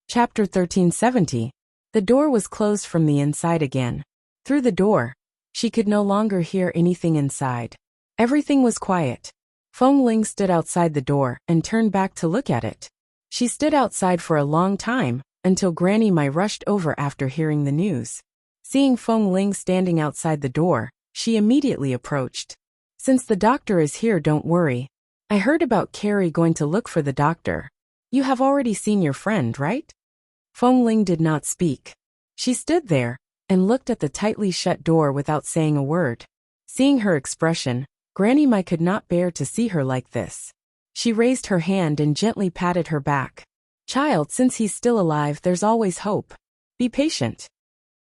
Chapter 1370. The door was closed from the inside again. Through the door, she could no longer hear anything inside. Everything was quiet. Feng Ling stood outside the door and turned back to look at it. She stood outside for a long time, until Granny Mai rushed over after hearing the news. Seeing Feng Ling standing outside the door, she immediately approached. "Since the doctor is here, don't worry. I heard about Carrie going to look for the doctor. You have already seen your friend, right?" Feng Ling did not speak. She stood there and looked at the tightly shut door without saying a word. Seeing her expression, Granny Mai could not bear to see her like this. She raised her hand and gently patted her back. "Child, since he's still alive, there's always hope. Be patient."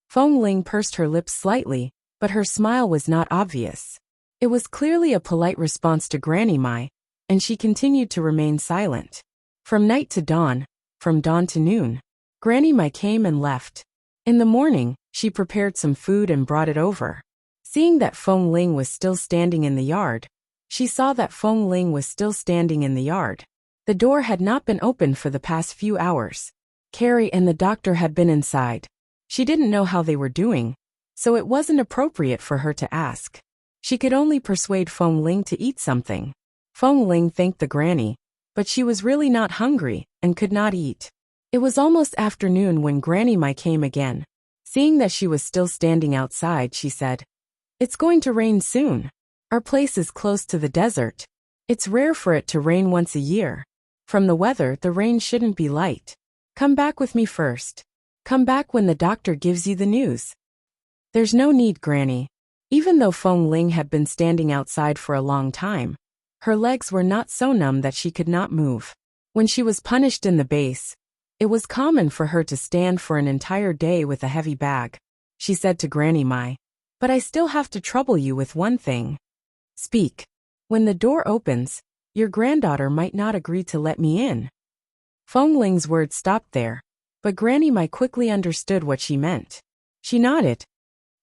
Feng Ling pursed her lips slightly, but her smile was not obvious. It was clearly a polite response to Granny Mai, and she continued to remain silent. From night to dawn, from dawn to noon, Granny Mai came and left. In the morning, she prepared some food and brought it over. Seeing that Feng Ling was still standing in the yard, she saw that Feng Ling was still standing in the yard. The door had not been opened for the past few hours. Carrie and the doctor had been inside. She didn't know how they were doing, so it wasn't appropriate for her to ask. She could only persuade Feng Ling to eat something. Feng Ling thanked the granny, but she was really not hungry and could not eat. It was almost afternoon when Granny Mai came again. Seeing that she was still standing outside, she said, "It's going to rain soon. Our place is close to the desert. It's rare for it to rain once a year. From the weather, the rain shouldn't be light. Come back with me first. Come back when the doctor gives you the news." "There's no need, Granny." Even though Feng Ling had been standing outside for a long time, her legs were not so numb that she could not move. When she was punished in the base, it was common for her to stand for an entire day with a heavy bag. She said to Granny Mai, "But I still have to trouble you with one thing." "Speak." "When the door opens, your granddaughter might not agree to let me in." Feng Ling's words stopped there, but Granny Mai quickly understood what she meant. She nodded.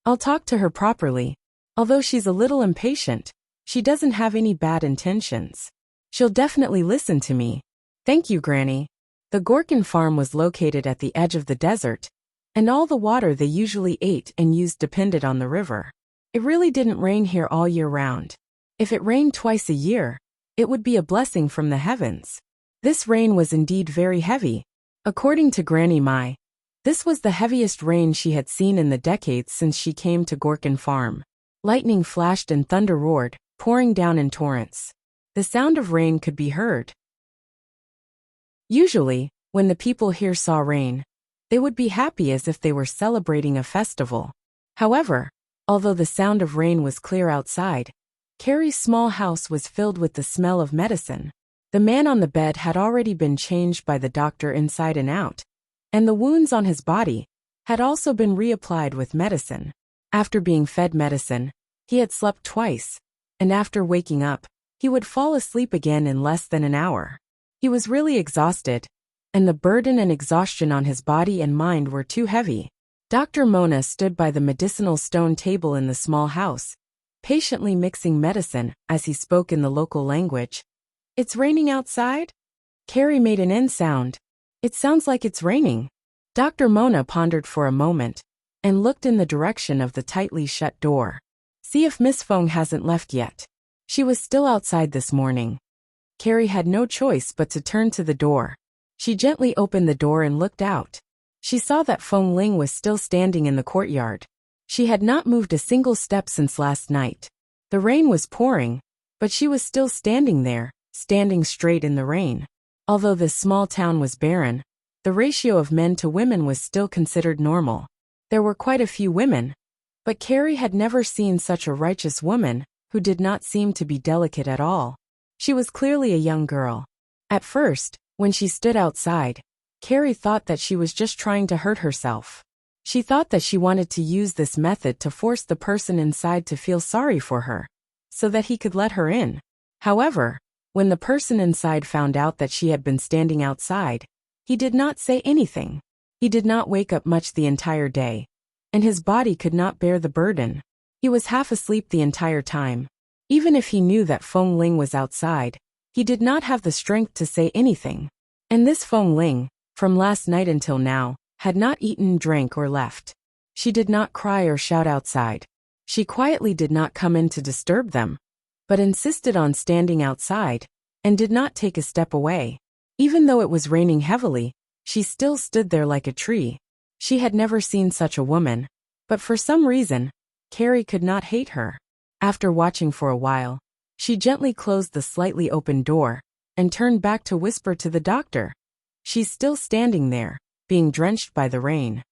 "I'll talk to her properly. Although she's a little impatient, she doesn't have any bad intentions. She'll definitely listen to me." "Thank you, Granny." The Gorkin farm was located at the edge of the desert, and all the water they usually ate and used depended on the river. It really didn't rain here all year round. If it rained twice a year, it would be a blessing from the heavens. This rain was indeed very heavy. According to Granny Mai, this was the heaviest rain she had seen in the decades since she came to Gorkin farm. Lightning flashed and thunder roared, pouring down in torrents. The sound of rain could be heard. Usually, when the people here saw rain, they would be happy as if they were celebrating a festival. However, although the sound of rain was clear outside, Carrie's small house was filled with the smell of medicine. The man on the bed had already been changed by the doctor inside and out, and the wounds on his body had also been reapplied with medicine. After being fed medicine, he had slept twice, and after waking up, he would fall asleep again in less than an hour. He was really exhausted, and the burden and exhaustion on his body and mind were too heavy. Dr. Mona stood by the medicinal stone table in the small house, patiently mixing medicine as he spoke in the local language. "It's raining outside?" Carrie made an N sound. "It sounds like it's raining." Dr. Mona pondered for a moment and looked in the direction of the tightly shut door. "See if Miss Feng hasn't left yet. She was still outside this morning." Carrie had no choice but to turn to the door. She gently opened the door and looked out. She saw that Feng Ling was still standing in the courtyard. She had not moved a single step since last night. The rain was pouring, but she was still standing there, standing straight in the rain. Although this small town was barren, the ratio of men to women was still considered normal. There were quite a few women, but Carrie had never seen such a righteous woman who did not seem to be delicate at all. She was clearly a young girl. At first, when she stood outside, Carrie thought that she was just trying to hurt herself. She thought that she wanted to use this method to force the person inside to feel sorry for her, so that he could let her in. However, when the person inside found out that she had been standing outside, he did not say anything. He did not wake up much the entire day, and his body could not bear the burden. He was half asleep the entire time. Even if he knew that Feng Ling was outside, he did not have the strength to say anything. And this Feng Ling, from last night until now, had not eaten, drank, or left. She did not cry or shout outside. She quietly did not come in to disturb them, but insisted on standing outside, and did not take a step away. Even though it was raining heavily, she still stood there like a tree. She had never seen such a woman, but for some reason, Carrie could not hate her. After watching for a while, she gently closed the slightly open door, and turned back to whisper to the doctor. She's still standing there, being drenched by the rain.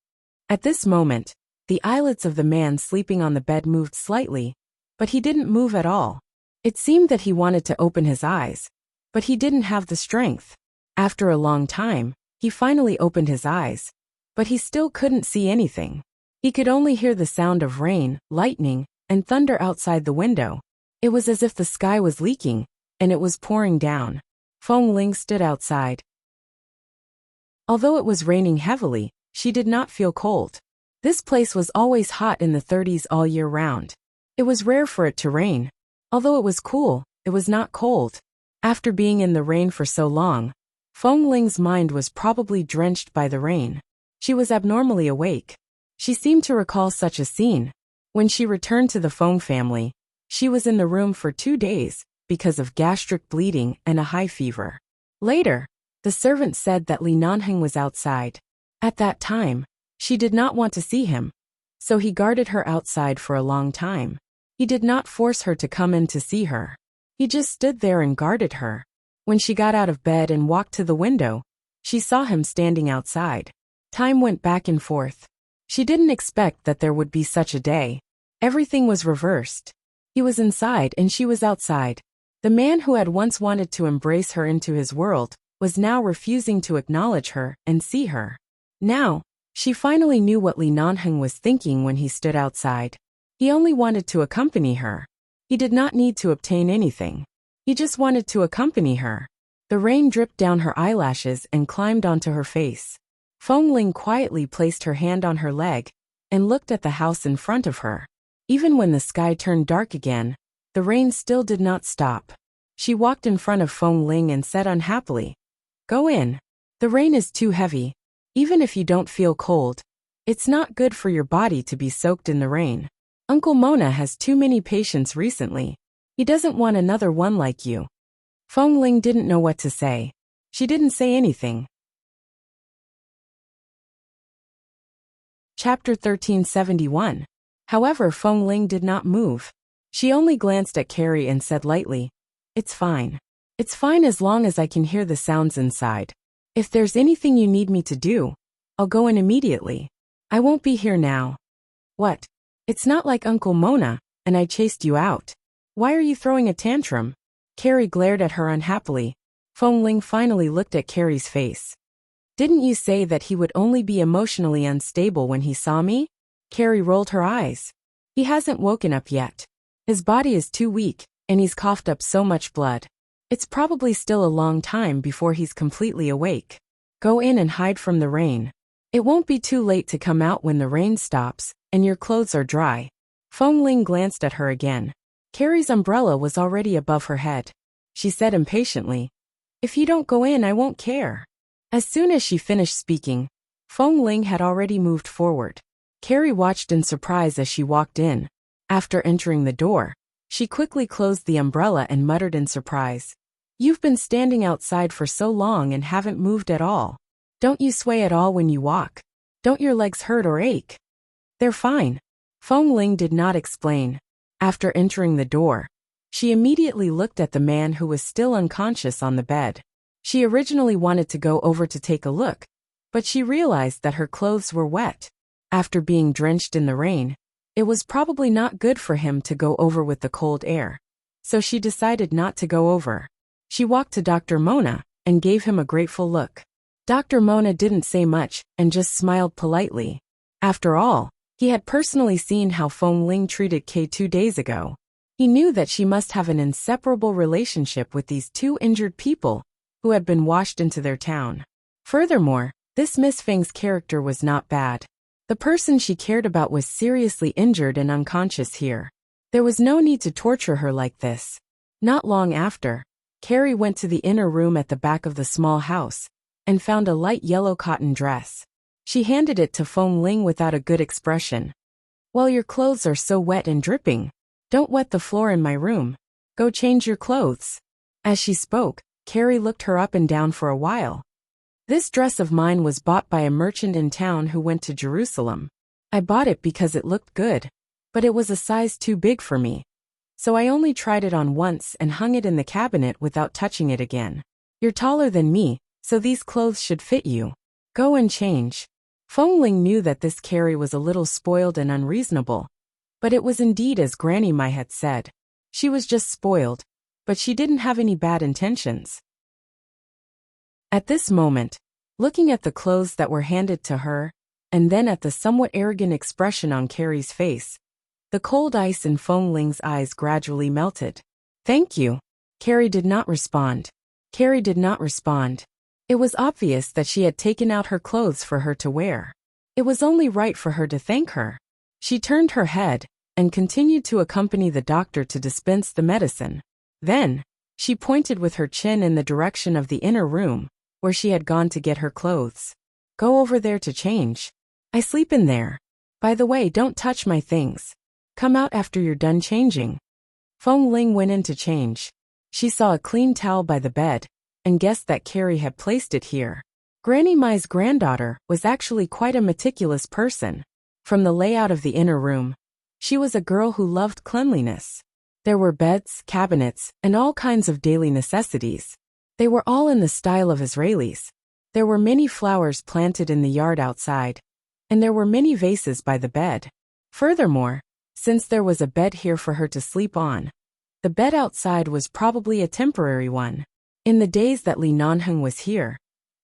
At this moment, the eyelids of the man sleeping on the bed moved slightly, but he didn't move at all. It seemed that he wanted to open his eyes, but he didn't have the strength. After a long time, he finally opened his eyes, but he still couldn't see anything. He could only hear the sound of rain, lightning, and thunder outside the window. It was as if the sky was leaking, and it was pouring down. Feng Ling stood outside. Although it was raining heavily, she did not feel cold. This place was always hot in the 30s all year round. It was rare for it to rain. Although it was cool, it was not cold. After being in the rain for so long, Feng Ling's mind was probably drenched by the rain. She was abnormally awake. She seemed to recall such a scene. When she returned to the Feng family, she was in the room for 2 days because of gastric bleeding and a high fever. Later, the servant said that Li Nanheng was outside. At that time, she did not want to see him, so he guarded her outside for a long time. He did not force her to come in to see her. He just stood there and guarded her. When she got out of bed and walked to the window, she saw him standing outside. Time went back and forth. She didn't expect that there would be such a day. Everything was reversed. He was inside and she was outside. The man who had once wanted to embrace her into his world was now refusing to acknowledge her and see her. Now, she finally knew what Li Nanheng was thinking when he stood outside. He only wanted to accompany her. He did not need to obtain anything. He just wanted to accompany her. The rain dripped down her eyelashes and climbed onto her face. Feng Ling quietly placed her hand on her leg and looked at the house in front of her. Even when the sky turned dark again, the rain still did not stop. She walked in front of Feng Ling and said unhappily, "Go in. The rain is too heavy. Even if you don't feel cold, it's not good for your body to be soaked in the rain. Uncle Mona has too many patients recently. He doesn't want another one like you." Feng Ling didn't know what to say. She didn't say anything. Chapter 1371. However, Feng Ling did not move. She only glanced at Carrie and said lightly, "It's fine. It's fine as long as I can hear the sounds inside. If there's anything you need me to do, I'll go in immediately. I won't be here now." "What? It's not like Uncle Mona, and I chased you out. Why are you throwing a tantrum?" Carrie glared at her unhappily. Feng Ling finally looked at Carrie's face. "Didn't you say that he would only be emotionally unstable when he saw me?" Carrie rolled her eyes. "He hasn't woken up yet. His body is too weak, and he's coughed up so much blood. It's probably still a long time before he's completely awake. Go in and hide from the rain. It won't be too late to come out when the rain stops, and your clothes are dry." Feng Ling glanced at her again. Carrie's umbrella was already above her head. She said impatiently, "If you don't go in, I won't care." As soon as she finished speaking, Feng Ling had already moved forward. Carrie watched in surprise as she walked in. After entering the door, she quickly closed the umbrella and muttered in surprise, "You've been standing outside for so long and haven't moved at all. Don't you sway at all when you walk? Don't your legs hurt or ache?" "They're fine." Feng Ling did not explain. After entering the door, she immediately looked at the man who was still unconscious on the bed. She originally wanted to go over to take a look, but she realized that her clothes were wet. After being drenched in the rain, it was probably not good for him to go over with the cold air. So she decided not to go over. She walked to Dr. Mona and gave him a grateful look. Dr. Mona didn't say much and just smiled politely. After all, he had personally seen how Feng Ling treated Kay 2 days ago. He knew that she must have an inseparable relationship with these 2 injured people who had been washed into their town. Furthermore, this Miss Feng's character was not bad. The person she cared about was seriously injured and unconscious here. There was no need to torture her like this. Not long after, Carrie went to the inner room at the back of the small house and found a light yellow cotton dress. She handed it to Feng Ling without a good expression. "Well, your clothes are so wet and dripping. Don't wet the floor in my room. Go change your clothes." As she spoke, Carrie looked her up and down for a while. "This dress of mine was bought by a merchant in town who went to Jerusalem. I bought it because it looked good, but it was a size too big for me. So I only tried it on once and hung it in the cabinet without touching it again. You're taller than me, so these clothes should fit you. Go and change." Feng Ling knew that this Carrie was a little spoiled and unreasonable, but it was indeed as Granny Mai had said. She was just spoiled, but she didn't have any bad intentions. At this moment, looking at the clothes that were handed to her, and then at the somewhat arrogant expression on Carrie's face, the cold ice in Feng Ling's eyes gradually melted. "Thank you." Carrie did not respond. It was obvious that she had taken out her clothes for her to wear. It was only right for her to thank her. She turned her head and continued to accompany the doctor to dispense the medicine. Then, she pointed with her chin in the direction of the inner room, where she had gone to get her clothes. "Go over there to change. I sleep in there. By the way, don't touch my things. Come out after you're done changing." Feng Ling went in to change. She saw a clean towel by the bed, and guessed that Carrie had placed it here. Granny Mai's granddaughter was actually quite a meticulous person. From the layout of the inner room, she was a girl who loved cleanliness. There were beds, cabinets, and all kinds of daily necessities. They were all in the style of Israelis. There were many flowers planted in the yard outside, and there were many vases by the bed. Furthermore, since there was a bed here for her to sleep on, the bed outside was probably a temporary one. In the days that Li Nanheng was here,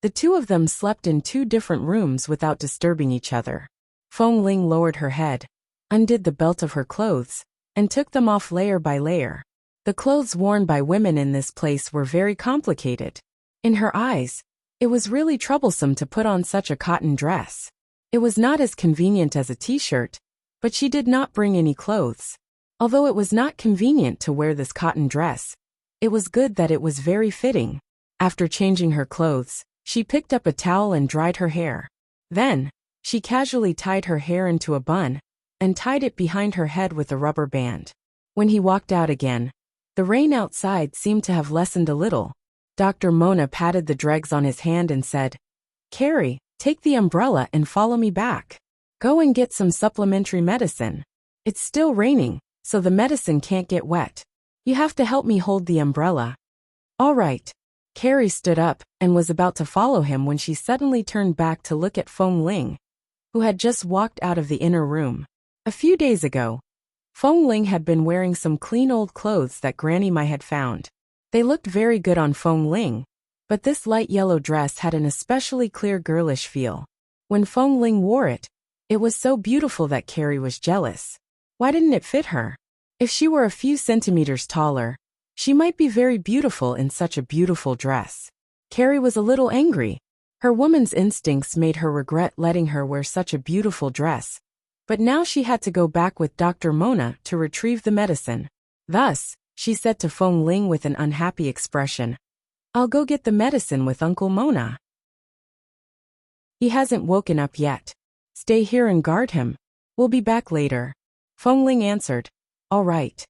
the two of them slept in two different rooms without disturbing each other. Feng Ling lowered her head, undid the belt of her clothes, and took them off layer by layer. The clothes worn by women in this place were very complicated. In her eyes, it was really troublesome to put on such a cotton dress. It was not as convenient as a t-shirt, but she did not bring any clothes. Although it was not convenient to wear this cotton dress, it was good that it was very fitting. After changing her clothes, she picked up a towel and dried her hair. Then, she casually tied her hair into a bun and tied it behind her head with a rubber band. When he walked out again, the rain outside seemed to have lessened a little. Dr. Mona patted the dregs on his hand and said, "Carrie, take the umbrella and follow me back. Go and get some supplementary medicine. It's still raining, so the medicine can't get wet. You have to help me hold the umbrella." "All right." Carrie stood up and was about to follow him when she suddenly turned back to look at Feng Ling, who had just walked out of the inner room. A few days ago, Feng Ling had been wearing some clean old clothes that Granny Mai had found. They looked very good on Feng Ling, but this light yellow dress had an especially clear girlish feel. When Feng Ling wore it, it was so beautiful that Carrie was jealous. Why didn't it fit her? If she were a few centimeters taller, she might be very beautiful in such a beautiful dress. Carrie was a little angry. Her woman's instincts made her regret letting her wear such a beautiful dress, but now she had to go back with Dr. Mona to retrieve the medicine. Thus, she said to Feng Ling with an unhappy expression, "I'll go get the medicine with Uncle Mona. He hasn't woken up yet. Stay here and guard him. We'll be back later." Feng Ling answered, "All right."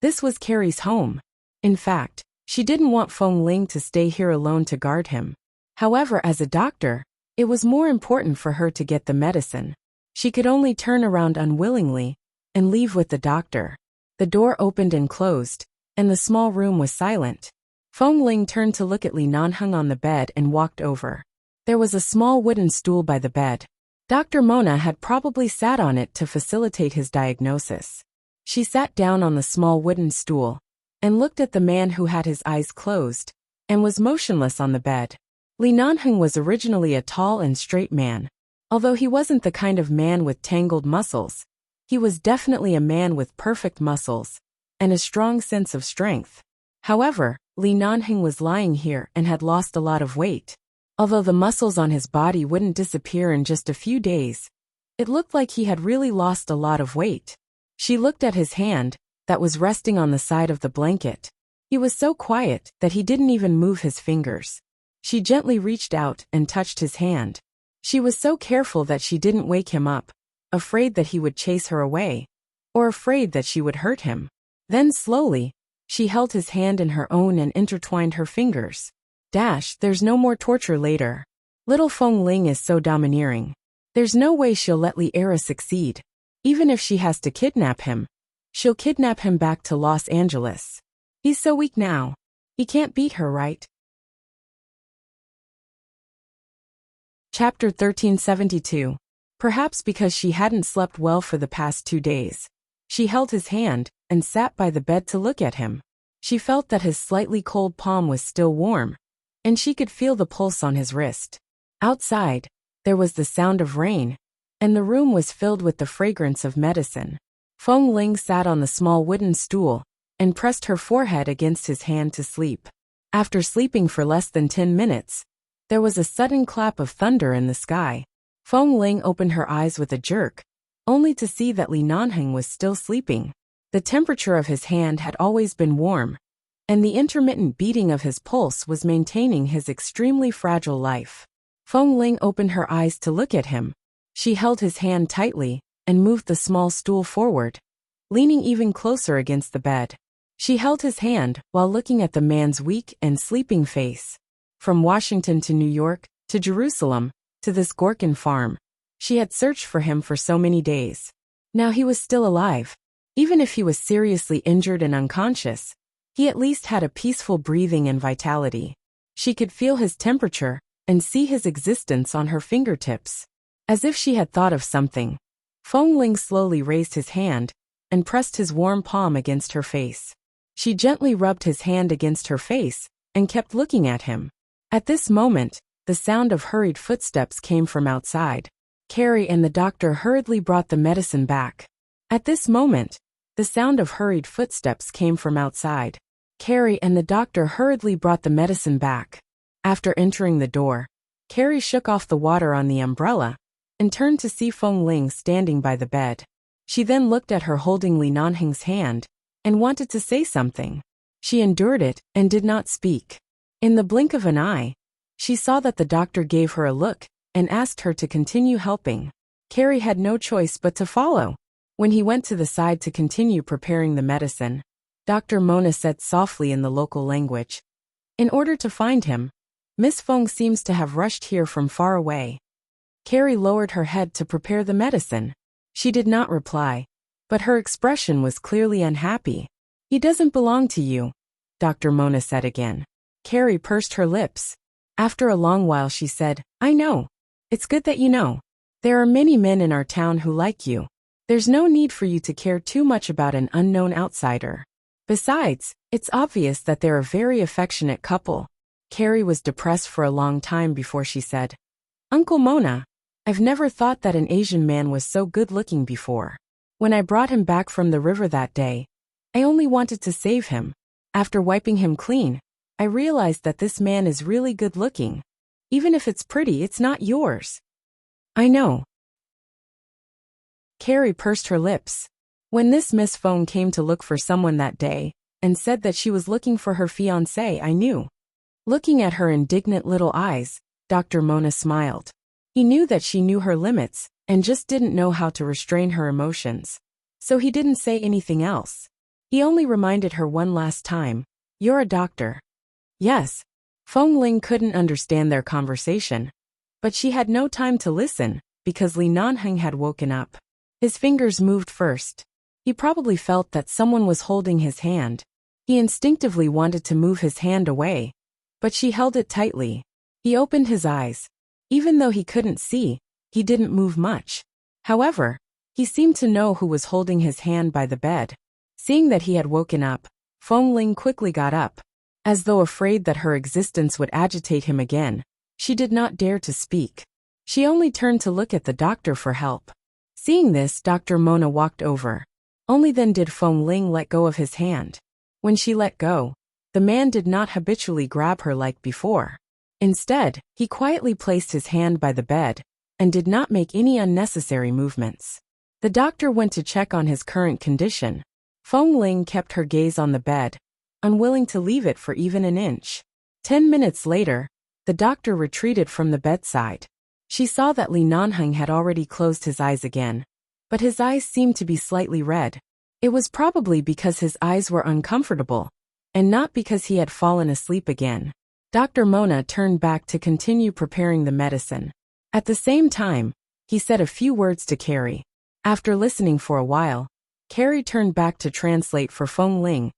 This was Carrie's home. In fact, she didn't want Feng Ling to stay here alone to guard him. However, as a doctor, it was more important for her to get the medicine. She could only turn around unwillingly and leave with the doctor. The door opened and closed, and the small room was silent. Feng Ling turned to look at Li Nanheng on the bed and walked over. There was a small wooden stool by the bed. Dr. Mona had probably sat on it to facilitate his diagnosis. She sat down on the small wooden stool and looked at the man who had his eyes closed and was motionless on the bed. Li Nanheng was originally a tall and straight man. Although he wasn't the kind of man with tangled muscles, he was definitely a man with perfect muscles and a strong sense of strength. However, Li Nanheng was lying here and had lost a lot of weight. Although the muscles on his body wouldn't disappear in just a few days, it looked like he had really lost a lot of weight. She looked at his hand that was resting on the side of the blanket. He was so quiet that he didn't even move his fingers. She gently reached out and touched his hand. She was so careful that she didn't wake him up, afraid that he would chase her away, or afraid that she would hurt him. Then slowly, she held his hand in her own and intertwined her fingers. There's no more torture later. Little Feng Ling is so domineering. There's no way she'll let Li Era succeed. Even if she has to kidnap him, she'll kidnap him back to Los Angeles. He's so weak now. He can't beat her, right? Chapter 1372. Perhaps because she hadn't slept well for the past 2 days, she held his hand and sat by the bed to look at him. She felt that his slightly cold palm was still warm, and she could feel the pulse on his wrist. Outside, there was the sound of rain, and the room was filled with the fragrance of medicine. Feng Ling sat on the small wooden stool and pressed her forehead against his hand to sleep. After sleeping for less than 10 minutes, there was a sudden clap of thunder in the sky. Feng Ling opened her eyes with a jerk, only to see that Li Nanheng was still sleeping. The temperature of his hand had always been warm, and the intermittent beating of his pulse was maintaining his extremely fragile life. Feng Ling opened her eyes to look at him. She held his hand tightly and moved the small stool forward, leaning even closer against the bed. She held his hand while looking at the man's weak and sleeping face. From Washington to New York, to Jerusalem, to this Gorkin farm, she had searched for him for so many days. Now he was still alive. Even if he was seriously injured and unconscious, he at least had a peaceful breathing and vitality. She could feel his temperature and see his existence on her fingertips. As if she had thought of something, Feng Ling slowly raised his hand and pressed his warm palm against her face. She gently rubbed his hand against her face and kept looking at him. At this moment, the sound of hurried footsteps came from outside. Carrie and the doctor hurriedly brought the medicine back. At this moment, the sound of hurried footsteps came from outside. Carrie and the doctor hurriedly brought the medicine back. After entering the door, Carrie shook off the water on the umbrella and turned to see Feng Ling standing by the bed. She then looked at her holding Li Nanheng's hand and wanted to say something. She endured it and did not speak. In the blink of an eye, she saw that the doctor gave her a look and asked her to continue helping. Carrie had no choice but to follow. When he went to the side to continue preparing the medicine, Dr. Mona said softly in the local language, "In order to find him, Miss Feng seems to have rushed here from far away." Carrie lowered her head to prepare the medicine. She did not reply, but her expression was clearly unhappy. "He doesn't belong to you," Dr. Mona said again. Carrie pursed her lips. After a long while she said, "I know. It's good that you know. There are many men in our town who like you. There's no need for you to care too much about an unknown outsider. Besides, it's obvious that they're a very affectionate couple." Carrie was depressed for a long time before she said, "Uncle Mona, I've never thought that an Asian man was so good-looking before. When I brought him back from the river that day, I only wanted to save him. After wiping him clean, I realized that this man is really good-looking. Even if it's pretty, it's not yours." "I know." Carrie pursed her lips. When this Miss Feng came to look for someone that day, and said that she was looking for her fiancé, I knew. Looking at her indignant little eyes, Dr. Mona smiled. He knew that she knew her limits, and just didn't know how to restrain her emotions. So he didn't say anything else. He only reminded her one last time, "You're a doctor." Yes. Feng Ling couldn't understand their conversation, but she had no time to listen, because Li Nanheng had woken up. His fingers moved first. He probably felt that someone was holding his hand. He instinctively wanted to move his hand away, but she held it tightly. He opened his eyes. Even though he couldn't see, he didn't move much. However, he seemed to know who was holding his hand by the bed. Seeing that he had woken up, Feng Ling quickly got up. As though afraid that her existence would agitate him again, she did not dare to speak. She only turned to look at the doctor for help. Seeing this, Dr. Mona walked over. Only then did Feng Ling let go of his hand. When she let go, the man did not habitually grab her like before. Instead, he quietly placed his hand by the bed and did not make any unnecessary movements. The doctor went to check on his current condition. Feng Ling kept her gaze on the bed, unwilling to leave it for even an inch. 10 minutes later, the doctor retreated from the bedside. She saw that Li Nanheng had already closed his eyes again, but his eyes seemed to be slightly red. It was probably because his eyes were uncomfortable, and not because he had fallen asleep again. Dr. Mona turned back to continue preparing the medicine. At the same time, he said a few words to Carrie. After listening for a while, Carrie turned back to translate for Feng Ling.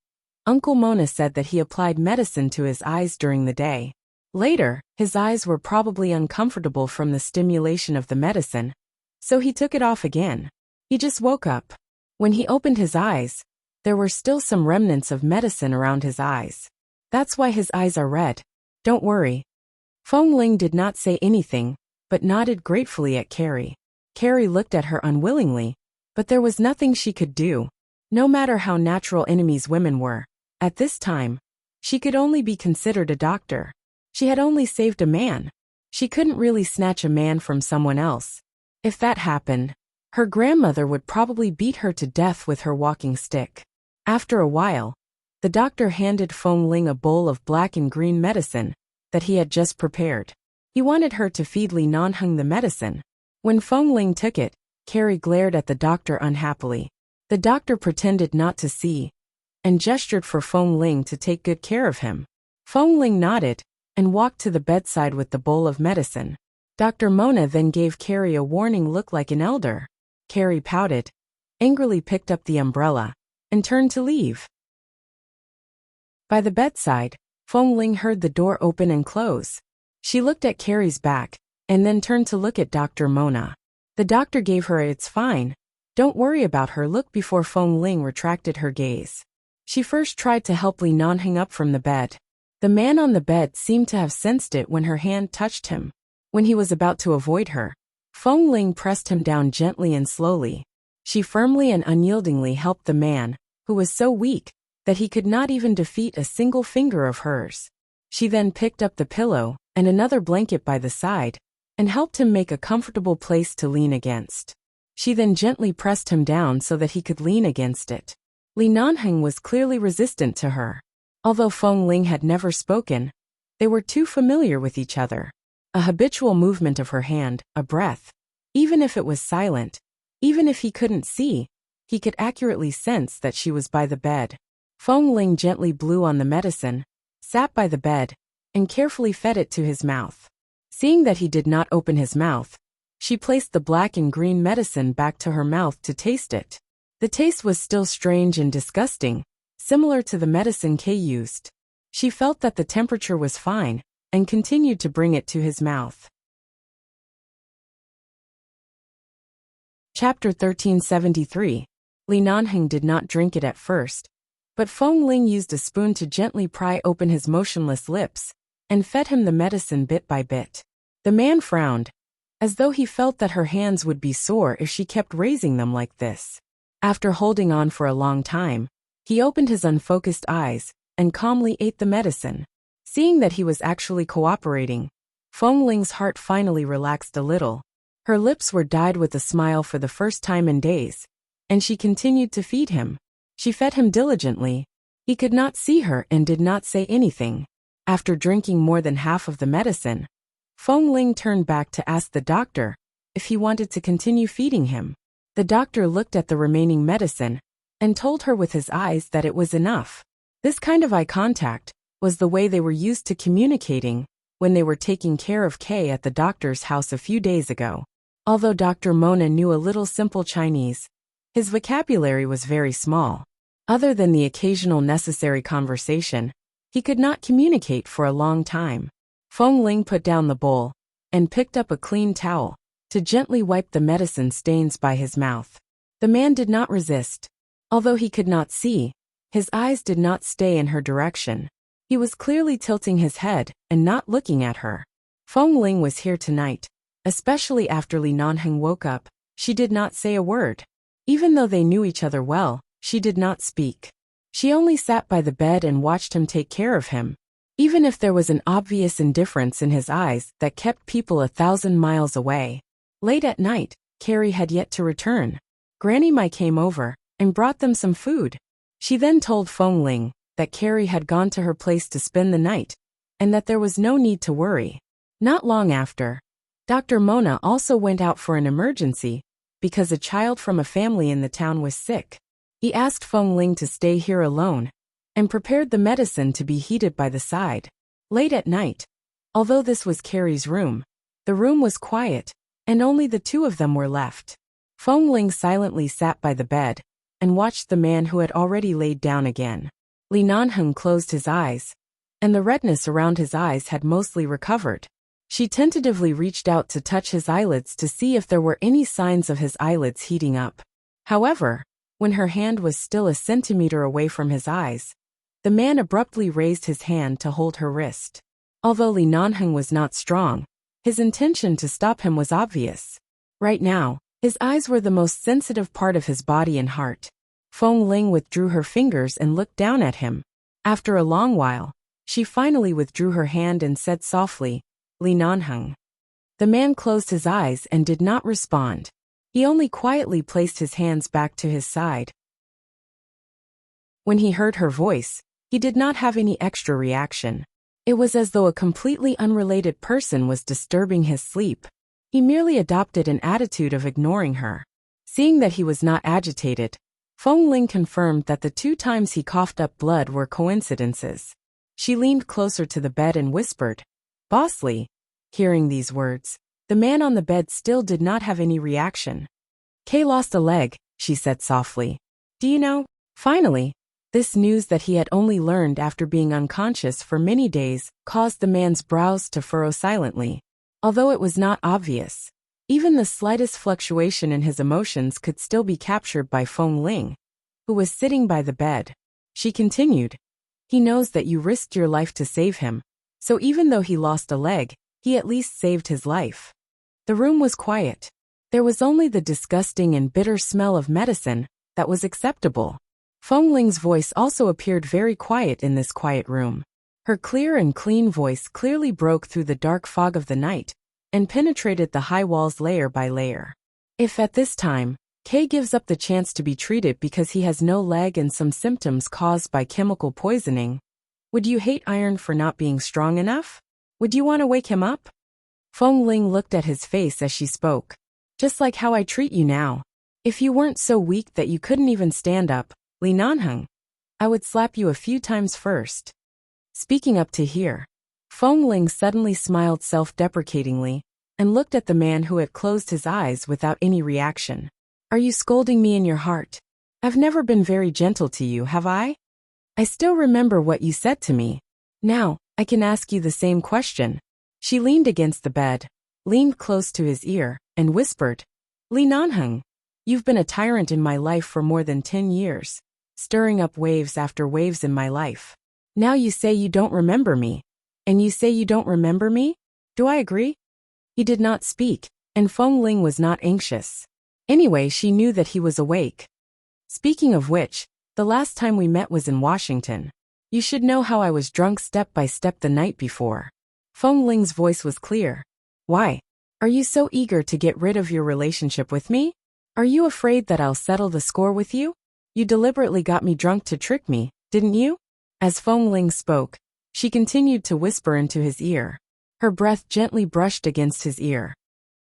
Uncle Mona said that he applied medicine to his eyes during the day. Later, his eyes were probably uncomfortable from the stimulation of the medicine, so he took it off again. He just woke up. When he opened his eyes, there were still some remnants of medicine around his eyes. That's why his eyes are red. Don't worry. Feng Ling did not say anything, but nodded gratefully at Carrie. Carrie looked at her unwillingly, but there was nothing she could do. No matter how natural enemies women were, at this time, she could only be considered a doctor. She had only saved a man. She couldn't really snatch a man from someone else. If that happened, her grandmother would probably beat her to death with her walking stick. After a while, the doctor handed Feng Ling a bowl of black and green medicine that he had just prepared. He wanted her to feed Li Nanheng the medicine. When Feng Ling took it, Carrie glared at the doctor unhappily. The doctor pretended not to see, and gestured for Feng Ling to take good care of him. Feng Ling nodded, and walked to the bedside with the bowl of medicine. Dr. Mona then gave Carrie a warning look like an elder. Carrie pouted, angrily picked up the umbrella, and turned to leave. By the bedside, Feng Ling heard the door open and close. She looked at Carrie's back, and then turned to look at Dr. Mona. The doctor gave her a "it's fine, don't worry about her" look before Feng Ling retracted her gaze. She first tried to help Li Nanheng up from the bed. The man on the bed seemed to have sensed it when her hand touched him. When he was about to avoid her, Feng Ling pressed him down gently and slowly. She firmly and unyieldingly helped the man, who was so weak that he could not even defeat a single finger of hers. She then picked up the pillow and another blanket by the side, and helped him make a comfortable place to lean against. She then gently pressed him down so that he could lean against it. Li Nanheng was clearly resistant to her. Although Feng Ling had never spoken, they were too familiar with each other. A habitual movement of her hand, a breath. Even if it was silent, even if he couldn't see, he could accurately sense that she was by the bed. Feng Ling gently blew on the medicine, sat by the bed, and carefully fed it to his mouth. Seeing that he did not open his mouth, she placed the black and green medicine back to her mouth to taste it. The taste was still strange and disgusting, similar to the medicine Kay used. She felt that the temperature was fine, and continued to bring it to his mouth. Chapter 1373. Li Nanheng did not drink it at first, but Feng Ling used a spoon to gently pry open his motionless lips, and fed him the medicine bit by bit. The man frowned, as though he felt that her hands would be sore if she kept raising them like this. After holding on for a long time, he opened his unfocused eyes, and calmly ate the medicine. Seeing that he was actually cooperating, Feng Ling's heart finally relaxed a little. Her lips were dyed with a smile for the first time in days, and she continued to feed him. She fed him diligently. He could not see her and did not say anything. After drinking more than half of the medicine, Feng Ling turned back to ask the doctor if he wanted to continue feeding him. The doctor looked at the remaining medicine and told her with his eyes that it was enough. This kind of eye contact was the way they were used to communicating when they were taking care of Kay at the doctor's house a few days ago. Although Dr. Mona knew a little simple Chinese, his vocabulary was very small. Other than the occasional necessary conversation, he could not communicate for a long time. Feng Ling put down the bowl and picked up a clean towel to gently wipe the medicine stains by his mouth. The man did not resist. Although he could not see, his eyes did not stay in her direction. He was clearly tilting his head and not looking at her. Feng Ling was here tonight, especially after Li Nanheng woke up. She did not say a word. Even though they knew each other well, she did not speak. She only sat by the bed and watched him take care of him. Even if there was an obvious indifference in his eyes that kept people 1,000 miles away. Late at night, Carrie had yet to return. Granny Mai came over and brought them some food. She then told Feng Ling that Carrie had gone to her place to spend the night, and that there was no need to worry. Not long after, Dr. Mona also went out for an emergency because a child from a family in the town was sick. He asked Feng Ling to stay here alone and prepared the medicine to be heated by the side. Late at night, although this was Carrie's room, the room was quiet, and only the two of them were left. Feng Ling silently sat by the bed and watched the man who had already laid down again. Li Nanheng closed his eyes, and the redness around his eyes had mostly recovered. She tentatively reached out to touch his eyelids to see if there were any signs of his eyelids heating up. However, when her hand was still a centimeter away from his eyes, the man abruptly raised his hand to hold her wrist. Although Li Nanheng was not strong, his intention to stop him was obvious. Right now, his eyes were the most sensitive part of his body and heart. Feng Ling withdrew her fingers and looked down at him. After a long while, she finally withdrew her hand and said softly, "Li Nanheng." The man closed his eyes and did not respond. He only quietly placed his hands back to his side. When he heard her voice, he did not have any extra reaction. It was as though a completely unrelated person was disturbing his sleep. He merely adopted an attitude of ignoring her. Seeing that he was not agitated, Feng Ling confirmed that the 2 times he coughed up blood were coincidences. She leaned closer to the bed and whispered, "Boss Li." Hearing these words, the man on the bed still did not have any reaction. "Kay lost a leg," she said softly. "Do you know?" Finally, this news that he had only learned after being unconscious for many days caused the man's brows to furrow silently. Although it was not obvious, even the slightest fluctuation in his emotions could still be captured by Feng Ling, who was sitting by the bed. She continued, "He knows that you risked your life to save him, so even though he lost a leg, he at least saved his life." The room was quiet. There was only the disgusting and bitter smell of medicine that was acceptable. Feng Ling's voice also appeared very quiet in this quiet room. Her clear and clean voice clearly broke through the dark fog of the night and penetrated the high walls layer by layer. If at this time, Kay gives up the chance to be treated because he has no leg and some symptoms caused by chemical poisoning, would you hate Iron for not being strong enough? Would you want to wake him up? Feng Ling looked at his face as she spoke. "Just like how I treat you now. If you weren't so weak that you couldn't even stand up, Li Nanheng, I would slap you a few times first." Speaking up to here, Feng Ling suddenly smiled self-deprecatingly and looked at the man who had closed his eyes without any reaction. "Are you scolding me in your heart? I've never been very gentle to you, have I? I still remember what you said to me. Now, I can ask you the same question." She leaned against the bed, leaned close to his ear, and whispered, "Li Nanheng, you've been a tyrant in my life for more than 10 years, stirring up waves after waves in my life. Now you say you don't remember me, and you say you don't remember me? Do I agree?" He did not speak, and Feng Ling was not anxious. Anyway, she knew that he was awake. "Speaking of which, the last time we met was in Washington. You should know how I was drunk step by step the night before." Feng Ling's voice was clear. "Why? Are you so eager to get rid of your relationship with me? Are you afraid that I'll settle the score with you? You deliberately got me drunk to trick me, didn't you?" As Feng Ling spoke, she continued to whisper into his ear. Her breath gently brushed against his ear.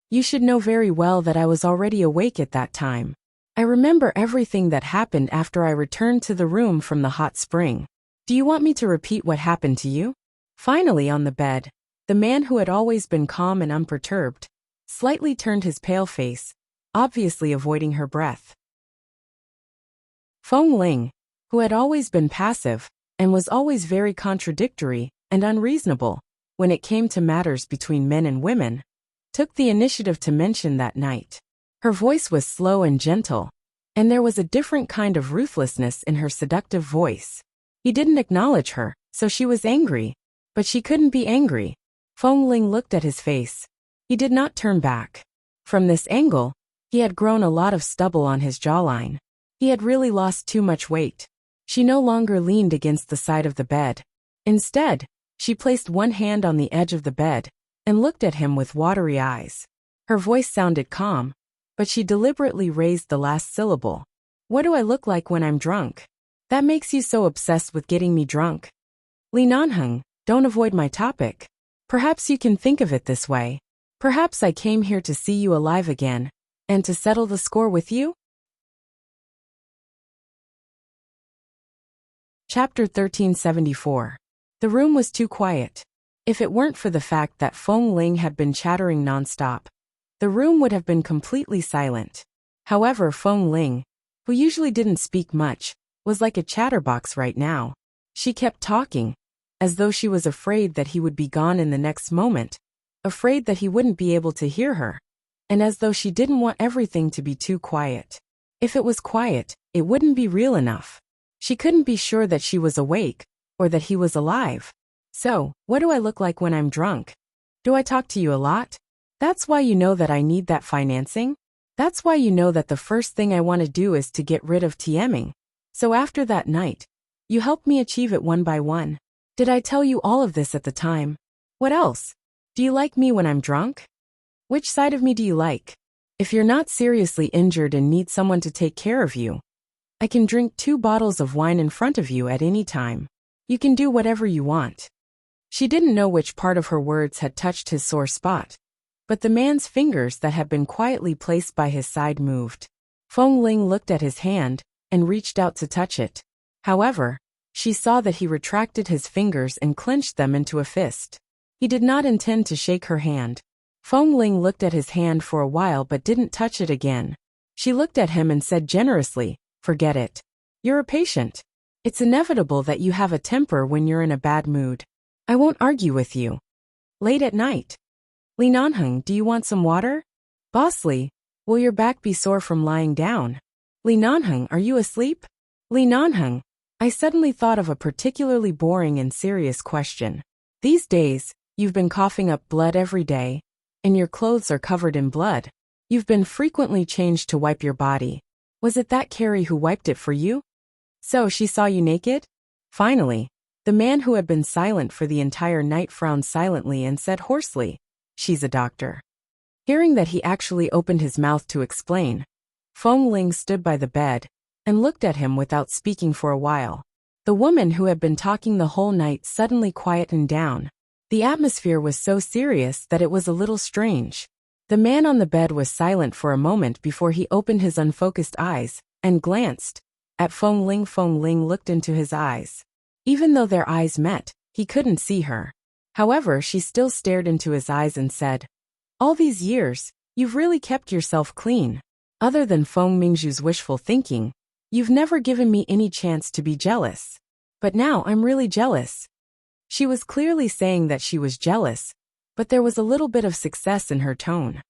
"You should know very well that I was already awake at that time. I remember everything that happened after I returned to the room from the hot spring. Do you want me to repeat what happened to you?" Finally, on the bed, the man who had always been calm and unperturbed slightly turned his pale face, obviously avoiding her breath. Feng Ling, who had always been passive and was always very contradictory and unreasonable when it came to matters between men and women, took the initiative to mention that night. Her voice was slow and gentle, and there was a different kind of ruthlessness in her seductive voice. He didn't acknowledge her, so she was angry, but she couldn't be angry. Feng Ling looked at his face. He did not turn back. From this angle, he had grown a lot of stubble on his jawline. He had really lost too much weight. She no longer leaned against the side of the bed. Instead, she placed one hand on the edge of the bed and looked at him with watery eyes. Her voice sounded calm, but she deliberately raised the last syllable. "What do I look like when I'm drunk? That makes you so obsessed with getting me drunk? Li Nanheng, Don't avoid my topic. Perhaps you can think of it this way. Perhaps I came here to see you alive again, and to settle the score with you? Chapter 1374. The room was too quiet. If it weren't for the fact that Feng Ling had been chattering nonstop, the room would have been completely silent. However, Feng Ling, who usually didn't speak much, was like a chatterbox right now. She kept talking, as though she was afraid that he would be gone in the next moment, afraid that he wouldn't be able to hear her, and as though she didn't want everything to be too quiet. If it was quiet, it wouldn't be real enough. She couldn't be sure that she was awake, or that he was alive. So, what do I look like when I'm drunk? Do I talk to you a lot? That's why you know that I need that financing? That's why you know that the first thing I want to do is to get rid of TMing. So after that night, you helped me achieve it one by one. Did I tell you all of this at the time? What else? Do you like me when I'm drunk? Which side of me do you like? If you're not seriously injured and need someone to take care of you, I can drink 2 bottles of wine in front of you at any time. You can do whatever you want. She didn't know which part of her words had touched his sore spot, but the man's fingers that had been quietly placed by his side moved. Feng Ling looked at his hand and reached out to touch it. However, she saw that he retracted his fingers and clenched them into a fist. He did not intend to shake her hand. Feng Ling looked at his hand for a while but didn't touch it again. She looked at him and said generously, "Forget it. You're a patient. It's inevitable that you have a temper when you're in a bad mood. I won't argue with you." Late at night. "Li Nanheng, do you want some water?" "Boss Li, will your back be sore from lying down?" "Li Nanheng, are you asleep?" "Li Nanheng." I suddenly thought of a particularly boring and serious question. These days, you've been coughing up blood every day, and your clothes are covered in blood. You've been frequently changed to wipe your body. Was it that Carrie who wiped it for you? So she saw you naked? Finally, the man who had been silent for the entire night frowned silently and said hoarsely, "She's a doctor." Hearing that he actually opened his mouth to explain, Feng Ling stood by the bed and looked at him without speaking for a while. The woman who had been talking the whole night suddenly quietened down. The atmosphere was so serious that it was a little strange. The man on the bed was silent for a moment before he opened his unfocused eyes and glanced at Feng Ling. Feng Ling looked into his eyes. Even though their eyes met, he couldn't see her. However, she still stared into his eyes and said, "All these years, you've really kept yourself clean. Other than Feng Mingzhu's wishful thinking, you've never given me any chance to be jealous. But now I'm really jealous." She was clearly saying that she was jealous, but there was a little bit of success in her tone.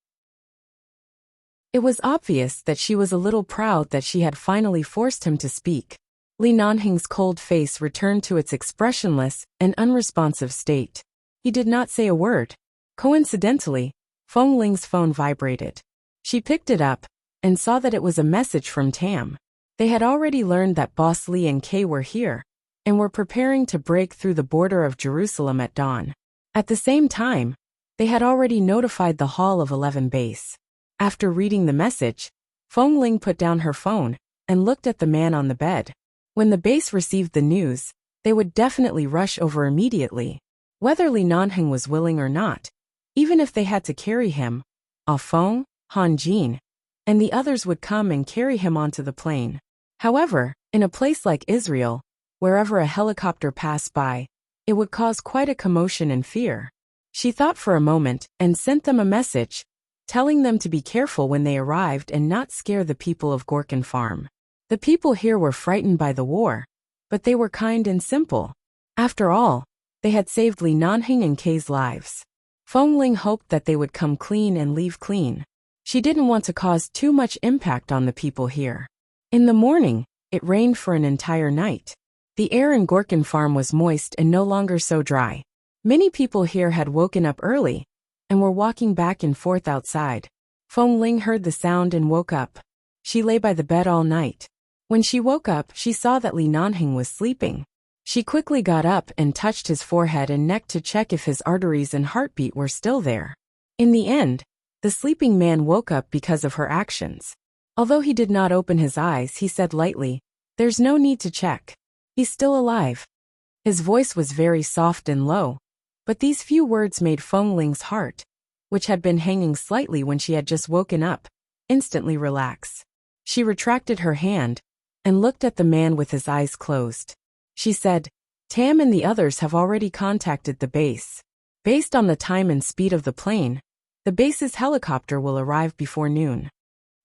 It was obvious that she was a little proud that she had finally forced him to speak. Li Nanheng's cold face returned to its expressionless and unresponsive state. He did not say a word. Coincidentally, Feng Ling's phone vibrated. She picked it up and saw that it was a message from Tam. They had already learned that Boss Li and Kay were here, and were preparing to break through the border of Jerusalem at dawn. At the same time, they had already notified the Hall of 11 base. After reading the message, Feng Ling put down her phone and looked at the man on the bed. When the base received the news, they would definitely rush over immediately. Whether Li Nanheng was willing or not, even if they had to carry him, Ah Feng, Han Jin, and the others would come and carry him onto the plane. However, in a place like Israel, wherever a helicopter passed by, it would cause quite a commotion and fear. She thought for a moment and sent them a message, telling them to be careful when they arrived and not scare the people of Gorkin Farm. The people here were frightened by the war, but they were kind and simple. After all, they had saved Li Nanheng and Kay's lives. Feng Ling hoped that they would come clean and leave clean. She didn't want to cause too much impact on the people here. In the morning, it rained for an entire night. The air in Gorkin Farm was moist and no longer so dry. Many people here had woken up early and were walking back and forth outside. Feng Ling heard the sound and woke up. She lay by the bed all night. When she woke up, she saw that Li Nanheng was sleeping. She quickly got up and touched his forehead and neck to check if his arteries and heartbeat were still there. In the end, the sleeping man woke up because of her actions. Although he did not open his eyes, he said lightly, "There's no need to check. He's still alive." His voice was very soft and low, but these few words made Feng Ling's heart, which had been hanging slightly when she had just woken up, instantly relax. She retracted her hand and looked at the man with his eyes closed. She said, "Tam and the others have already contacted the base. Based on the time and speed of the plane, the base's helicopter will arrive before noon."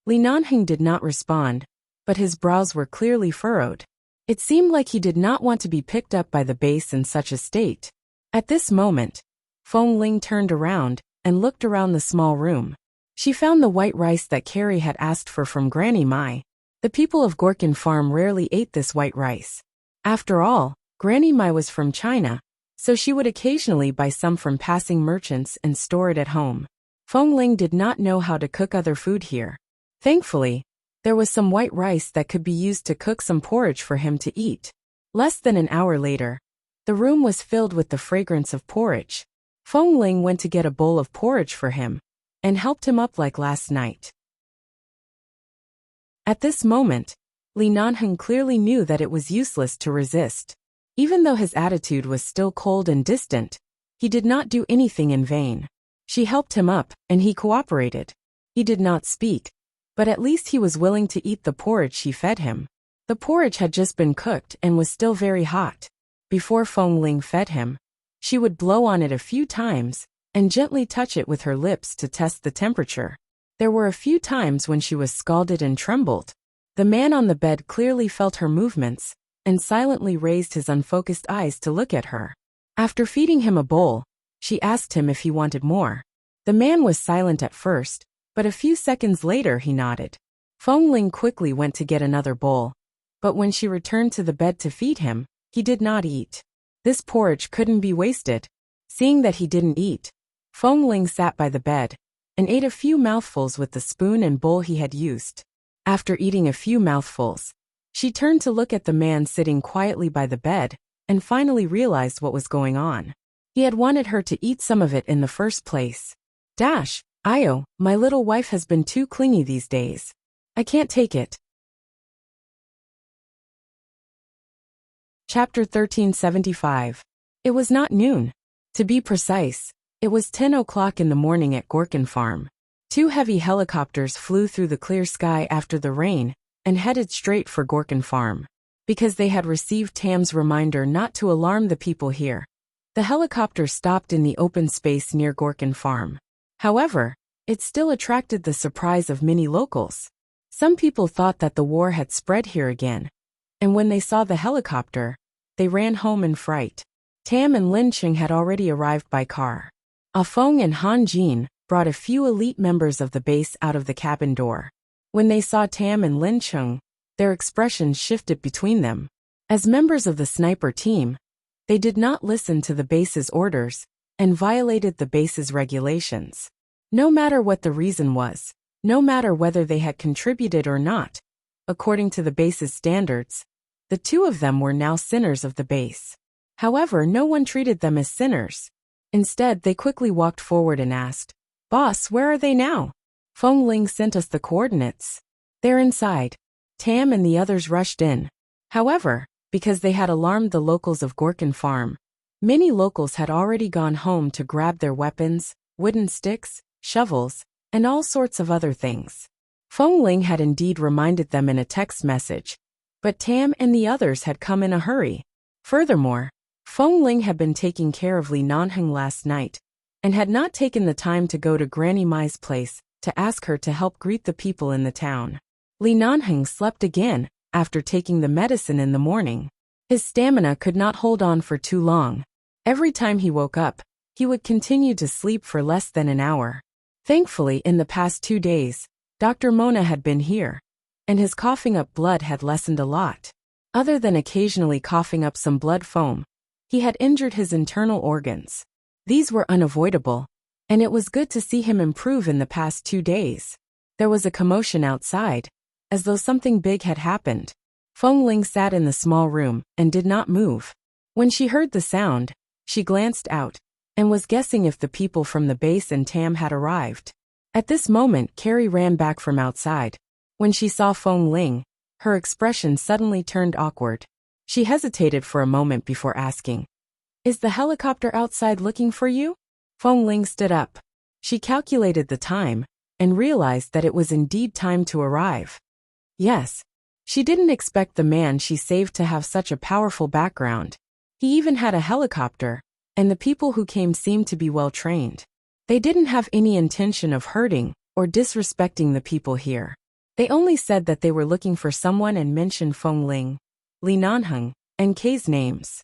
Li Nanheng did not respond, but his brows were clearly furrowed. It seemed like he did not want to be picked up by the base in such a state. At this moment, Feng Ling turned around and looked around the small room. She found the white rice that Carrie had asked for from Granny Mai. The people of Gorkin Farm rarely ate this white rice. After all, Granny Mai was from China, so she would occasionally buy some from passing merchants and store it at home. Feng Ling did not know how to cook other food here. Thankfully, there was some white rice that could be used to cook some porridge for him to eat. Less than an hour later, the room was filled with the fragrance of porridge. Feng Ling went to get a bowl of porridge for him and helped him up like last night. At this moment, Li Nanheng clearly knew that it was useless to resist. Even though his attitude was still cold and distant, he did not do anything in vain. She helped him up, and he cooperated. He did not speak, but at least he was willing to eat the porridge she fed him. The porridge had just been cooked and was still very hot. Before Feng Ling fed him, she would blow on it a few times and gently touch it with her lips to test the temperature. There were a few times when she was scalded and trembled. The man on the bed clearly felt her movements and silently raised his unfocused eyes to look at her. After feeding him a bowl, she asked him if he wanted more. The man was silent at first, but a few seconds later he nodded. Feng Ling quickly went to get another bowl, but when she returned to the bed to feed him, he did not eat. This porridge couldn't be wasted. Seeing that he didn't eat, Feng Ling sat by the bed and ate a few mouthfuls with the spoon and bowl he had used. After eating a few mouthfuls, she turned to look at the man sitting quietly by the bed and finally realized what was going on. He had wanted her to eat some of it in the first place. Io, my little wife has been too clingy these days. I can't take it. Chapter 1375. It was not noon. To be precise, it was 10 o'clock in the morning at Gorkin Farm. 2 heavy helicopters flew through the clear sky after the rain and headed straight for Gorkin Farm. Because they had received Tam's reminder not to alarm the people here, the helicopter stopped in the open space near Gorkin Farm. However, it still attracted the surprise of many locals. Some people thought that the war had spread here again, and when they saw the helicopter, they ran home in fright. Tam and Lin Cheng had already arrived by car. Ah Feng and Han Jin brought a few elite members of the base out of the cabin door. When they saw Tam and Lin Cheng, their expressions shifted between them. As members of the sniper team, they did not listen to the base's orders and violated the base's regulations. No matter what the reason was, no matter whether they had contributed or not, according to the base's standards, the 2 of them were now sinners of the base. However, no one treated them as sinners. Instead, they quickly walked forward and asked, "Boss, where are they now?" Feng Ling sent us the coordinates. They're inside. Tam and the others rushed in. However, because they had alarmed the locals of Gorkin Farm, many locals had already gone home to grab their weapons, wooden sticks, shovels, and all sorts of other things. Feng Ling had indeed reminded them in a text message, but Tam and the others had come in a hurry. Furthermore, Feng Ling had been taking care of Li Nanheng last night and had not taken the time to go to Granny Mai's place to ask her to help greet the people in the town. Li Nanheng slept again after taking the medicine in the morning. His stamina could not hold on for too long. Every time he woke up, he would continue to sleep for less than an hour. Thankfully, in the past 2 days, Dr. Mona had been here, and his coughing up blood had lessened a lot. Other than occasionally coughing up some blood foam, he had injured his internal organs. These were unavoidable, and it was good to see him improve in the past 2 days. There was a commotion outside, as though something big had happened. Feng Ling sat in the small room and did not move. When she heard the sound, she glanced out and was guessing if the people from the base and Tam had arrived. At this moment, Carrie ran back from outside. When she saw Feng Ling, her expression suddenly turned awkward. She hesitated for a moment before asking, "Is the helicopter outside looking for you?" Feng Ling stood up. She calculated the time and realized that it was indeed time to arrive. Yes. She didn't expect the man she saved to have such a powerful background. He even had a helicopter, and the people who came seemed to be well trained. They didn't have any intention of hurting or disrespecting the people here. They only said that they were looking for someone and mentioned Feng Ling, Li Nanheng, and Kei's names.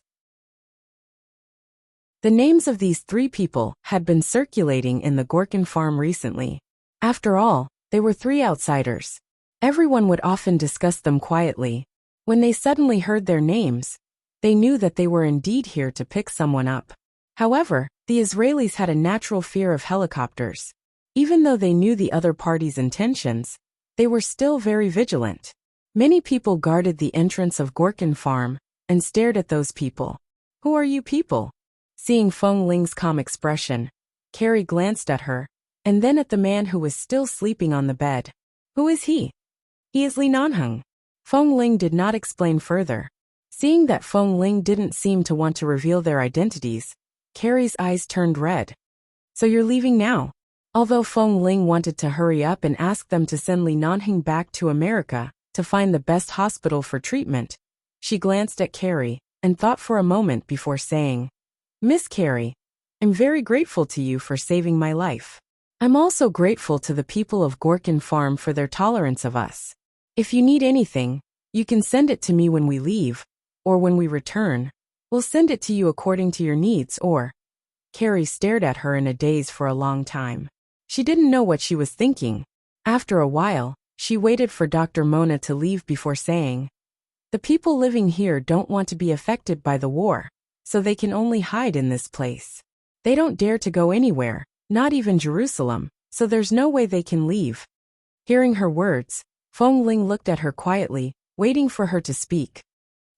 The names of these three people had been circulating in the Gorkin farm recently. After all, they were three outsiders. Everyone would often discuss them quietly. When they suddenly heard their names, they knew that they were indeed here to pick someone up. However, the Israelis had a natural fear of helicopters. Even though they knew the other party's intentions, they were still very vigilant. Many people guarded the entrance of Gorkin farm and stared at those people. "Who are you people?" Seeing Feng Ling's calm expression, Carrie glanced at her, and then at the man who was still sleeping on the bed. "Who is he?" "He is Li Nanheng." Feng Ling did not explain further. Seeing that Feng Ling didn't seem to want to reveal their identities, Carrie's eyes turned red. "So you're leaving now?" Although Feng Ling wanted to hurry up and ask them to send Li Nanheng back to America to find the best hospital for treatment, she glanced at Carrie and thought for a moment before saying, "Miss Carrie, I'm very grateful to you for saving my life. I'm also grateful to the people of Gorkin Farm for their tolerance of us. If you need anything, you can send it to me when we leave, or when we return. We'll send it to you according to your needs or—" Carrie stared at her in a daze for a long time. She didn't know what she was thinking. After a while, she waited for Dr. Mona to leave before saying, "The people living here don't want to be affected by the war, so they can only hide in this place. They don't dare to go anywhere, not even Jerusalem, so there's no way they can leave." Hearing her words, Feng Ling looked at her quietly, waiting for her to speak.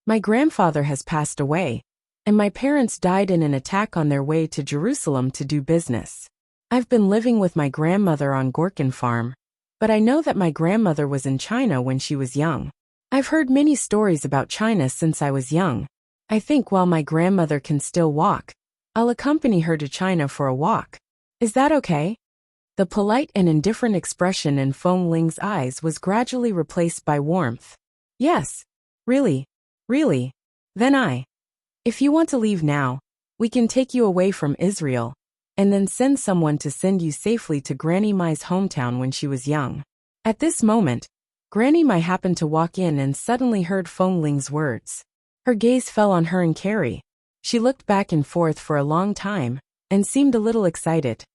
"My grandfather has passed away, and my parents died in an attack on their way to Jerusalem to do business. I've been living with my grandmother on Gorkin Farm, but I know that my grandmother was in China when she was young. I've heard many stories about China since I was young. I think while my grandmother can still walk, I'll accompany her to China for a walk. Is that okay?" The polite and indifferent expression in Feng Ling's eyes was gradually replaced by warmth. "Yes. Really. Really. Then if you want to leave now, we can take you away from Israel, and then send someone to send you safely to Granny Mai's hometown when she was young." At this moment, Granny Mai happened to walk in and suddenly heard Feng Ling's words. Her gaze fell on her and Carrie. She looked back and forth for a long time, and seemed a little excited.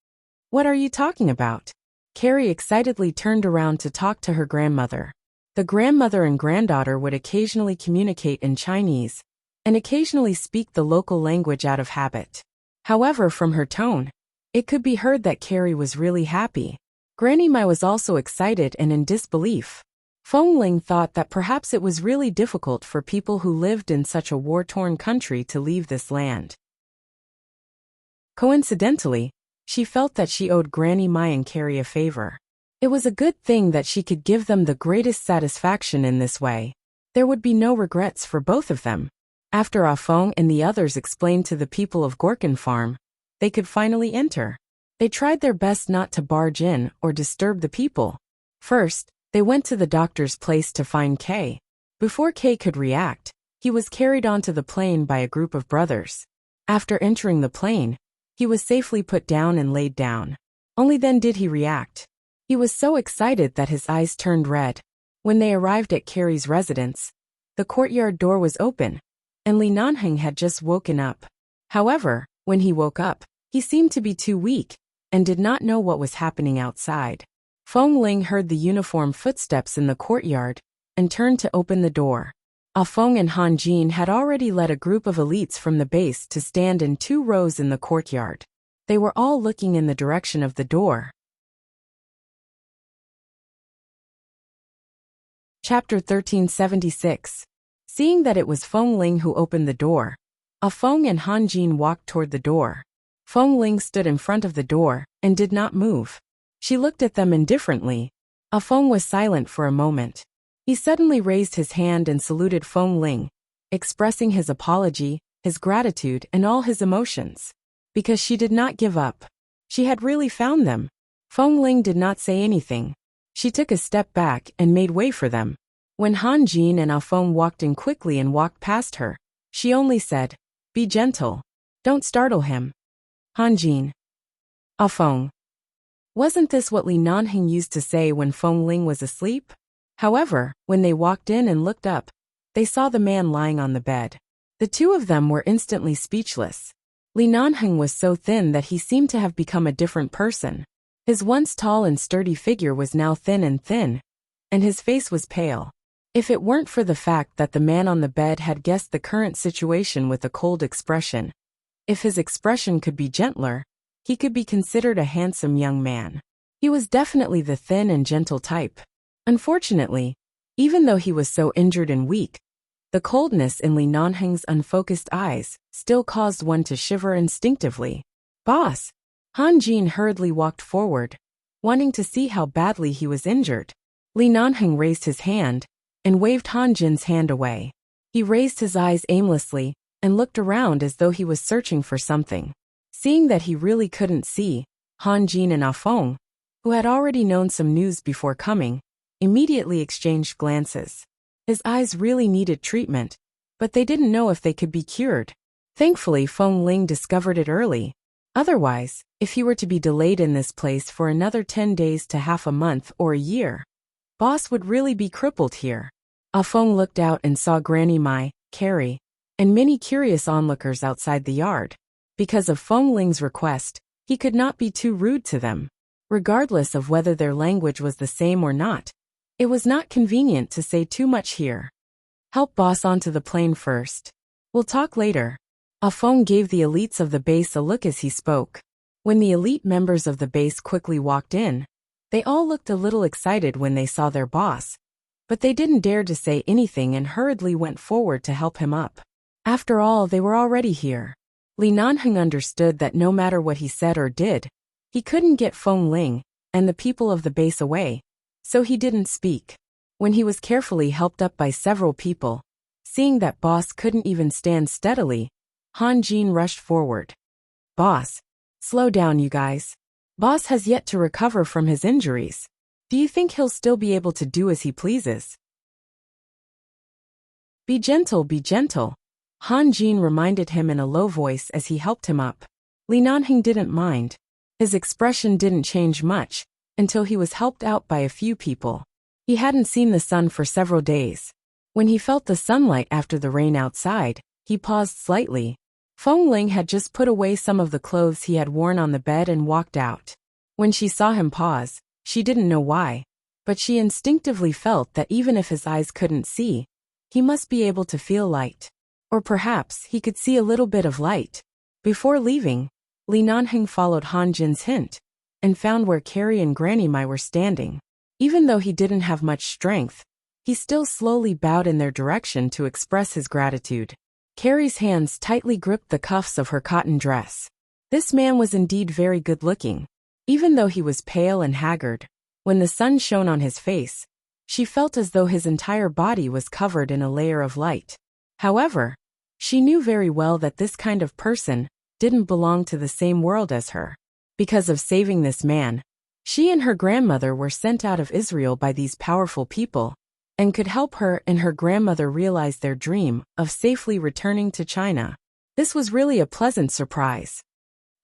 "What are you talking about?" Carrie excitedly turned around to talk to her grandmother. The grandmother and granddaughter would occasionally communicate in Chinese, and occasionally speak the local language out of habit. However, from her tone, it could be heard that Carrie was really happy. Granny Mai was also excited and in disbelief. Feng Ling thought that perhaps it was really difficult for people who lived in such a war-torn country to leave this land. Coincidentally, she felt that she owed Granny Mai and Carrie a favor. It was a good thing that she could give them the greatest satisfaction in this way. There would be no regrets for both of them. After Ah Feng and the others explained to the people of Gorkin Farm, they could finally enter. They tried their best not to barge in or disturb the people. First, they went to the doctor's place to find Kei. Before Kei could react, he was carried onto the plane by a group of brothers. After entering the plane, he was safely put down and laid down. Only then did he react. He was so excited that his eyes turned red. When they arrived at Carrie's residence, the courtyard door was open, and Li Nanheng had just woken up. However, when he woke up, he seemed to be too weak, and did not know what was happening outside. Feng Ling heard the uniform footsteps in the courtyard, and turned to open the door. Ah Feng and Han Jin had already led a group of elites from the base to stand in 2 rows in the courtyard. They were all looking in the direction of the door. Chapter 1376. Seeing that it was Feng Ling who opened the door, Ah Feng and Han Jin walked toward the door. Feng Ling stood in front of the door and did not move. She looked at them indifferently. Ah Feng was silent for a moment. He suddenly raised his hand and saluted Feng Ling, expressing his apology, his gratitude, and all his emotions. Because she did not give up. She had really found them. Feng Ling did not say anything. She took a step back and made way for them. When Han Jin and Ah Feng walked in quickly and walked past her, she only said, "Be gentle. Don't startle him." Han Jin. Ah Feng. Wasn't this what Li Nanheng used to say when Feng Ling was asleep? However, when they walked in and looked up, they saw the man lying on the bed. The two of them were instantly speechless. Li Nanheng was so thin that he seemed to have become a different person. His once tall and sturdy figure was now thin, and his face was pale. If it weren't for the fact that the man on the bed had guessed the current situation with a cold expression, if his expression could be gentler, he could be considered a handsome young man. He was definitely the thin and gentle type. Unfortunately, even though he was so injured and weak, the coldness in Li Nanheng's unfocused eyes still caused one to shiver instinctively. "Boss!" Han Jin hurriedly walked forward, wanting to see how badly he was injured. Li Nanheng raised his hand and waved Han Jin's hand away. He raised his eyes aimlessly and looked around as though he was searching for something. Seeing that he really couldn't see, Han Jin and Ah Feng, who had already known some news before coming, immediately exchanged glances. His eyes really needed treatment, but they didn't know if they could be cured. Thankfully, Feng Ling discovered it early. Otherwise, if he were to be delayed in this place for another 10 days to half a month or a year, Boss would really be crippled here. Ah Feng looked out and saw Granny Mai, Carrie, and many curious onlookers outside the yard. Because of Feng Ling's request, he could not be too rude to them. Regardless of whether their language was the same or not, it was not convenient to say too much here. "Help Boss onto the plane first. We'll talk later." Ah Feng gave the elites of the base a look as he spoke. When the elite members of the base quickly walked in, they all looked a little excited when they saw their boss, but they didn't dare to say anything and hurriedly went forward to help him up. After all, they were already here. Li Nanheng understood that no matter what he said or did, he couldn't get Feng Ling and the people of the base away, so he didn't speak. When he was carefully helped up by several people, seeing that Boss couldn't even stand steadily, Han Jin rushed forward. "Boss, slow down, you guys. Boss has yet to recover from his injuries. Do you think he'll still be able to do as he pleases?" Be gentle," Han Jin reminded him in a low voice as he helped him up. Li Nanheng didn't mind. His expression didn't change much until he was helped out by a few people. He hadn't seen the sun for several days. When he felt the sunlight after the rain outside, he paused slightly. Feng Ling had just put away some of the clothes he had worn on the bed and walked out. When she saw him pause, she didn't know why, but she instinctively felt that even if his eyes couldn't see, he must be able to feel light. Or perhaps he could see a little bit of light. Before leaving, Li Nanheng followed Han Jin's hint and found where Carrie and Granny Mai were standing. Even though he didn't have much strength, he still slowly bowed in their direction to express his gratitude. Carrie's hands tightly gripped the cuffs of her cotton dress. This man was indeed very good-looking. Even though he was pale and haggard, when the sun shone on his face, she felt as though his entire body was covered in a layer of light. However, she knew very well that this kind of person didn't belong to the same world as her. Because of saving this man, she and her grandmother were sent out of Israel by these powerful people, and could help her and her grandmother realize their dream of safely returning to China. This was really a pleasant surprise.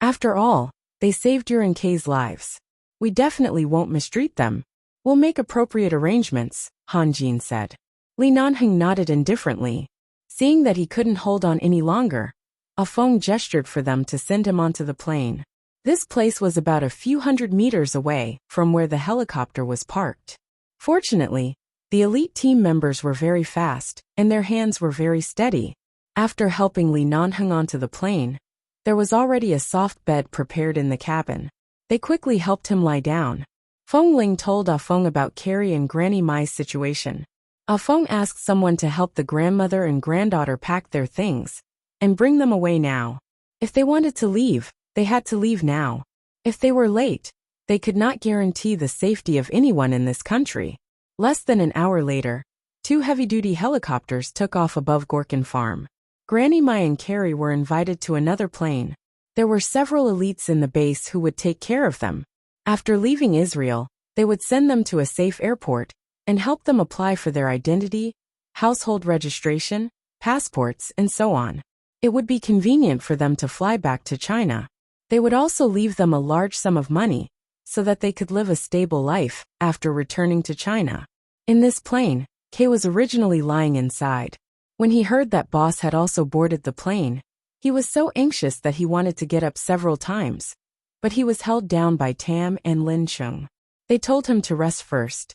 After all, they saved your and Kay's lives. We definitely won't mistreat them. We'll make appropriate arrangements, Han Jin said. Li Nanheng nodded indifferently. Seeing that he couldn't hold on any longer, Ah Feng gestured for them to send him onto the plane. This place was about a few hundred meters away from where the helicopter was parked. Fortunately, the elite team members were very fast, and their hands were very steady. After helping Li Nanheng onto the plane, there was already a soft bed prepared in the cabin. They quickly helped him lie down. Feng Ling told Ah Feng about Carrie and Granny Mai's situation. Ah Feng asked someone to help the grandmother and granddaughter pack their things and bring them away now. If they wanted to leave, they had to leave now. If they were late, they could not guarantee the safety of anyone in this country. Less than an hour later, Two heavy-duty helicopters took off above Gorkin Farm. Granny Mai and Carrie were invited to another plane. There were several elites in the base who would take care of them. After leaving Israel, they would send them to a safe airport and help them apply for their identity, household registration, passports, and so on. It would be convenient for them to fly back to China. They would also leave them a large sum of money so that they could live a stable life after returning to China. In this plane, Kay was originally lying inside. When he heard that Boss had also boarded the plane, he was so anxious that he wanted to get up several times, but he was held down by Tam and Lin Chung. They told him to rest first.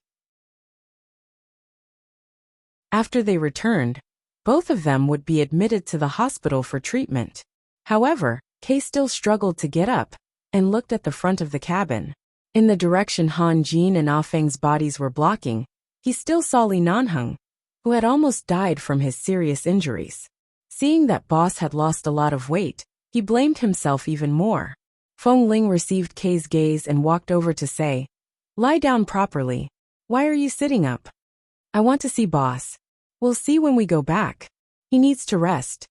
After they returned, both of them would be admitted to the hospital for treatment. However, Kay still struggled to get up and looked at the front of the cabin. In the direction Han Jin and Ah Feng's bodies were blocking, he still saw Li Nanheng, who had almost died from his serious injuries. Seeing that Boss had lost a lot of weight, he blamed himself even more. Feng Ling received Kay's gaze and walked over to say, "Lie down properly. Why are you sitting up?" "I want to see Boss. We'll see when we go back. He needs to rest."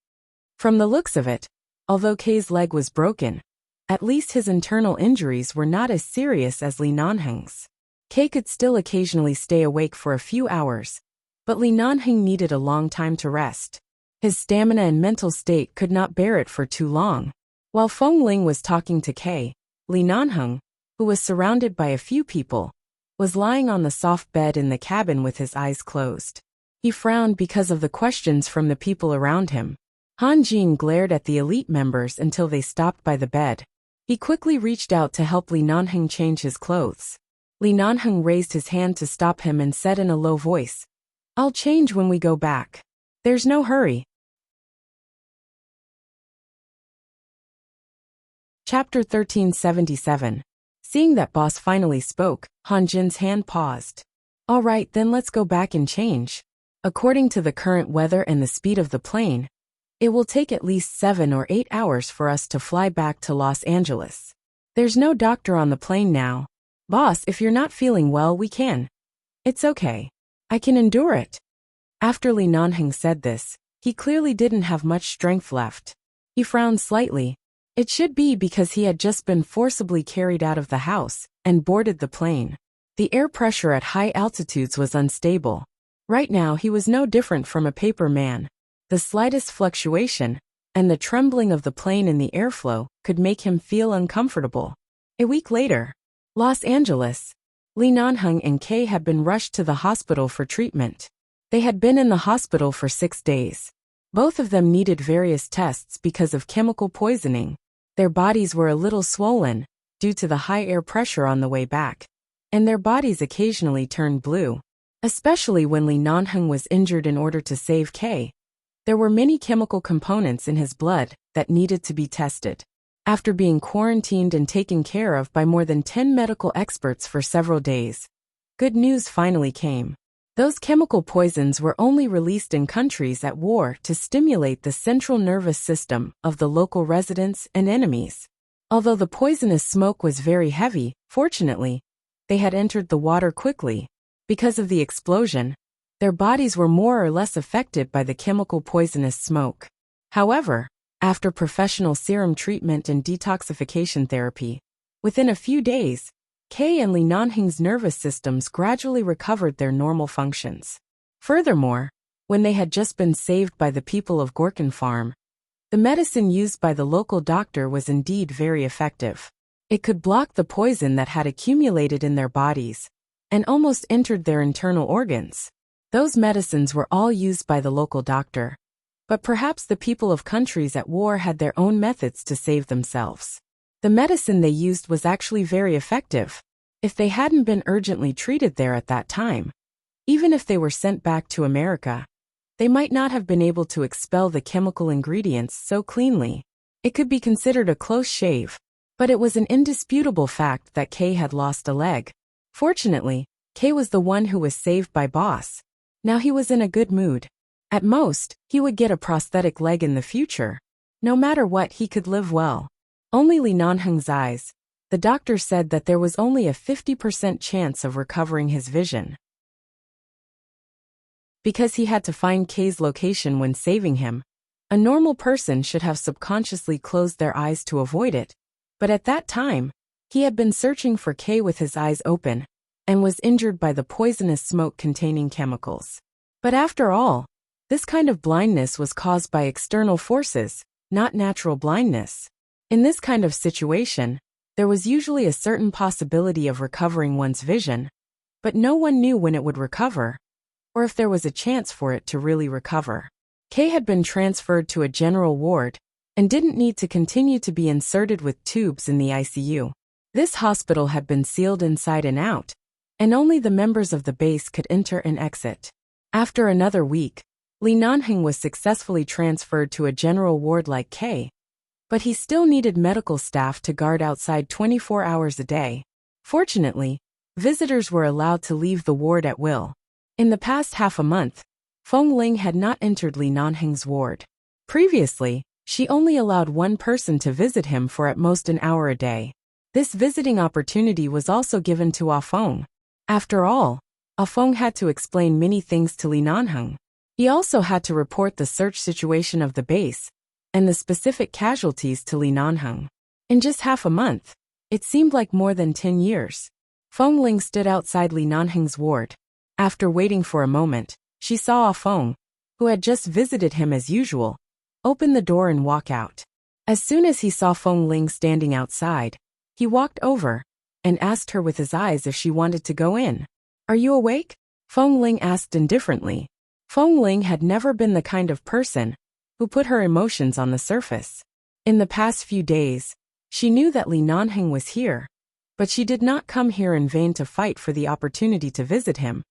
From the looks of it, although Kay's leg was broken, at least his internal injuries were not as serious as Li Nanheng's. Kay could still occasionally stay awake for a few hours, but Li Nanheng needed a long time to rest. His stamina and mental state could not bear it for too long. While Feng Ling was talking to Kay, Li Nanheng, who was surrounded by a few people, was lying on the soft bed in the cabin with his eyes closed. He frowned because of the questions from the people around him. Han Jin glared at the elite members until they stopped by the bed. He quickly reached out to help Li Nanheng change his clothes. Li Nanheng raised his hand to stop him and said in a low voice, "I'll change when we go back. There's no hurry." Chapter 1377. Seeing that Boss finally spoke, Han Jin's hand paused. "All right, then let's go back and change. According to the current weather and the speed of the plane, it will take at least 7 or 8 hours for us to fly back to Los Angeles. There's no doctor on the plane now. Boss, if you're not feeling well, we can. It's okay. I can endure it." After Li Nanheng said this, he clearly didn't have much strength left. He frowned slightly. It should be because he had just been forcibly carried out of the house and boarded the plane. The air pressure at high altitudes was unstable. Right now he was no different from a paper man. The slightest fluctuation, and the trembling of the plane in the airflow, could make him feel uncomfortable. A week later, Los Angeles. Li Nanheng and Kay had been rushed to the hospital for treatment. They had been in the hospital for 6 days. Both of them needed various tests because of chemical poisoning. Their bodies were a little swollen due to the high air pressure on the way back, and their bodies occasionally turned blue. Especially when Li Nanheng was injured in order to save Kay. There were many chemical components in his blood that needed to be tested. After being quarantined and taken care of by more than 10 medical experts for several days, good news finally came. Those chemical poisons were only released in countries at war to stimulate the central nervous system of the local residents and enemies. Although the poisonous smoke was very heavy, fortunately, they had entered the water quickly. Because of the explosion, their bodies were more or less affected by the chemical poisonous smoke. However, after professional serum treatment and detoxification therapy, within a few days, Kay and Li Nanheng's nervous systems gradually recovered their normal functions. Furthermore, when they had just been saved by the people of Gorkin Farm, the medicine used by the local doctor was indeed very effective. It could block the poison that had accumulated in their bodies and almost entered their internal organs. Those medicines were all used by the local doctor. But perhaps the people of countries at war had their own methods to save themselves. The medicine they used was actually very effective. If they hadn't been urgently treated there at that time, even if they were sent back to America, they might not have been able to expel the chemical ingredients so cleanly. It could be considered a close shave, but it was an indisputable fact that Kay had lost a leg. Fortunately, Kay was the one who was saved by Boss. Now he was in a good mood. At most, he would get a prosthetic leg in the future. No matter what, he could live well. Only Li Nanheng's eyes. The doctor said that there was only a 50% chance of recovering his vision. because he had to find Kay's location when saving him. A normal person should have subconsciously closed their eyes to avoid it, but at that time, he had been searching for Kay with his eyes open, and was injured by the poisonous smoke containing chemicals. But after all, this kind of blindness was caused by external forces, not natural blindness. In this kind of situation, there was usually a certain possibility of recovering one's vision, but no one knew when it would recover, or if there was a chance for it to really recover. Kay had been transferred to a general ward, and didn't need to continue to be inserted with tubes in the ICU. This hospital had been sealed inside and out, and only the members of the base could enter and exit. After another week, Li Nanheng was successfully transferred to a general ward like Kay, but he still needed medical staff to guard outside 24 hours a day. Fortunately, visitors were allowed to leave the ward at will. In the past half a month, Feng Ling had not entered Li Nanheng's ward. Previously, she only allowed one person to visit him for at most an hour a day. This visiting opportunity was also given to Ah Feng. After all, Ah Feng had to explain many things to Li Nanheng. He also had to report the search situation of the base and the specific casualties to Li Nanheng. In just half a month, it seemed like more than 10 years. Feng Ling stood outside Li Nanheng's ward. After waiting for a moment, she saw Ah Feng, who had just visited him as usual, open the door and walk out. As soon as he saw Feng Ling standing outside, he walked over and asked her with his eyes if she wanted to go in. "Are you awake?" Feng Ling asked indifferently. Feng Ling had never been the kind of person who put her emotions on the surface. In the past few days, she knew that Li Nanheng was here, but she did not come here in vain to fight for the opportunity to visit him,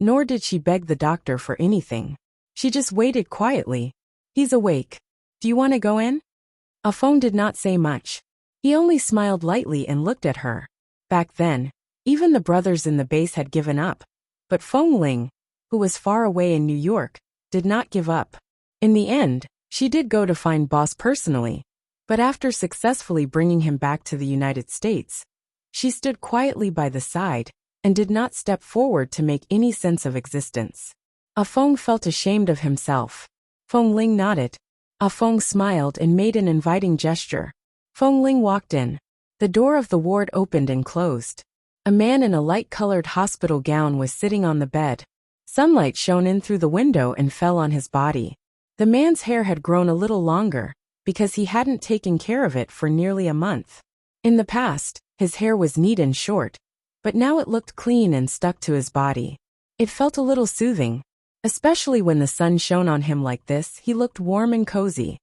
nor did she beg the doctor for anything. She just waited quietly. "He's awake. Do you want to go in?" Ah Feng did not say much. He only smiled lightly and looked at her. Back then, even the brothers in the base had given up, but Feng Ling, who was far away in New York, did not give up. In the end, she did go to find Boss personally, but after successfully bringing him back to the United States, she stood quietly by the side and did not step forward to make any sense of existence. Ah Feng felt ashamed of himself. Feng Ling nodded. Ah Feng smiled and made an inviting gesture. Feng Ling walked in. The door of the ward opened and closed. A man in a light-colored hospital gown was sitting on the bed. Sunlight shone in through the window and fell on his body. The man's hair had grown a little longer, because he hadn't taken care of it for nearly a month. In the past, his hair was neat and short, but now it looked clean and stuck to his body. It felt a little soothing. Especially when the sun shone on him like this, he looked warm and cozy.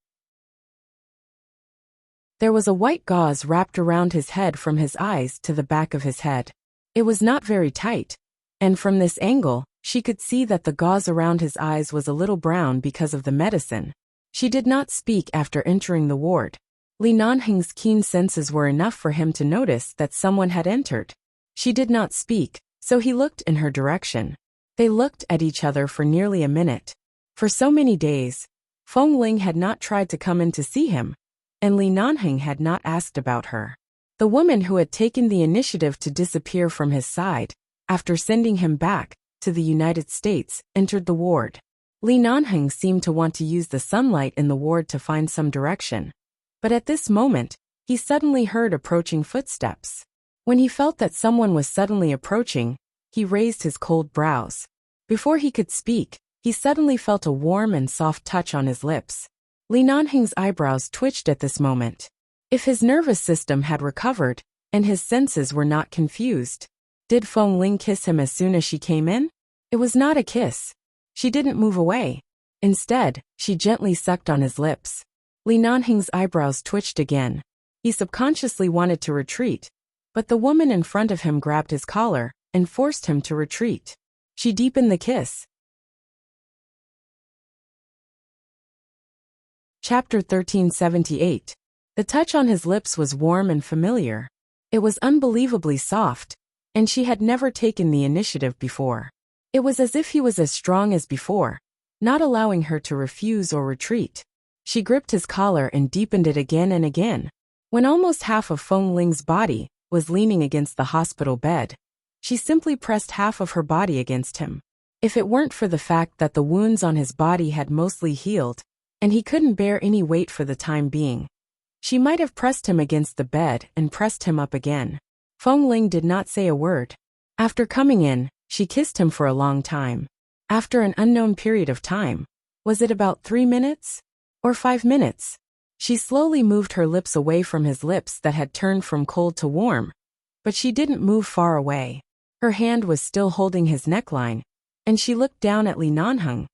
There was a white gauze wrapped around his head from his eyes to the back of his head. It was not very tight, and from this angle, she could see that the gauze around his eyes was a little brown because of the medicine. She did not speak after entering the ward. Li Nanheng's keen senses were enough for him to notice that someone had entered. She did not speak, so he looked in her direction. They looked at each other for nearly a minute. For so many days, Feng Ling had not tried to come in to see him, and Li Nanheng had not asked about her. The woman who had taken the initiative to disappear from his side, after sending him back to the United States, entered the ward. Li Nanheng seemed to want to use the sunlight in the ward to find some direction, but at this moment, he suddenly heard approaching footsteps. When he felt that someone was suddenly approaching, he raised his cold brows. Before he could speak, he suddenly felt a warm and soft touch on his lips. Li Nanheng's eyebrows twitched at this moment. If his nervous system had recovered, and his senses were not confused, did Feng Ling kiss him as soon as she came in? It was not a kiss. She didn't move away. Instead, she gently sucked on his lips. Li Nanheng's eyebrows twitched again. He subconsciously wanted to retreat, but the woman in front of him grabbed his collar and forced him to retreat. She deepened the kiss. Chapter 1378. The touch on his lips was warm and familiar. It was unbelievably soft, and she had never taken the initiative before. It was as if he was as strong as before, not allowing her to refuse or retreat. She gripped his collar and deepened it again and again. When almost half of Feng Ling's body was leaning against the hospital bed, she simply pressed half of her body against him. If it weren't for the fact that the wounds on his body had mostly healed, and he couldn't bear any weight for the time being, she might have pressed him against the bed and pressed him up again. Feng Ling did not say a word. After coming in, she kissed him for a long time. After an unknown period of time, was it about 3 minutes? Or 5 minutes? She slowly moved her lips away from his lips that had turned from cold to warm, but she didn't move far away. Her hand was still holding his neckline, and she looked down at Li Nanheng,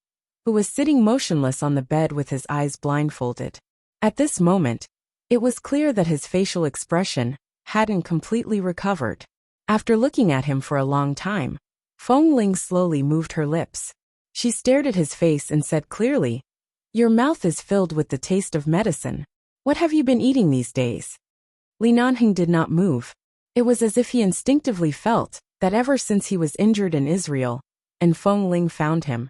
who was sitting motionless on the bed with his eyes blindfolded. At this moment, it was clear that his facial expression hadn't completely recovered. After looking at him for a long time, Feng Ling slowly moved her lips. She stared at his face and said clearly, "Your mouth is filled with the taste of medicine. What have you been eating these days?" Li Nanheng did not move. It was as if he instinctively felt that ever since he was injured in Israel, and Feng Ling found him,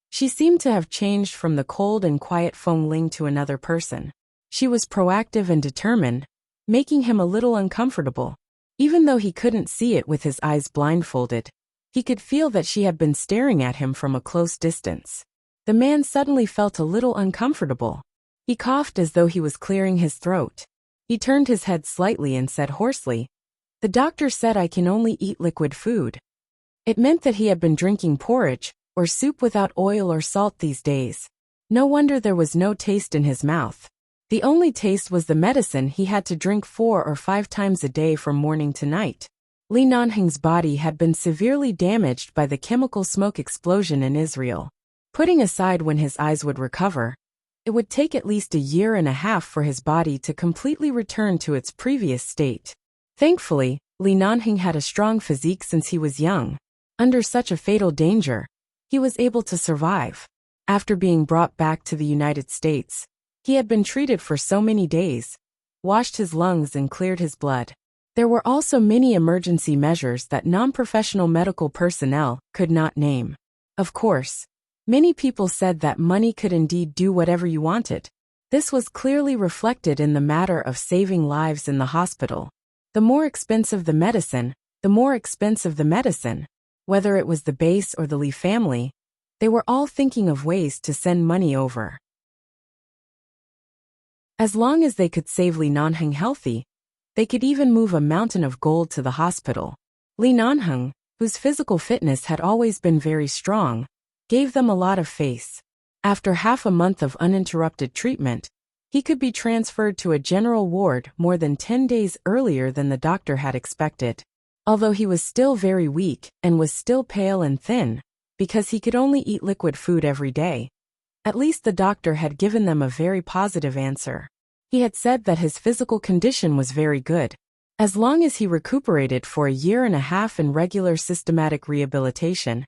she seemed to have changed from the cold and quiet Feng Ling to another person. She was proactive and determined, making him a little uncomfortable. Even though he couldn't see it with his eyes blindfolded, he could feel that she had been staring at him from a close distance. The man suddenly felt a little uncomfortable. He coughed as though he was clearing his throat. He turned his head slightly and said hoarsely, "The doctor said I can only eat liquid food." It meant that he had been drinking porridge, or soup without oil or salt these days. No wonder there was no taste in his mouth. The only taste was the medicine he had to drink 4 or 5 times a day from morning to night. Li Nanheng's body had been severely damaged by the chemical smoke explosion in Israel. Putting aside when his eyes would recover, it would take at least a year and a half for his body to completely return to its previous state. Thankfully, Li Nanheng had a strong physique since he was young. Under such a fatal danger, he was able to survive. After being brought back to the United States, he had been treated for so many days, washed his lungs and cleared his blood. There were also many emergency measures that non-professional medical personnel could not name. Of course, many people said that money could indeed do whatever you wanted. This was clearly reflected in the matter of saving lives in the hospital. The more expensive the medicine, the more expensive the medicine. Whether it was the base or the Li family, they were all thinking of ways to send money over. As long as they could save Li Nanheng healthy, they could even move a mountain of gold to the hospital. Li Nanheng, whose physical fitness had always been very strong, gave them a lot of faith. After half a month of uninterrupted treatment, he could be transferred to a general ward more than 10 days earlier than the doctor had expected. Although he was still very weak and was still pale and thin, because he could only eat liquid food every day, at least the doctor had given them a very positive answer. He had said that his physical condition was very good. As long as he recuperated for a year and a half in regular systematic rehabilitation,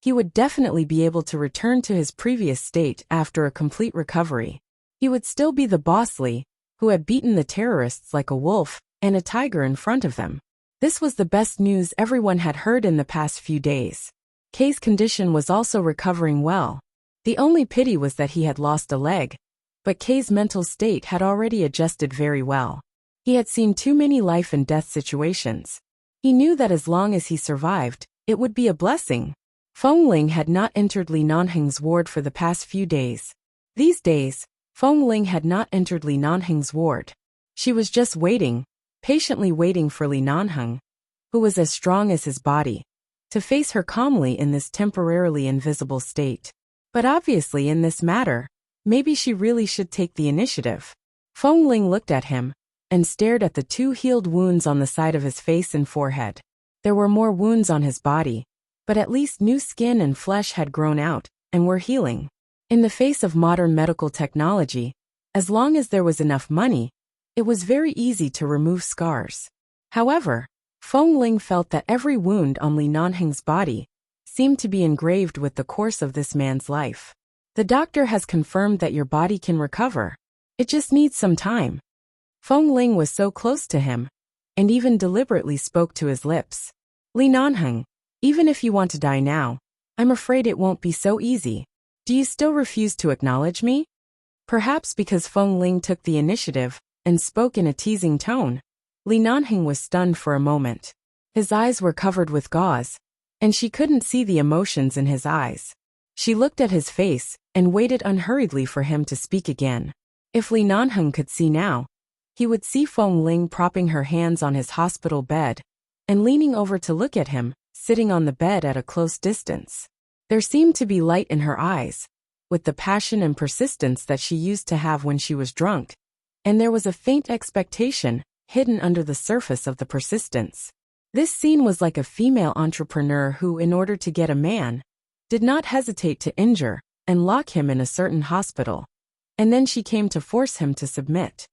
he would definitely be able to return to his previous state after a complete recovery. He would still be the boss Li, who had beaten the terrorists like a wolf and a tiger in front of them. This was the best news everyone had heard in the past few days. Kay's condition was also recovering well. The only pity was that he had lost a leg, but Kay's mental state had already adjusted very well. He had seen too many life and death situations. He knew that as long as he survived, it would be a blessing. Feng Ling had not entered Li Nanheng's ward for the past few days. These days, Feng Ling had not entered Li Nanheng's ward. She was just waiting, patiently waiting for Li Nanheng, who was as strong as his body, to face her calmly in this temporarily invisible state. But obviously in this matter, maybe she really should take the initiative. Feng Ling looked at him, and stared at the 2 healed wounds on the side of his face and forehead. There were more wounds on his body, but at least new skin and flesh had grown out, and were healing. In the face of modern medical technology, as long as there was enough money, it was very easy to remove scars. However, Feng Ling felt that every wound on Li Nanheng's body seemed to be engraved with the course of this man's life. The doctor has confirmed that your body can recover. It just needs some time. Feng Ling was so close to him, and even deliberately spoke to his lips. Li Nanheng, even if you want to die now, I'm afraid it won't be so easy. Do you still refuse to acknowledge me? Perhaps because Feng Ling took the initiative and spoke in a teasing tone, Li Nanheng was stunned for a moment. His eyes were covered with gauze, and she couldn't see the emotions in his eyes. She looked at his face and waited unhurriedly for him to speak again. If Li Nanheng could see now, he would see Feng Ling propping her hands on his hospital bed and leaning over to look at him, sitting on the bed at a close distance. There seemed to be light in her eyes, with the passion and persistence that she used to have when she was drunk, and there was a faint expectation hidden under the surface of the persistence. This scene was like a female entrepreneur who, in order to get a man, did not hesitate to injure and lock him in a certain hospital, and then she came to force him to submit.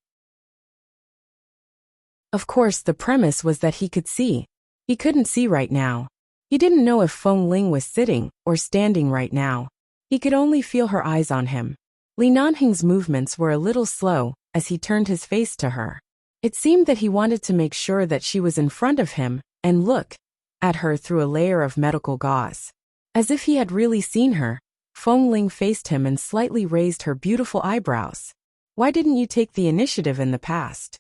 Of course, the premise was that he could see. He couldn't see right now. He didn't know if Feng Ling was sitting or standing right now. He could only feel her eyes on him. Li Nanheng's movements were a little slow as he turned his face to her. It seemed that he wanted to make sure that she was in front of him and look at her through a layer of medical gauze. As if he had really seen her, Feng Ling faced him and slightly raised her beautiful eyebrows. "Why didn't you take the initiative in the past?"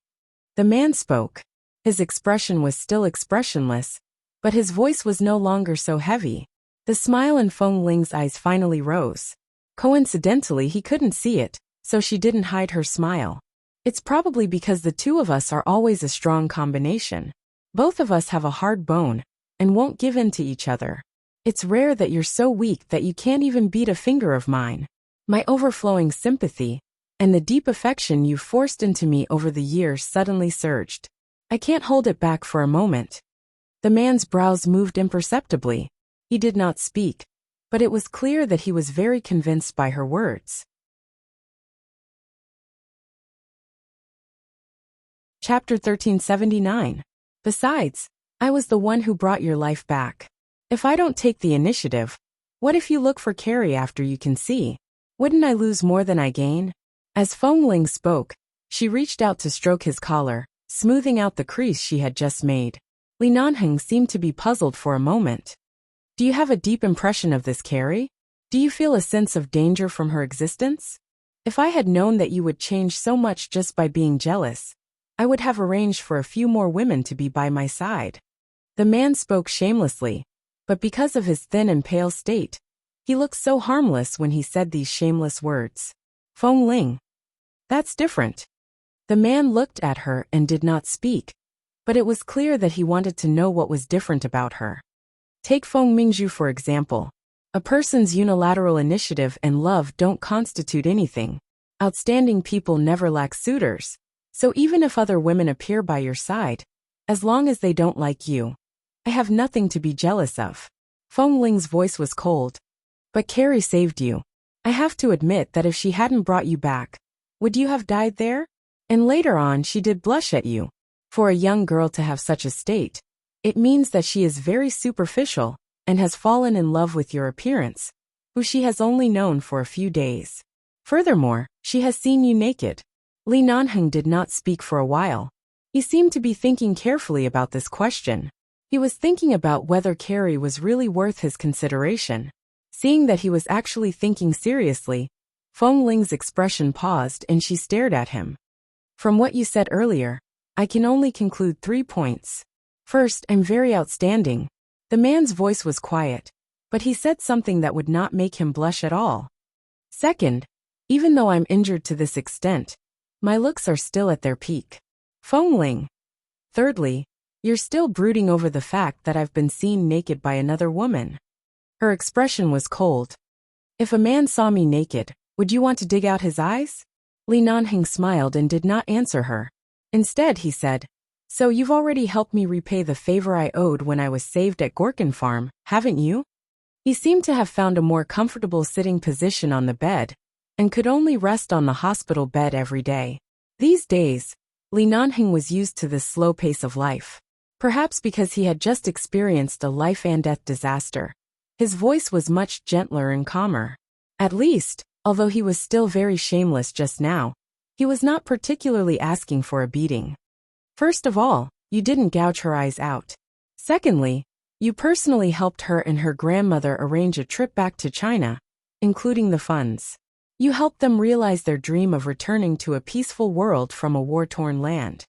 The man spoke. His expression was still expressionless, but his voice was no longer so heavy. The smile in Feng Ling's eyes finally rose. Coincidentally, he couldn't see it, so she didn't hide her smile. "It's probably because the two of us are always a strong combination. Both of us have a hard bone and won't give in to each other. It's rare that you're so weak that you can't even beat a finger of mine. My overflowing sympathy and the deep affection you forced into me over the years suddenly surged. I can't hold it back for a moment." The man's brows moved imperceptibly. He did not speak, but it was clear that he was very convinced by her words. Chapter 1379. Besides, I was the one who brought your life back. If I don't take the initiative, what if you look for Carrie after you can see? Wouldn't I lose more than I gain? As Feng Ling spoke, she reached out to stroke his collar, smoothing out the crease she had just made. Li Nanheng seemed to be puzzled for a moment. "Do you have a deep impression of this Carrie? Do you feel a sense of danger from her existence? If I had known that you would change so much just by being jealous, I would have arranged for a few more women to be by my side." The man spoke shamelessly, but because of his thin and pale state, he looked so harmless when he said these shameless words. "Feng Ling. That's different." The man looked at her and did not speak, but it was clear that he wanted to know what was different about her. Take Feng Mingzhu for example. A person's unilateral initiative and love don't constitute anything. Outstanding people never lack suitors, so even if other women appear by your side, as long as they don't like you, I have nothing to be jealous of. Feng Ling's voice was cold. "But Carrie saved you. I have to admit that if she hadn't brought you back, would you have died there? And later on she did blush at you. For a young girl to have such a state, it means that she is very superficial and has fallen in love with your appearance, who she has only known for a few days. Furthermore, she has seen you naked." Li Nanheng did not speak for a while. He seemed to be thinking carefully about this question. He was thinking about whether Carrie was really worth his consideration. Seeing that he was actually thinking seriously, Feng Ling's expression paused and she stared at him. "From what you said earlier, I can only conclude 3 points. First, I'm very outstanding." The man's voice was quiet, but he said something that would not make him blush at all. "Second, even though I'm injured to this extent, my looks are still at their peak. Feng Ling. Thirdly, you're still brooding over the fact that I've been seen naked by another woman." Her expression was cold. "If a man saw me naked, would you want to dig out his eyes?" Li Nanheng smiled and did not answer her. Instead, he said, "So you've already helped me repay the favor I owed when I was saved at Gorkin Farm, haven't you?" He seemed to have found a more comfortable sitting position on the bed, and could only rest on the hospital bed every day. These days, Li Nanheng was used to this slow pace of life. Perhaps because he had just experienced a life-and-death disaster, his voice was much gentler and calmer. At least, although he was still very shameless just now, he was not particularly asking for a beating. "First of all, you didn't gouge her eyes out. Secondly, you personally helped her and her grandmother arrange a trip back to China, including the funds. You helped them realize their dream of returning to a peaceful world from a war-torn land.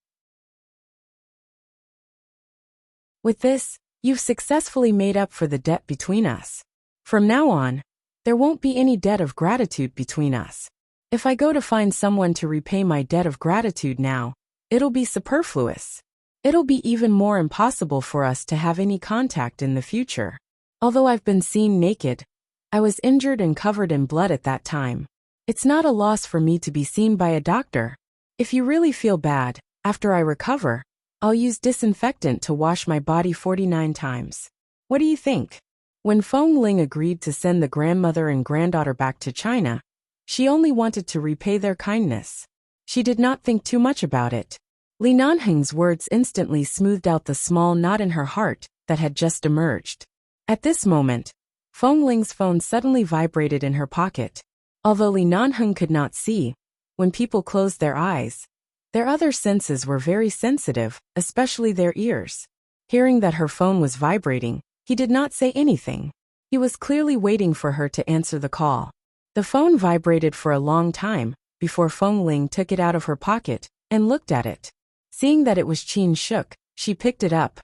With this, You've successfully made up for the debt between us. From now on, there won't be any debt of gratitude between us. If I go to find someone to repay my debt of gratitude now, it'll be superfluous. It'll be even more impossible for us to have any contact in the future. Although I've been seen naked, I was injured and covered in blood at that time. It's not a loss for me to be seen by a doctor. If you really feel bad, after I recover, I'll use disinfectant to wash my body 49 times. What do you think? When Feng Ling agreed to send the grandmother and granddaughter back to China, she only wanted to repay their kindness. She did not think too much about it. Li Nanheng's words instantly smoothed out the small knot in her heart that had just emerged. At this moment, Feng Ling's phone suddenly vibrated in her pocket. Although Li Nanheng could not see, when people closed their eyes, their other senses were very sensitive, especially their ears. Hearing that her phone was vibrating, he did not say anything. He was clearly waiting for her to answer the call. The phone vibrated for a long time before Feng Ling took it out of her pocket and looked at it. Seeing that it was Qin Shuk, she picked it up.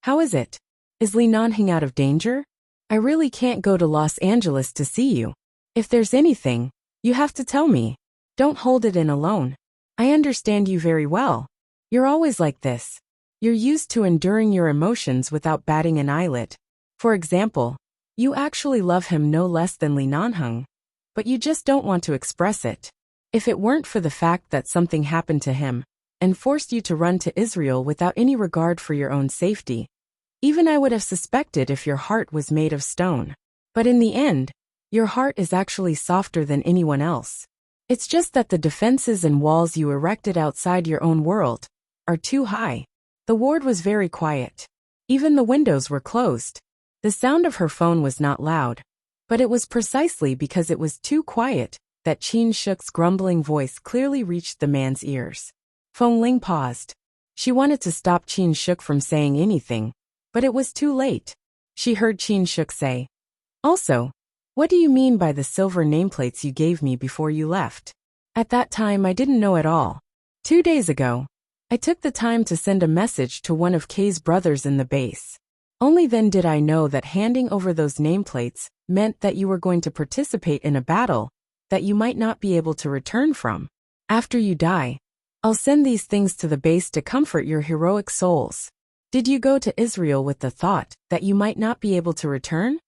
How is it? Is Li Nanheng out of danger? I really can't go to Los Angeles to see you. If there's anything, you have to tell me. Don't hold it in alone. I understand you very well. You're always like this. You're used to enduring your emotions without batting an eyelid. For example, you actually love him no less than Li Nanheng, but you just don't want to express it. If it weren't for the fact that something happened to him and forced you to run to Israel without any regard for your own safety, even I would have suspected if your heart was made of stone. But in the end, your heart is actually softer than anyone else. It's just that the defenses and walls you erected outside your own world are too high. The ward was very quiet. Even the windows were closed. The sound of her phone was not loud, but it was precisely because it was too quiet that Qin Shuk's grumbling voice clearly reached the man's ears. Feng Ling paused. She wanted to stop Qin Shuk from saying anything, but it was too late. She heard Qin Shuk say, "Also, what do you mean by the silver nameplates you gave me before you left?" At that time I didn't know at all. 2 days ago, I took the time to send a message to one of Kay's brothers in the base. Only then did I know that handing over those nameplates meant that you were going to participate in a battle that you might not be able to return from. After you die, I'll send these things to the base to comfort your heroic souls. Did you go to Israel with the thought that you might not be able to return?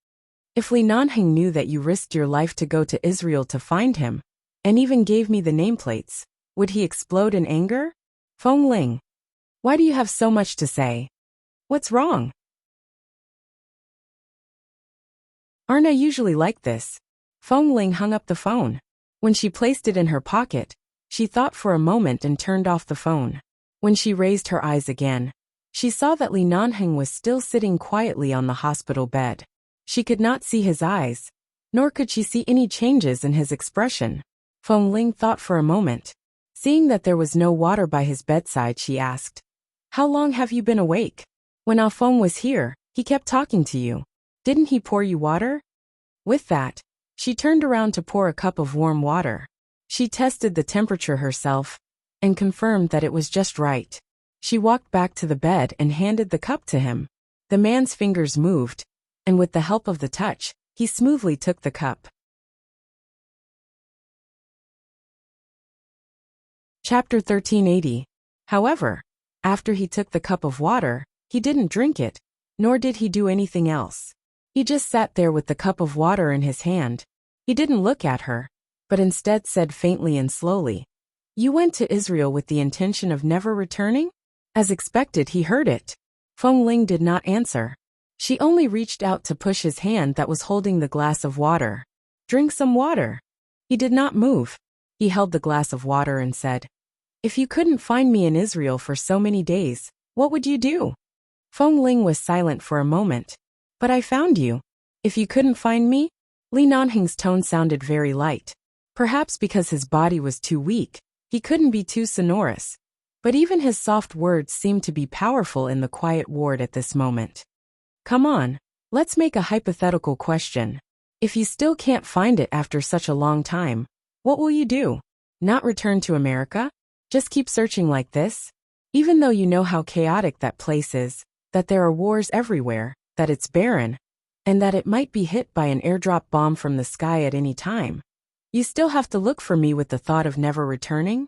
If Li Nanheng knew that you risked your life to go to Israel to find him, and even gave me the nameplates, would he explode in anger? Feng Ling, why do you have so much to say? What's wrong? Aren't I usually like this? Feng Ling hung up the phone. When she placed it in her pocket, she thought for a moment and turned off the phone. When she raised her eyes again, she saw that Li Nanheng was still sitting quietly on the hospital bed. She could not see his eyes, nor could she see any changes in his expression. Feng Ling thought for a moment. Seeing that there was no water by his bedside, she asked, "How long have you been awake? When Ah Feng was here, he kept talking to you. Didn't he pour you water?" With that, she turned around to pour a cup of warm water. She tested the temperature herself and confirmed that it was just right. She walked back to the bed and handed the cup to him. The man's fingers moved, and with the help of the touch, he smoothly took the cup. Chapter 1380. However, after he took the cup of water, he didn't drink it, nor did he do anything else. He just sat there with the cup of water in his hand. He didn't look at her, but instead said faintly and slowly, "You went to Israel with the intention of never returning?" As expected, he heard it. Feng Ling did not answer. She only reached out to push his hand that was holding the glass of water. "Drink some water." He did not move. He held the glass of water and said, "If you couldn't find me in Israel for so many days, what would you do?" Feng Ling was silent for a moment. "But I found you. If you couldn't find me?" Li Nanheng's tone sounded very light. Perhaps because his body was too weak, he couldn't be too sonorous. But even his soft words seemed to be powerful in the quiet ward at this moment. "Come on, let's make a hypothetical question. If you still can't find it after such a long time, what will you do? Not return to America? Just keep searching like this? Even though you know how chaotic that place is, that there are wars everywhere, that it's barren, and that it might be hit by an airdrop bomb from the sky at any time. You still have to look for me with the thought of never returning?"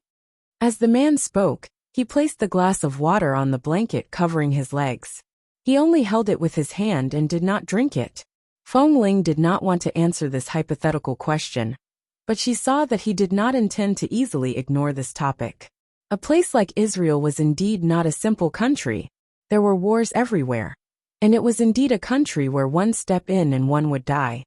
As the man spoke, he placed the glass of water on the blanket covering his legs. He only held it with his hand and did not drink it. Feng Ling did not want to answer this hypothetical question, but she saw that he did not intend to easily ignore this topic. A place like Israel was indeed not a simple country. There were wars everywhere. And it was indeed a country where one step in and one would die.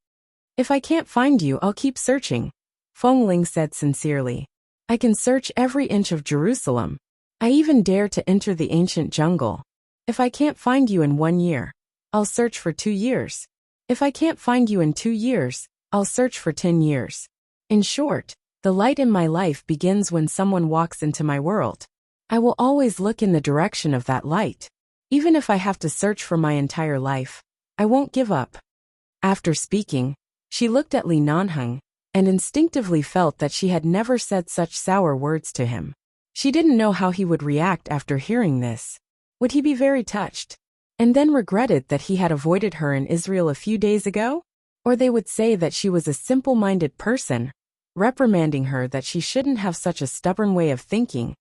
"If I can't find you, I'll keep searching," Feng Ling said sincerely. "I can search every inch of Jerusalem. I even dare to enter the ancient jungle. If I can't find you in 1 year, I'll search for 2 years. If I can't find you in 2 years, I'll search for 10 years. In short, the light in my life begins when someone walks into my world. I will always look in the direction of that light. Even if I have to search for my entire life, I won't give up." After speaking, she looked at Li Nanheng and instinctively felt that she had never said such sour words to him. She didn't know how he would react after hearing this. Would he be very touched, and then regretted that he had avoided her in Israel a few days ago? Or they would say that she was a simple-minded person, reprimanding her that she shouldn't have such a stubborn way of thinking,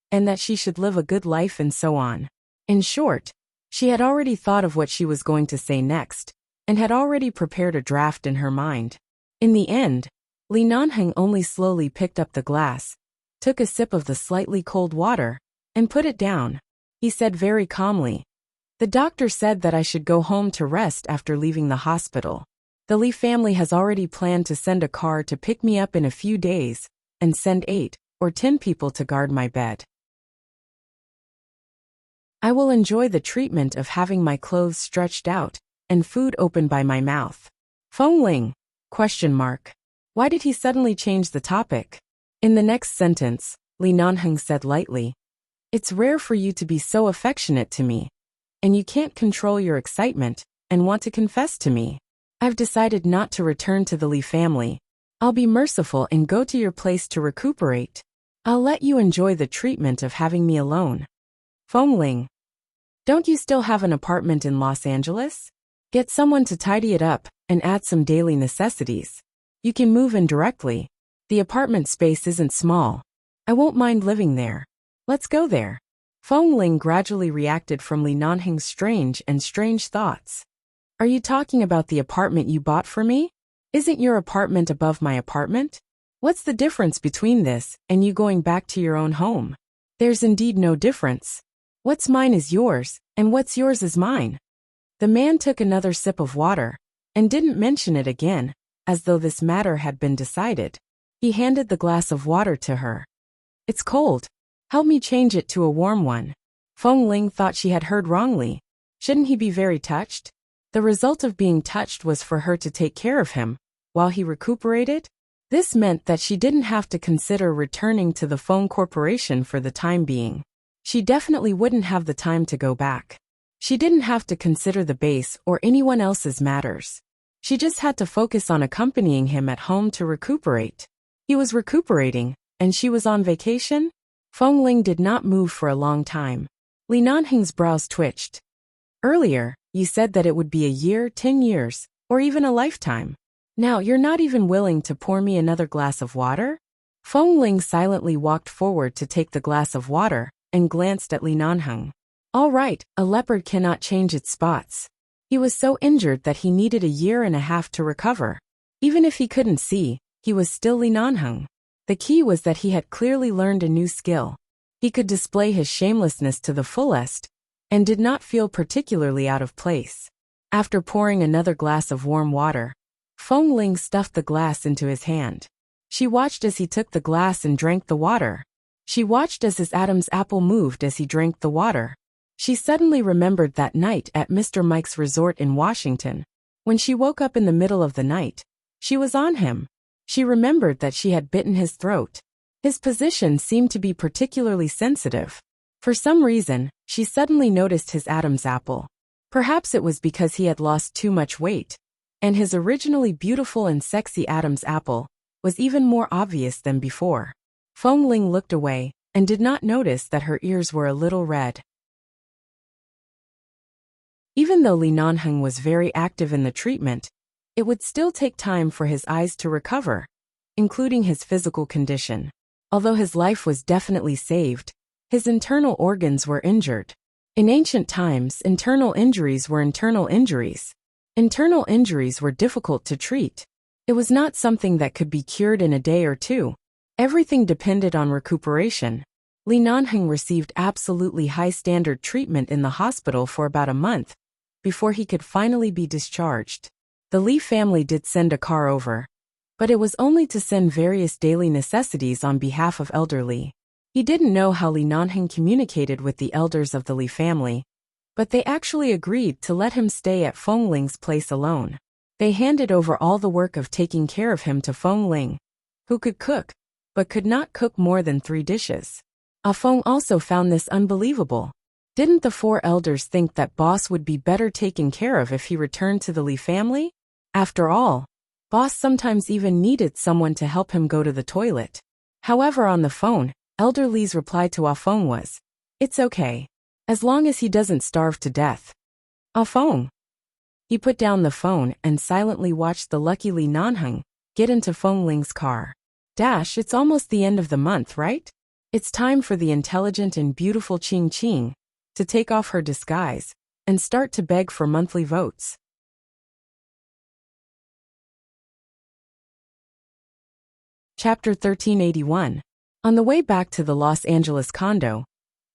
and that she should live a good life and so on. In short, she had already thought of what she was going to say next, and had already prepared a draft in her mind. In the end, Li Nanheng only slowly picked up the glass, took a sip of the slightly cold water, and put it down. He said very calmly, "The doctor said that I should go home to rest after leaving the hospital. The Li family has already planned to send a car to pick me up in a few days, and send 8 or 10 people to guard my bed. I will enjoy the treatment of having my clothes stretched out, and food opened by my mouth." Feng Ling? Why did he suddenly change the topic? In the next sentence, Li Nanheng said lightly, "It's rare for you to be so affectionate to me, and you can't control your excitement, and want to confess to me. I've decided not to return to the Li family. I'll be merciful and go to your place to recuperate. I'll let you enjoy the treatment of having me alone." Feng Ling, don't you still have an apartment in Los Angeles? Get someone to tidy it up, and add some daily necessities. You can move in directly. The apartment space isn't small. I won't mind living there. Let's go there. Feng Ling gradually reacted from Li Nanheng's strange thoughts. "Are you talking about the apartment you bought for me? Isn't your apartment above my apartment? What's the difference between this and you going back to your own home? There's indeed no difference. What's mine is yours, and what's yours is mine." The man took another sip of water, and didn't mention it again, as though this matter had been decided. He handed the glass of water to her. "It's cold. Help me change it to a warm one." Feng Ling thought she had heard wrongly. Shouldn't he be very touched? The result of being touched was for her to take care of him, while he recuperated? This meant that she didn't have to consider returning to the phone corporation for the time being. She definitely wouldn't have the time to go back. She didn't have to consider the base or anyone else's matters. She just had to focus on accompanying him at home to recuperate. He was recuperating, and she was on vacation? Feng Ling did not move for a long time. Li Nanheng's brows twitched. "Earlier, you said that it would be a year, 10 years, or even a lifetime. Now you're not even willing to pour me another glass of water?" Feng Ling silently walked forward to take the glass of water, and glanced at Li Nanheng. All right, a leopard cannot change its spots. He was so injured that he needed a year and a half to recover. Even if he couldn't see, he was still Li Nanheng. The key was that he had clearly learned a new skill. He could display his shamelessness to the fullest, and did not feel particularly out of place. After pouring another glass of warm water, Feng Ling stuffed the glass into his hand. She watched as he took the glass and drank the water. She watched as his Adam's apple moved as he drank the water. She suddenly remembered that night at Mr. Mike's resort in Washington. When she woke up in the middle of the night, she was on him. She remembered that she had bitten his throat. His position seemed to be particularly sensitive. For some reason, she suddenly noticed his Adam's apple. Perhaps it was because he had lost too much weight, and his originally beautiful and sexy Adam's apple was even more obvious than before. Feng Ling looked away, and did not notice that her ears were a little red. Even though Li Nanheng was very active in the treatment, it would still take time for his eyes to recover, including his physical condition. Although his life was definitely saved, his internal organs were injured. In ancient times, internal injuries were internal injuries. Internal injuries were difficult to treat. It was not something that could be cured in a day or two. Everything depended on recuperation. Li Nanheng received absolutely high-standard treatment in the hospital for about a month before he could finally be discharged. The Li family did send a car over, but it was only to send various daily necessities on behalf of elder Li. He didn't know how Li Nanheng communicated with the elders of the Li family, but they actually agreed to let him stay at Feng Ling's place alone. They handed over all the work of taking care of him to Feng Ling, who could cook, but could not cook more than 3 dishes. Feng also found this unbelievable. Didn't the 4 elders think that Boss would be better taken care of if he returned to the Li family? After all, Boss sometimes even needed someone to help him go to the toilet. However, on the phone, Elder Li's reply to Feng was, "It's okay, as long as he doesn't starve to death." Feng. He put down the phone and silently watched the lucky Li Nanheng get into Feng Ling's car. It's almost the end of the month, right? It's time for the intelligent and beautiful Qing Qing to take off her disguise and start to beg for monthly votes. Chapter 1381. On the way back to the Los Angeles condo,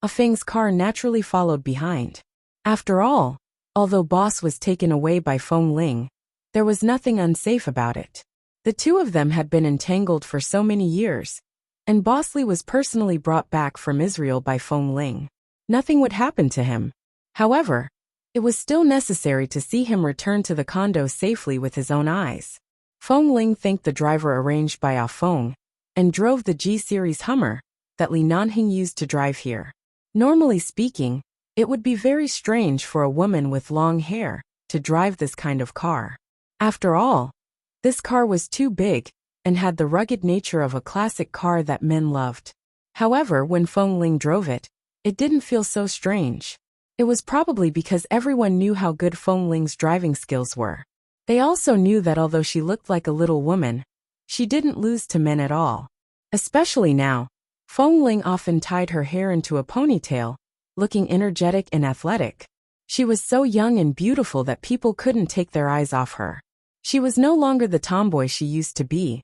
Feng's car naturally followed behind. After all, although Boss was taken away by Feng Ling, there was nothing unsafe about it. The two of them had been entangled for so many years, and Boss Li was personally brought back from Israel by Feng Ling. Nothing would happen to him. However, it was still necessary to see him return to the condo safely with his own eyes. Feng Ling thanked the driver arranged by Feng and drove the G-Series Hummer that Li Nanheng used to drive here. Normally speaking, it would be very strange for a woman with long hair to drive this kind of car. After all, this car was too big and had the rugged nature of a classic car that men loved. However, when Feng Ling drove it, it didn't feel so strange. It was probably because everyone knew how good Feng Ling's driving skills were. They also knew that although she looked like a little woman, she didn't lose to men at all. Especially now, Feng Ling often tied her hair into a ponytail, looking energetic and athletic. She was so young and beautiful that people couldn't take their eyes off her. She was no longer the tomboy she used to be,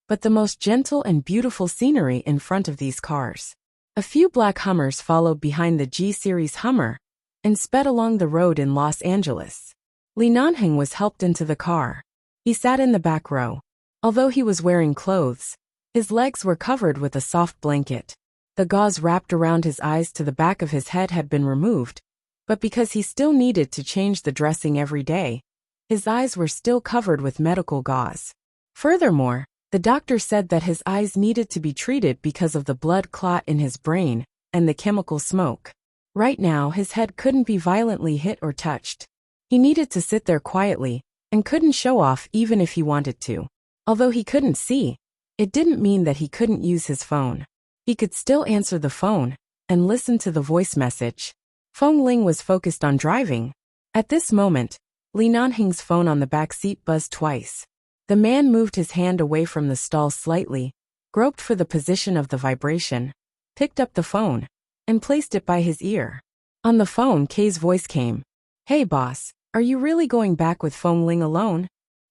but the most gentle and beautiful scenery in front of these cars. A few black Hummers followed behind the G-Series Hummer and sped along the road in Los Angeles. Li Nanheng was helped into the car. He sat in the back row. Although he was wearing clothes, his legs were covered with a soft blanket. The gauze wrapped around his eyes to the back of his head had been removed, but because he still needed to change the dressing every day, his eyes were still covered with medical gauze. Furthermore, the doctor said that his eyes needed to be treated because of the blood clot in his brain and the chemical smoke. Right now, his head couldn't be violently hit or touched. He needed to sit there quietly and couldn't show off even if he wanted to. Although he couldn't see, it didn't mean that he couldn't use his phone. He could still answer the phone and listen to the voice message. Feng Ling was focused on driving. At this moment, Li Nanheng's phone on the back seat buzzed twice. The man moved his hand away from the stall slightly, groped for the position of the vibration, picked up the phone, and placed it by his ear. On the phone, Kay's voice came. "Hey boss, are you really going back with Feng Ling alone?"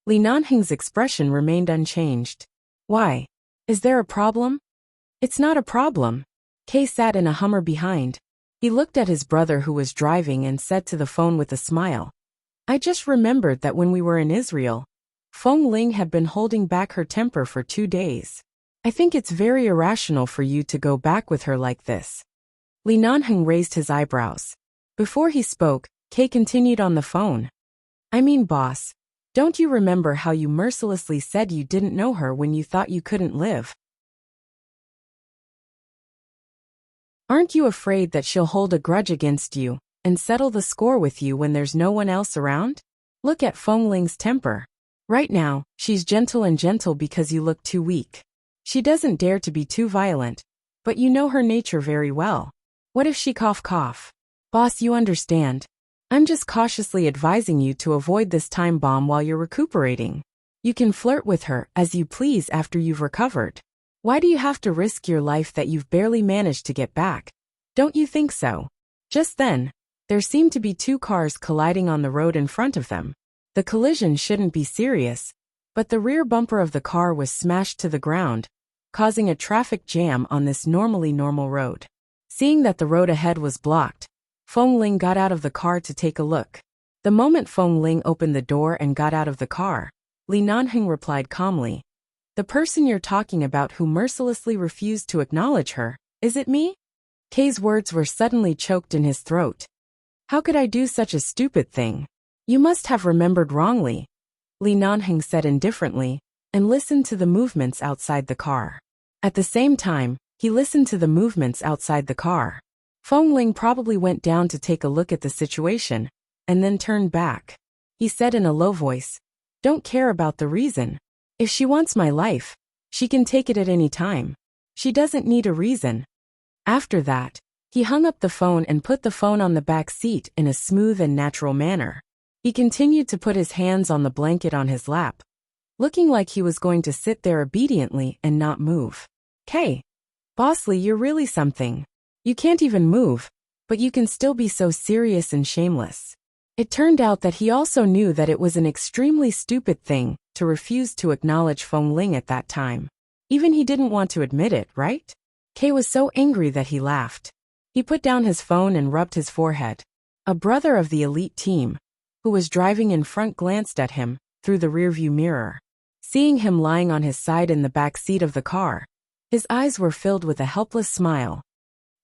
Li Nanheng's expression remained unchanged. "Why? Is there a problem?" "It's not a problem." Kay sat in a Hummer behind. He looked at his brother who was driving and said to the phone with a smile, "I just remembered that when we were in Israel, Feng Ling had been holding back her temper for 2 days. I think it's very irrational for you to go back with her like this." Li Nanheng raised his eyebrows. Before he spoke, Kay continued on the phone. "I mean, boss, don't you remember how you mercilessly said you didn't know her when you thought you couldn't live? Aren't you afraid that she'll hold a grudge against you and settle the score with you when there's no one else around? Look at Feng Ling's temper. Right now, she's gentle because you look too weak. She doesn't dare to be too violent, but you know her nature very well. What if she cough? Boss, you understand. I'm just cautiously advising you to avoid this time bomb while you're recuperating. You can flirt with her as you please after you've recovered. Why do you have to risk your life that you've barely managed to get back? Don't you think so? Just then, there seemed to be two cars colliding on the road in front of them. The collision shouldn't be serious, but the rear bumper of the car was smashed to the ground, causing a traffic jam on this normally normal road. Seeing that the road ahead was blocked, Feng Ling got out of the car to take a look. The moment Feng Ling opened the door and got out of the car, Li Nanheng replied calmly, "The person you're talking about who mercilessly refused to acknowledge her, is it me?" Kay's words were suddenly choked in his throat. "How could I do such a stupid thing? You must have remembered wrongly," Li Nanheng said indifferently, and listened to the movements outside the car. At the same time, he listened to the movements outside the car. Feng Ling probably went down to take a look at the situation, and then turned back. He said in a low voice, "Don't care about the reason. If she wants my life, she can take it at any time. She doesn't need a reason." After that, he hung up the phone and put the phone on the back seat in a smooth and natural manner. He continued to put his hands on the blanket on his lap, looking like he was going to sit there obediently and not move. "Kay, Bosley, you're really something. You can't even move, but you can still be so serious and shameless." It turned out that he also knew that it was an extremely stupid thing to refuse to acknowledge Feng Ling at that time. Even he didn't want to admit it, right? Kay was so angry that he laughed. He put down his phone and rubbed his forehead. A brother of the elite team, who was driving in front, glanced at him through the rearview mirror. Seeing him lying on his side in the back seat of the car, his eyes were filled with a helpless smile.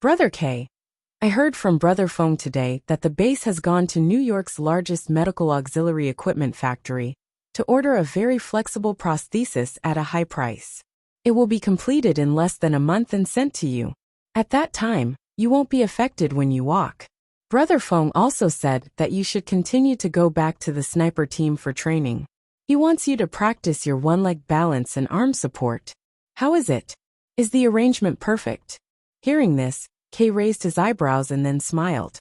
"Brother Kay, I heard from Brother Feng today that the base has gone to New York's largest medical auxiliary equipment factory to order a very flexible prosthesis at a high price. It will be completed in less than a month and sent to you. At that time, you won't be affected when you walk. Brother Feng also said that you should continue to go back to the sniper team for training. He wants you to practice your one-leg balance and arm support. How is it? Is the arrangement perfect?" Hearing this, Kay raised his eyebrows and then smiled.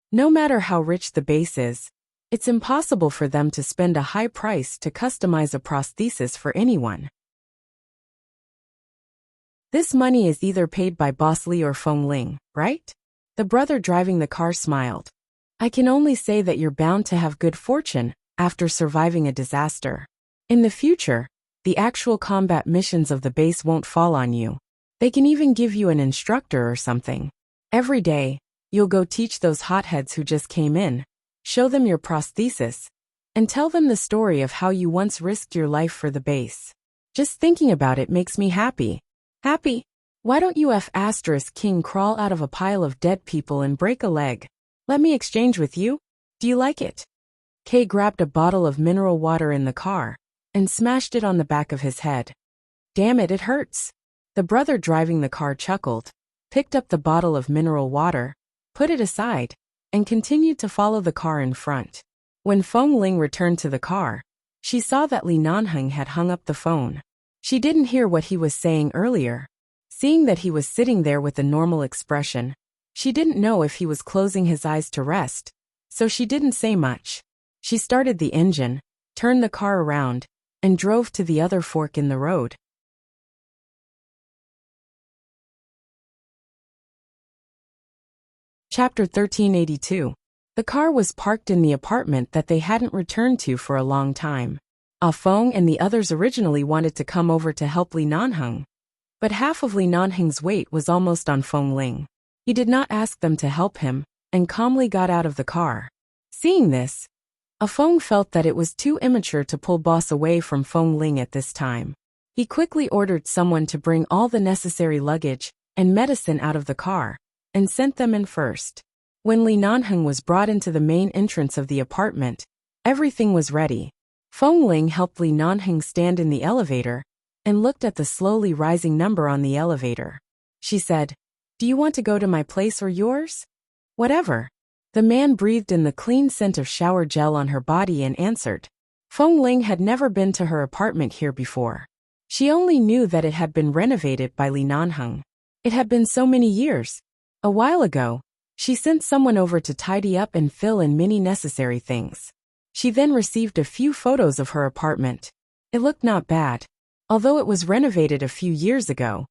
No matter how rich the base is, it's impossible for them to spend a high price to customize a prosthesis for anyone. This money is either paid by Boss Li or Feng Ling, right? The brother driving the car smiled. "I can only say that you're bound to have good fortune after surviving a disaster. In the future, the actual combat missions of the base won't fall on you. They can even give you an instructor or something. Every day, you'll go teach those hotheads who just came in, show them your prosthesis, and tell them the story of how you once risked your life for the base. Just thinking about it makes me happy." "Happy? Why don't you King crawl out of a pile of dead people and break a leg? Let me exchange with you? Do you like it?" Kay grabbed a bottle of mineral water in the car and smashed it on the back of his head. "Damn it, it hurts." The brother driving the car chuckled, picked up the bottle of mineral water, put it aside, and continued to follow the car in front. When Feng Ling returned to the car, she saw that Li Nanheng had hung up the phone. She didn't hear what he was saying earlier. Seeing that he was sitting there with a normal expression, she didn't know if he was closing his eyes to rest, so she didn't say much. She started the engine, turned the car around, and drove to the other fork in the road. Chapter 1382. The car was parked in the apartment that they hadn't returned to for a long time. Feng and the others originally wanted to come over to help Li Nanheng, but half of Li Nanheng's weight was almost on Feng Ling. He did not ask them to help him, and calmly got out of the car. Seeing this, Feng felt that it was too immature to pull Boss away from Feng Ling at this time. He quickly ordered someone to bring all the necessary luggage and medicine out of the car, and sent them in first. When Li Nanheng was brought into the main entrance of the apartment, everything was ready. Feng Ling helped Li Nanheng stand in the elevator, and looked at the slowly rising number on the elevator. She said, "Do you want to go to my place or yours?" "Whatever." The man breathed in the clean scent of shower gel on her body and answered. Feng Ling had never been to her apartment here before. She only knew that it had been renovated by Li Nanheng. It had been so many years. A while ago, She sent someone over to tidy up and fill in many necessary things. She then received a few photos of her apartment. It looked not bad, although it was renovated a few years ago.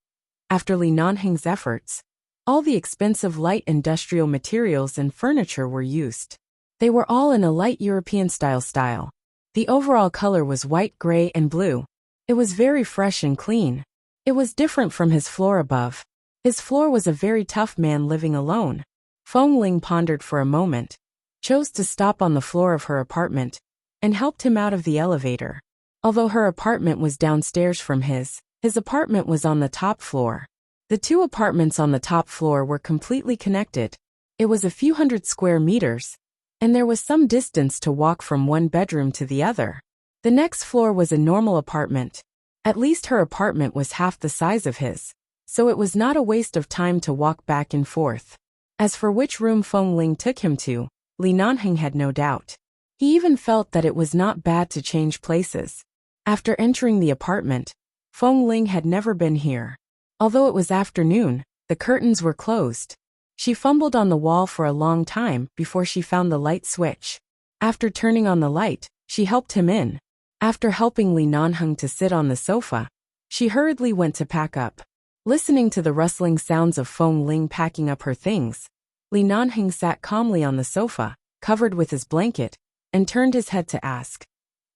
After Li Nanheng's efforts, all the expensive light industrial materials and furniture were used. They were all in a light European style. The overall color was white, gray, and blue. It was very fresh and clean. It was different from his floor above. His floor was a very tough man living alone. Feng Ling pondered for a moment, chose to stop on the floor of her apartment, and helped him out of the elevator. Although her apartment was downstairs from his apartment was on the top floor. The two apartments on the top floor were completely connected. It was a few hundred square meters, and there was some distance to walk from one bedroom to the other. The next floor was a normal apartment. At least her apartment was half the size of his, so it was not a waste of time to walk back and forth. As for which room Feng Ling took him to, Li Nanheng had no doubt. He even felt that it was not bad to change places. After entering the apartment, Feng Ling had never been here. Although it was afternoon, the curtains were closed. She fumbled on the wall for a long time before she found the light switch. After turning on the light, she helped him in. After helping Li Nanheng to sit on the sofa, she hurriedly went to pack up. Listening to the rustling sounds of Feng Ling packing up her things, Li Nanheng sat calmly on the sofa, covered with his blanket, and turned his head to ask,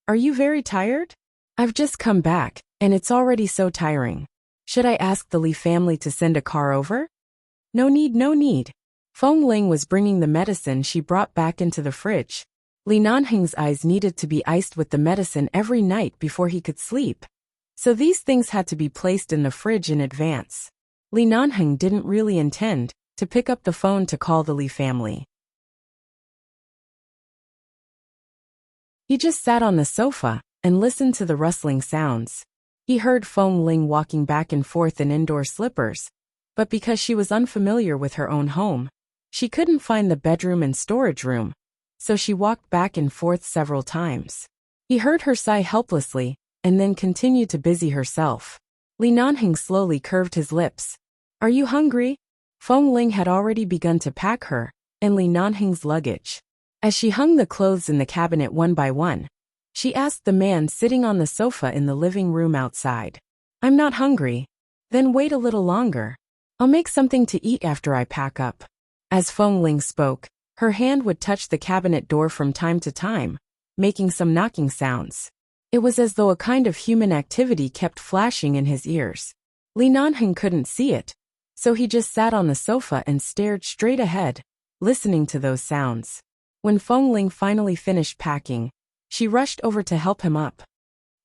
"Are you very tired? I've just come back, and it's already so tiring. Should I ask the Li family to send a car over?" No need. Feng Ling was bringing the medicine she brought back into the fridge. Li Nanheng's eyes needed to be iced with the medicine every night before he could sleep. So these things had to be placed in the fridge in advance. Li Nanheng didn't really intend to pick up the phone to call the Li family. He just sat on the sofa and listened to the rustling sounds. He heard Feng Ling walking back and forth in indoor slippers, but because she was unfamiliar with her own home, she couldn't find the bedroom and storage room, so she walked back and forth several times. He heard her sigh helplessly, and then continued to busy herself. Li Nanheng slowly curved his lips. "Are you hungry?" Feng Ling had already begun to pack her and Li Nanheng's luggage. As she hung the clothes in the cabinet one by one, she asked the man sitting on the sofa in the living room outside, "I'm not hungry." "Then wait a little longer. I'll make something to eat after I pack up." As Feng Ling spoke, her hand would touch the cabinet door from time to time, making some knocking sounds. It was as though a kind of human activity kept flashing in his ears. Li Nanheng couldn't see it, so he just sat on the sofa and stared straight ahead, listening to those sounds. When Feng Ling finally finished packing, she rushed over to help him up.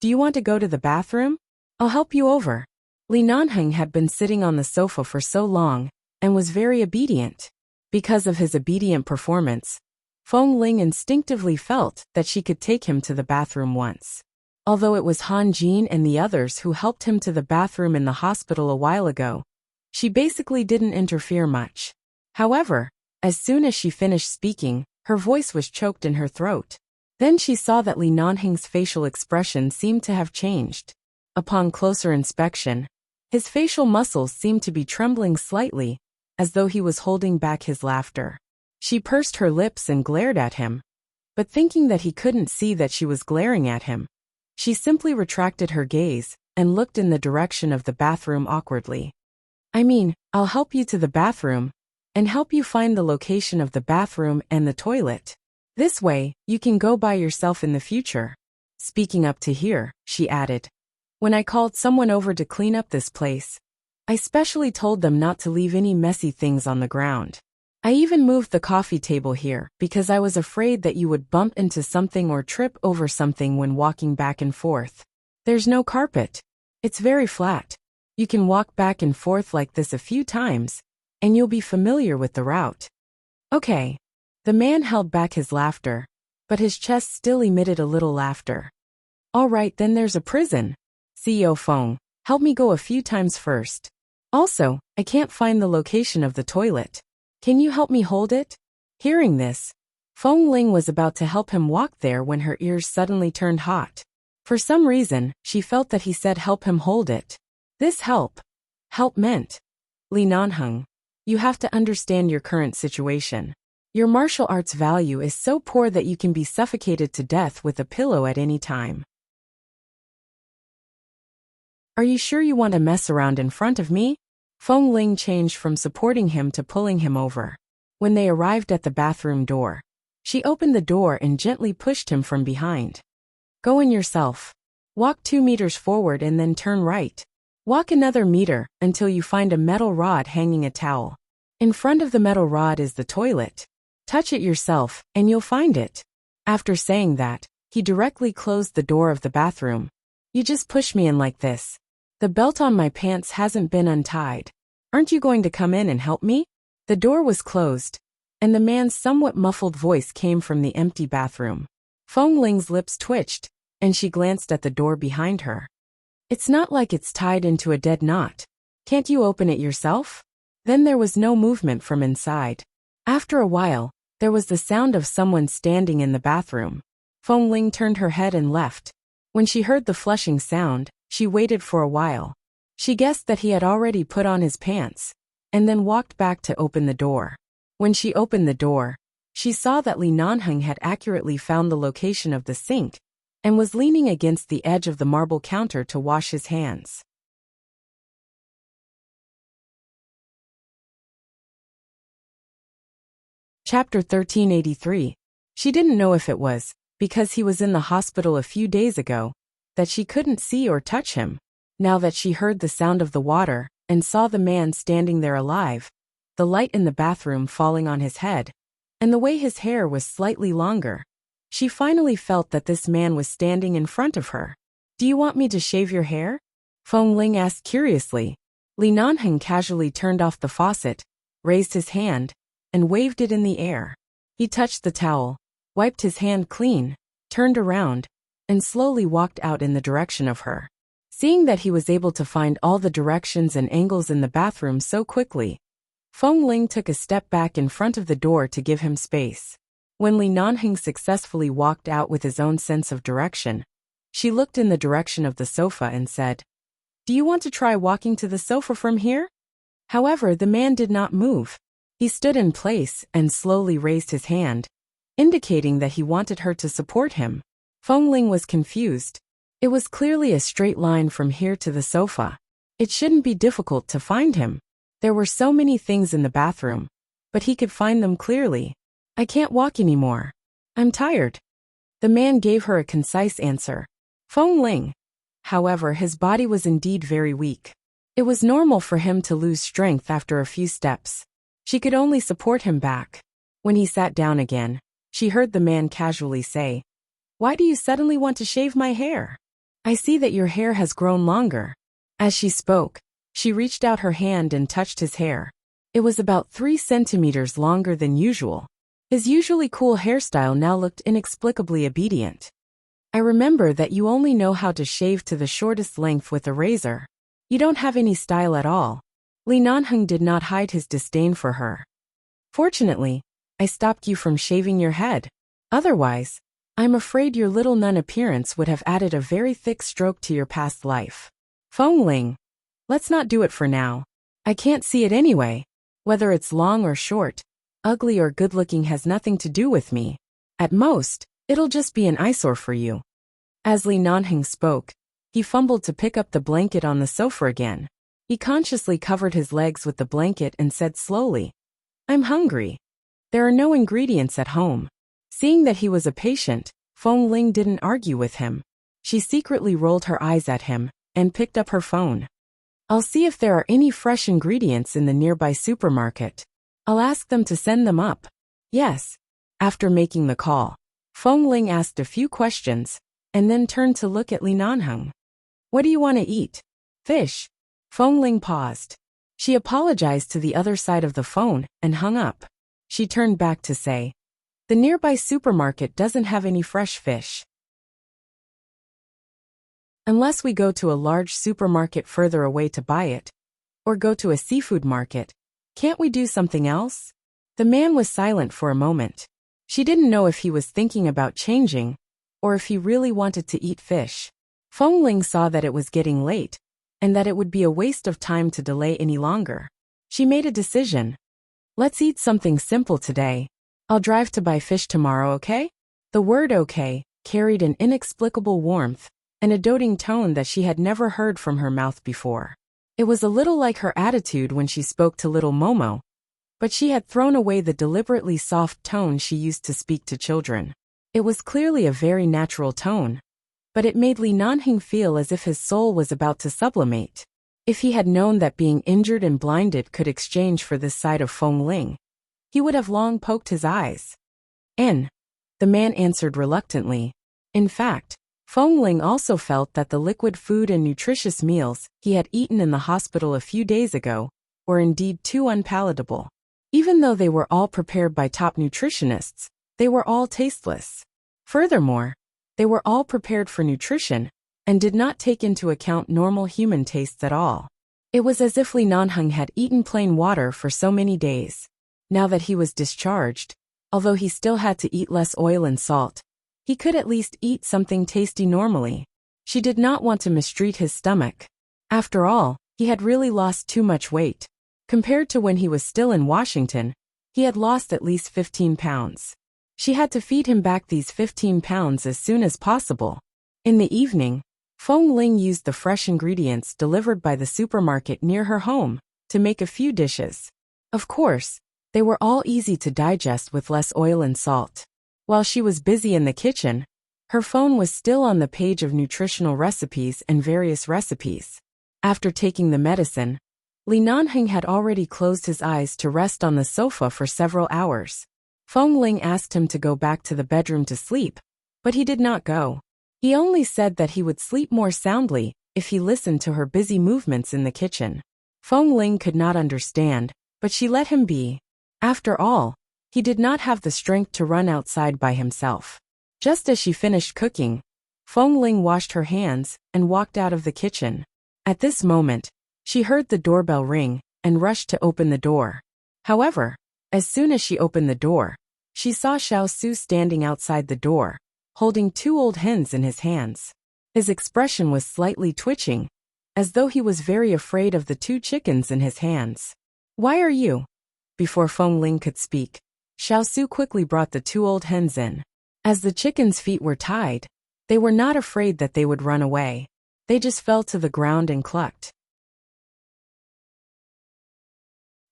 "Do you want to go to the bathroom? I'll help you over." Li Nanheng had been sitting on the sofa for so long, and was very obedient. Because of his obedient performance, Feng Ling instinctively felt that she could take him to the bathroom once. Although it was Han Jin and the others who helped him to the bathroom in the hospital a while ago, she basically didn't interfere much. However, as soon as she finished speaking, her voice was choked in her throat. Then she saw that Li Nanheng's facial expression seemed to have changed. Upon closer inspection, his facial muscles seemed to be trembling slightly, as though he was holding back his laughter. She pursed her lips and glared at him, but thinking that he couldn't see that she was glaring at him, she simply retracted her gaze and looked in the direction of the bathroom awkwardly. "I'll help you to the bathroom, and help you find the location of the bathroom and the toilet. This way, you can go by yourself in the future." Speaking up to here, she added, "When I called someone over to clean up this place, I specially told them not to leave any messy things on the ground. I even moved the coffee table here because I was afraid that you would bump into something or trip over something when walking back and forth. There's no carpet. It's very flat. You can walk back and forth like this a few times, and you'll be familiar with the route." "Okay." The man held back his laughter, but his chest still emitted a little laughter. "All right, then there's a prison. CEO Feng, help me go a few times first. Also, I can't find the location of the toilet. Can you help me hold it?" Hearing this, Feng Ling was about to help him walk there when her ears suddenly turned hot. For some reason, she felt that he said help him hold it. This help meant Li Nanheng. You have to understand your current situation. Your martial arts value is so poor that you can be suffocated to death with a pillow at any time. Are you sure you want to mess around in front of me? Feng Ling changed from supporting him to pulling him over. When they arrived at the bathroom door, she opened the door and gently pushed him from behind. Go in yourself. Walk 2 meters forward and then turn right. Walk another meter until you find a metal rod hanging a towel. In front of the metal rod is the toilet. Touch it yourself and you'll find it. After saying that, he directly closed the door of the bathroom. You just push me in like this. The belt on my pants hasn't been untied. Aren't you going to come in and help me? The door was closed, and the man's somewhat muffled voice came from the empty bathroom. Feng Ling's lips twitched, and she glanced at the door behind her. It's not like it's tied into a dead knot. Can't you open it yourself? Then there was no movement from inside. After a while, there was the sound of someone standing in the bathroom. Feng Ling turned her head and left. When she heard the flushing sound, she waited for a while. She guessed that he had already put on his pants, and then walked back to open the door. When she opened the door, she saw that Li Nanheng had accurately found the location of the sink, and was leaning against the edge of the marble counter to wash his hands. Chapter 1383. She didn't know if it was because he was in the hospital a few days ago that she couldn't see or touch him. Now that she heard the sound of the water and saw the man standing there alive, the light in the bathroom falling on his head, and the way his hair was slightly longer, she finally felt that this man was standing in front of her. Do you want me to shave your hair? Feng Ling asked curiously. Li Nanheng casually turned off the faucet, raised his hand, and waved it in the air. He touched the towel, wiped his hand clean, turned around, and slowly walked out in the direction of her. Seeing that he was able to find all the directions and angles in the bathroom so quickly, Feng Ling took a step back in front of the door to give him space. When Li Nanheng successfully walked out with his own sense of direction, she looked in the direction of the sofa and said, Do you want to try walking to the sofa from here? However, the man did not move. He stood in place and slowly raised his hand, indicating that he wanted her to support him. Feng Ling was confused. It was clearly a straight line from here to the sofa. It shouldn't be difficult to find him. There were so many things in the bathroom, but he could find them clearly. I can't walk anymore. I'm tired. The man gave her a concise answer. Feng Ling. However, his body was indeed very weak. It was normal for him to lose strength after a few steps. She could only support him back. When he sat down again, she heard the man casually say, Why do you suddenly want to shave my hair? I see that your hair has grown longer. As she spoke, she reached out her hand and touched his hair. It was about 3 centimeters longer than usual. His usually cool hairstyle now looked inexplicably obedient. I remember that you only know how to shave to the shortest length with a razor. You don't have any style at all. Li Nanheng did not hide his disdain for her. Fortunately, I stopped you from shaving your head. Otherwise, I'm afraid your little nun appearance would have added a very thick stroke to your past life. Feng Ling. Let's not do it for now. I can't see it anyway. Whether it's long or short, ugly or good-looking has nothing to do with me. At most, it'll just be an eyesore for you. As Li Nanheng spoke, he fumbled to pick up the blanket on the sofa again. He consciously covered his legs with the blanket and said slowly, I'm hungry. There are no ingredients at home. Seeing that he was a patient, Feng Ling didn't argue with him. She secretly rolled her eyes at him and picked up her phone. I'll see if there are any fresh ingredients in the nearby supermarket. I'll ask them to send them up. Yes. After making the call, Feng Ling asked a few questions and then turned to look at Li Nanheng. What do you want to eat? Fish. Feng Ling paused. She apologized to the other side of the phone and hung up. She turned back to say, The nearby supermarket doesn't have any fresh fish. Unless we go to a large supermarket further away to buy it, or go to a seafood market, can't we do something else? The man was silent for a moment. She didn't know if he was thinking about changing, or if he really wanted to eat fish. Feng Ling saw that it was getting late, and that it would be a waste of time to delay any longer. She made a decision. Let's eat something simple today. I'll drive to buy fish tomorrow, okay? The word okay carried an inexplicable warmth and a doting tone that she had never heard from her mouth before. It was a little like her attitude when she spoke to little Momo, but she had thrown away the deliberately soft tone she used to speak to children. It was clearly a very natural tone, but it made Li Nanhing feel as if his soul was about to sublimate. If he had known that being injured and blinded could exchange for this side of Feng Ling, he would have long poked his eyes. The man answered reluctantly. In fact, Feng Ling also felt that the liquid food and nutritious meals he had eaten in the hospital a few days ago were indeed too unpalatable. Even though they were all prepared by top nutritionists, they were all tasteless. Furthermore, they were all prepared for nutrition and did not take into account normal human tastes at all. It was as if Li Nanheng had eaten plain water for so many days. Now that he was discharged, although he still had to eat less oil and salt, he could at least eat something tasty normally. She did not want to mistreat his stomach. After all, he had really lost too much weight. Compared to when he was still in Washington, he had lost at least 15 pounds. She had to feed him back these 15 pounds as soon as possible. In the evening, Feng Ling used the fresh ingredients delivered by the supermarket near her home to make a few dishes. Of course, they were all easy to digest with less oil and salt. While she was busy in the kitchen, her phone was still on the page of nutritional recipes and various recipes. After taking the medicine, Li Nanheng had already closed his eyes to rest on the sofa for several hours. Feng Ling asked him to go back to the bedroom to sleep, but he did not go. He only said that he would sleep more soundly if he listened to her busy movements in the kitchen. Feng Ling could not understand, but she let him be. After all, he did not have the strength to run outside by himself. Just as she finished cooking, Feng Ling washed her hands and walked out of the kitchen. At this moment, she heard the doorbell ring and rushed to open the door. However, as soon as she opened the door, she saw Xiao Su standing outside the door, holding 2 old hens in his hands. His expression was slightly twitching, as though he was very afraid of the 2 chickens in his hands. Why are you? Before Feng Ling could speak, Xiao Su quickly brought the 2 old hens in. As the chickens' feet were tied, they were not afraid that they would run away. They just fell to the ground and clucked.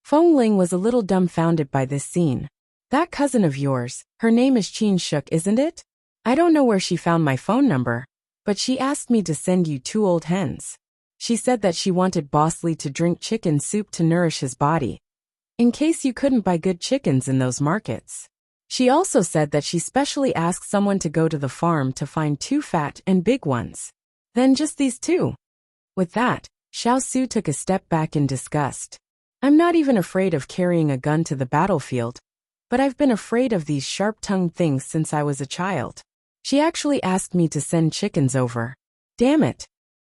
Feng Ling was a little dumbfounded by this scene. That cousin of yours, her name is Qin Shuk, isn't it? I don't know where she found my phone number, but she asked me to send you 2 old hens. She said that she wanted Boss Lee to drink chicken soup to nourish his body, in case you couldn't buy good chickens in those markets. She also said that she specially asked someone to go to the farm to find 2 fat and big ones. Then just these 2. With that, Xiao Su took a step back in disgust. I'm not even afraid of carrying a gun to the battlefield, but I've been afraid of these sharp-tongued things since I was a child. She actually asked me to send chickens over. Damn it.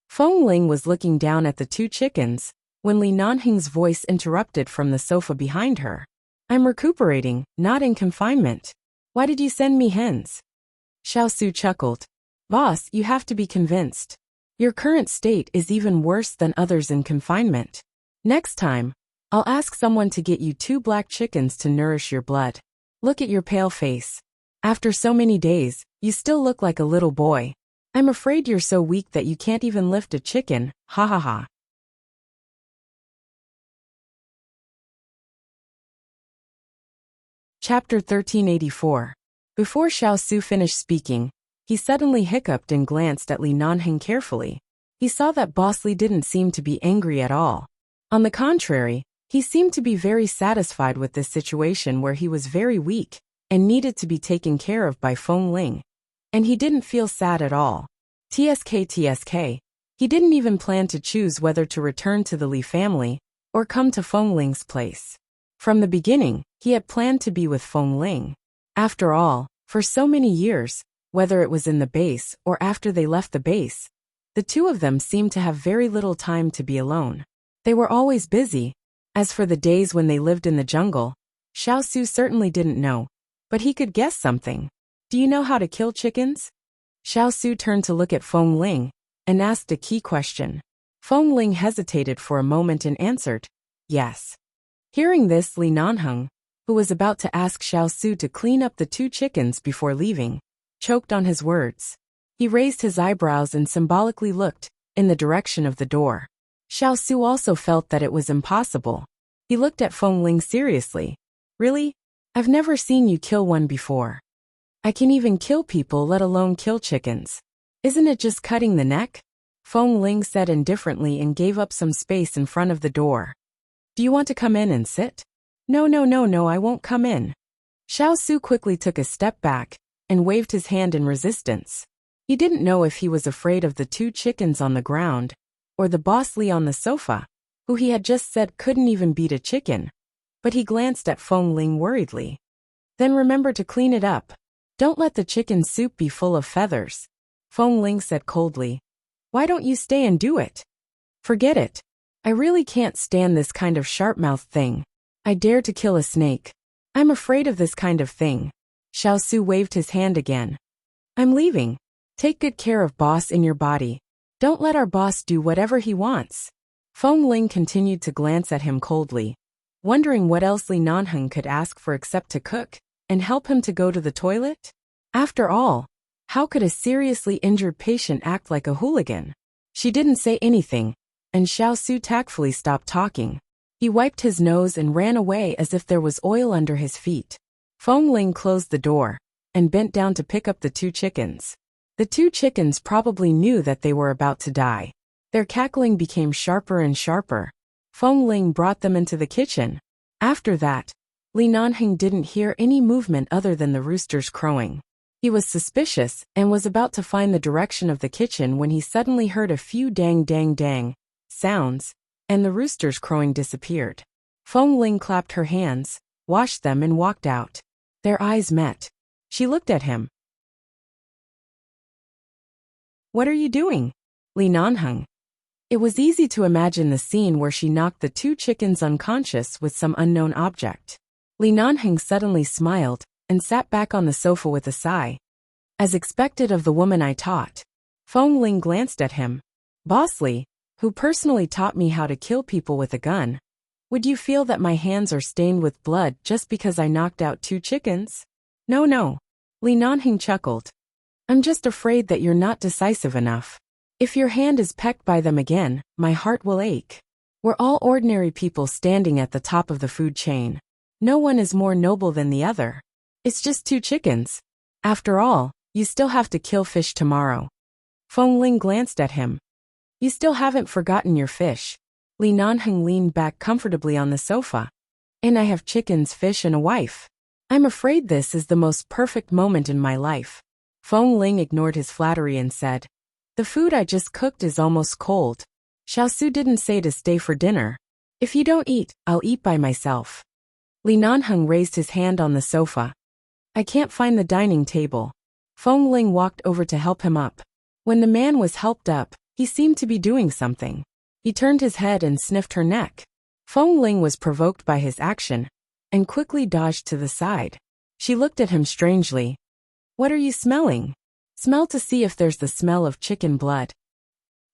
Feng Ling was looking down at the 2 chickens when Li Nanheng's voice interrupted from the sofa behind her. I'm recuperating, not in confinement. Why did you send me hens? Xiao Su chuckled. Boss, you have to be convinced. Your current state is even worse than others in confinement. Next time, I'll ask someone to get you 2 black chickens to nourish your blood. Look at your pale face. After so many days, you still look like a little boy. I'm afraid you're so weak that you can't even lift a chicken, ha ha ha. Chapter 1384. Before Xiao Su finished speaking, he suddenly hiccuped and glanced at Li Nanheng carefully. He saw that Boss Lee didn't seem to be angry at all. On the contrary, he seemed to be very satisfied with this situation where he was very weak and needed to be taken care of by Feng Ling. And he didn't feel sad at all. TSK. He didn't even plan to choose whether to return to the Li family or come to Feng Ling's place. From the beginning, he had planned to be with Feng Ling. After all, for so many years, whether it was in the base or after they left the base, the 2 of them seemed to have very little time to be alone. They were always busy. As for the days when they lived in the jungle, Xiao Su certainly didn't know, but he could guess something. Do you know how to kill chickens? Xiao Su turned to look at Feng Ling and asked a key question. Feng Ling hesitated for a moment and answered, yes. Hearing this, Li Nanheng, who was about to ask Xiao Su to clean up the 2 chickens before leaving, choked on his words. He raised his eyebrows and symbolically looked in the direction of the door. Xiao Su also felt that it was impossible. He looked at Feng Ling seriously. Really? I've never seen you kill one before. I can even kill people, let alone kill chickens. Isn't it just cutting the neck? Feng Ling said indifferently and gave up some space in front of the door. Do you want to come in and sit? No, I won't come in. Xiao Su quickly took a step back and waved his hand in resistance. He didn't know if he was afraid of the 2 chickens on the ground or the boss Li on the sofa, who he had just said couldn't even beat a chicken. But he glanced at Feng Ling worriedly. Then remember to clean it up. Don't let the chicken soup be full of feathers. Feng Ling said coldly. Why don't you stay and do it? Forget it. I really can't stand this kind of sharp-mouthed thing. I dare to kill a snake. I'm afraid of this kind of thing. Xiao Su waved his hand again. I'm leaving. Take good care of boss in your body. Don't let our boss do whatever he wants. Feng Ling continued to glance at him coldly, wondering what else Li Nanheng could ask for except to cook and help him to go to the toilet. After all, how could a seriously injured patient act like a hooligan? She didn't say anything, and Xiao Su tactfully stopped talking. He wiped his nose and ran away as if there was oil under his feet. Feng Ling closed the door and bent down to pick up the 2 chickens. The 2 chickens probably knew that they were about to die. Their cackling became sharper and sharper. Feng Ling brought them into the kitchen. After that, Li Nanheng didn't hear any movement other than the roosters crowing. He was suspicious and was about to find the direction of the kitchen when he suddenly heard a few dang sounds, and the roosters crowing disappeared. Feng Ling clapped her hands, washed them and walked out. Their eyes met. She looked at him. What are you doing, Li Nanheng? It was easy to imagine the scene where she knocked the 2 chickens unconscious with some unknown object. Li Nanheng suddenly smiled and sat back on the sofa with a sigh. As expected of the woman I taught. Feng Ling glanced at him. Boss Li, who personally taught me how to kill people with a gun. Would you feel that my hands are stained with blood just because I knocked out 2 chickens? No. Li Nanheng chuckled. I'm just afraid that you're not decisive enough. If your hand is pecked by them again, my heart will ache. We're all ordinary people standing at the top of the food chain. No one is more noble than the other. It's just 2 chickens. After all, you still have to kill fish tomorrow. Feng Ling glanced at him. You still haven't forgotten your fish. Li Nanheng leaned back comfortably on the sofa. And I have chickens, fish, and a wife. I'm afraid this is the most perfect moment in my life. Feng Ling ignored his flattery and said, The food I just cooked is almost cold. Xiao Su didn't say to stay for dinner. If you don't eat, I'll eat by myself. Li Nanheng raised his hand on the sofa. I can't find the dining table. Feng Ling walked over to help him up. When the man was helped up, he seemed to be doing something. He turned his head and sniffed her neck. Feng Ling was provoked by his action and quickly dodged to the side. She looked at him strangely. What are you smelling? Smell to see if there's the smell of chicken blood.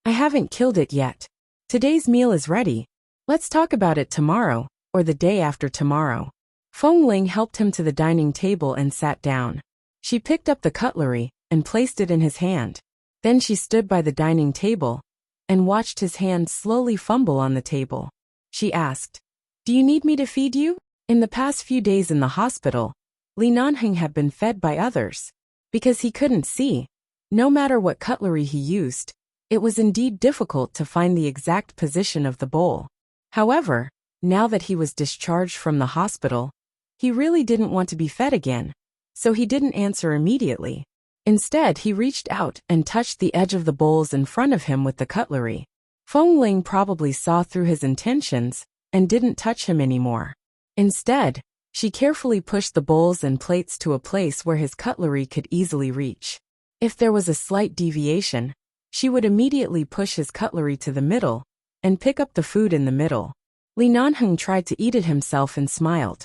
I haven't killed it yet. Today's meal is ready. Let's talk about it tomorrow, or the day after tomorrow. Feng Ling helped him to the dining table and sat down. She picked up the cutlery and placed it in his hand. Then she stood by the dining table and watched his hand slowly fumble on the table. She asked, Do you need me to feed you? In the past few days in the hospital, Li Nanheng had been fed by others. Because he couldn't see, no matter what cutlery he used, it was indeed difficult to find the exact position of the bowl. However, now that he was discharged from the hospital, he really didn't want to be fed again, so he didn't answer immediately. Instead, he reached out and touched the edge of the bowls in front of him with the cutlery. Feng Ling probably saw through his intentions and didn't touch him anymore. Instead, she carefully pushed the bowls and plates to a place where his cutlery could easily reach. If there was a slight deviation, she would immediately push his cutlery to the middle and pick up the food in the middle. Li Nanheng tried to eat it himself and smiled.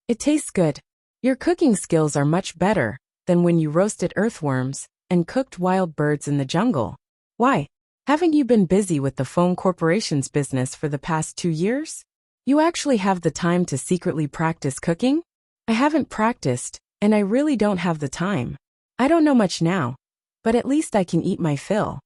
It tastes good. Your cooking skills are much better than when you roasted earthworms and cooked wild birds in the jungle. Why? Haven't you been busy with the phone corporation's business for the past 2 years? You actually have the time to secretly practice cooking? I haven't practiced, and I really don't have the time. I don't know much now, but at least I can eat my fill.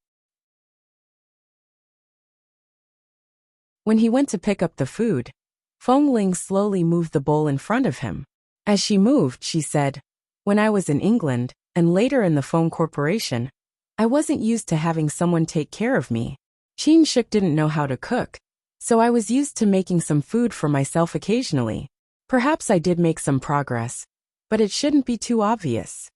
When he went to pick up the food, Feng Ling slowly moved the bowl in front of him. As she moved, she said, "When I was in England, and later in the phone corporation, I wasn't used to having someone take care of me. Qin Shik didn't know how to cook, so I was used to making some food for myself occasionally. Perhaps I did make some progress, but it shouldn't be too obvious."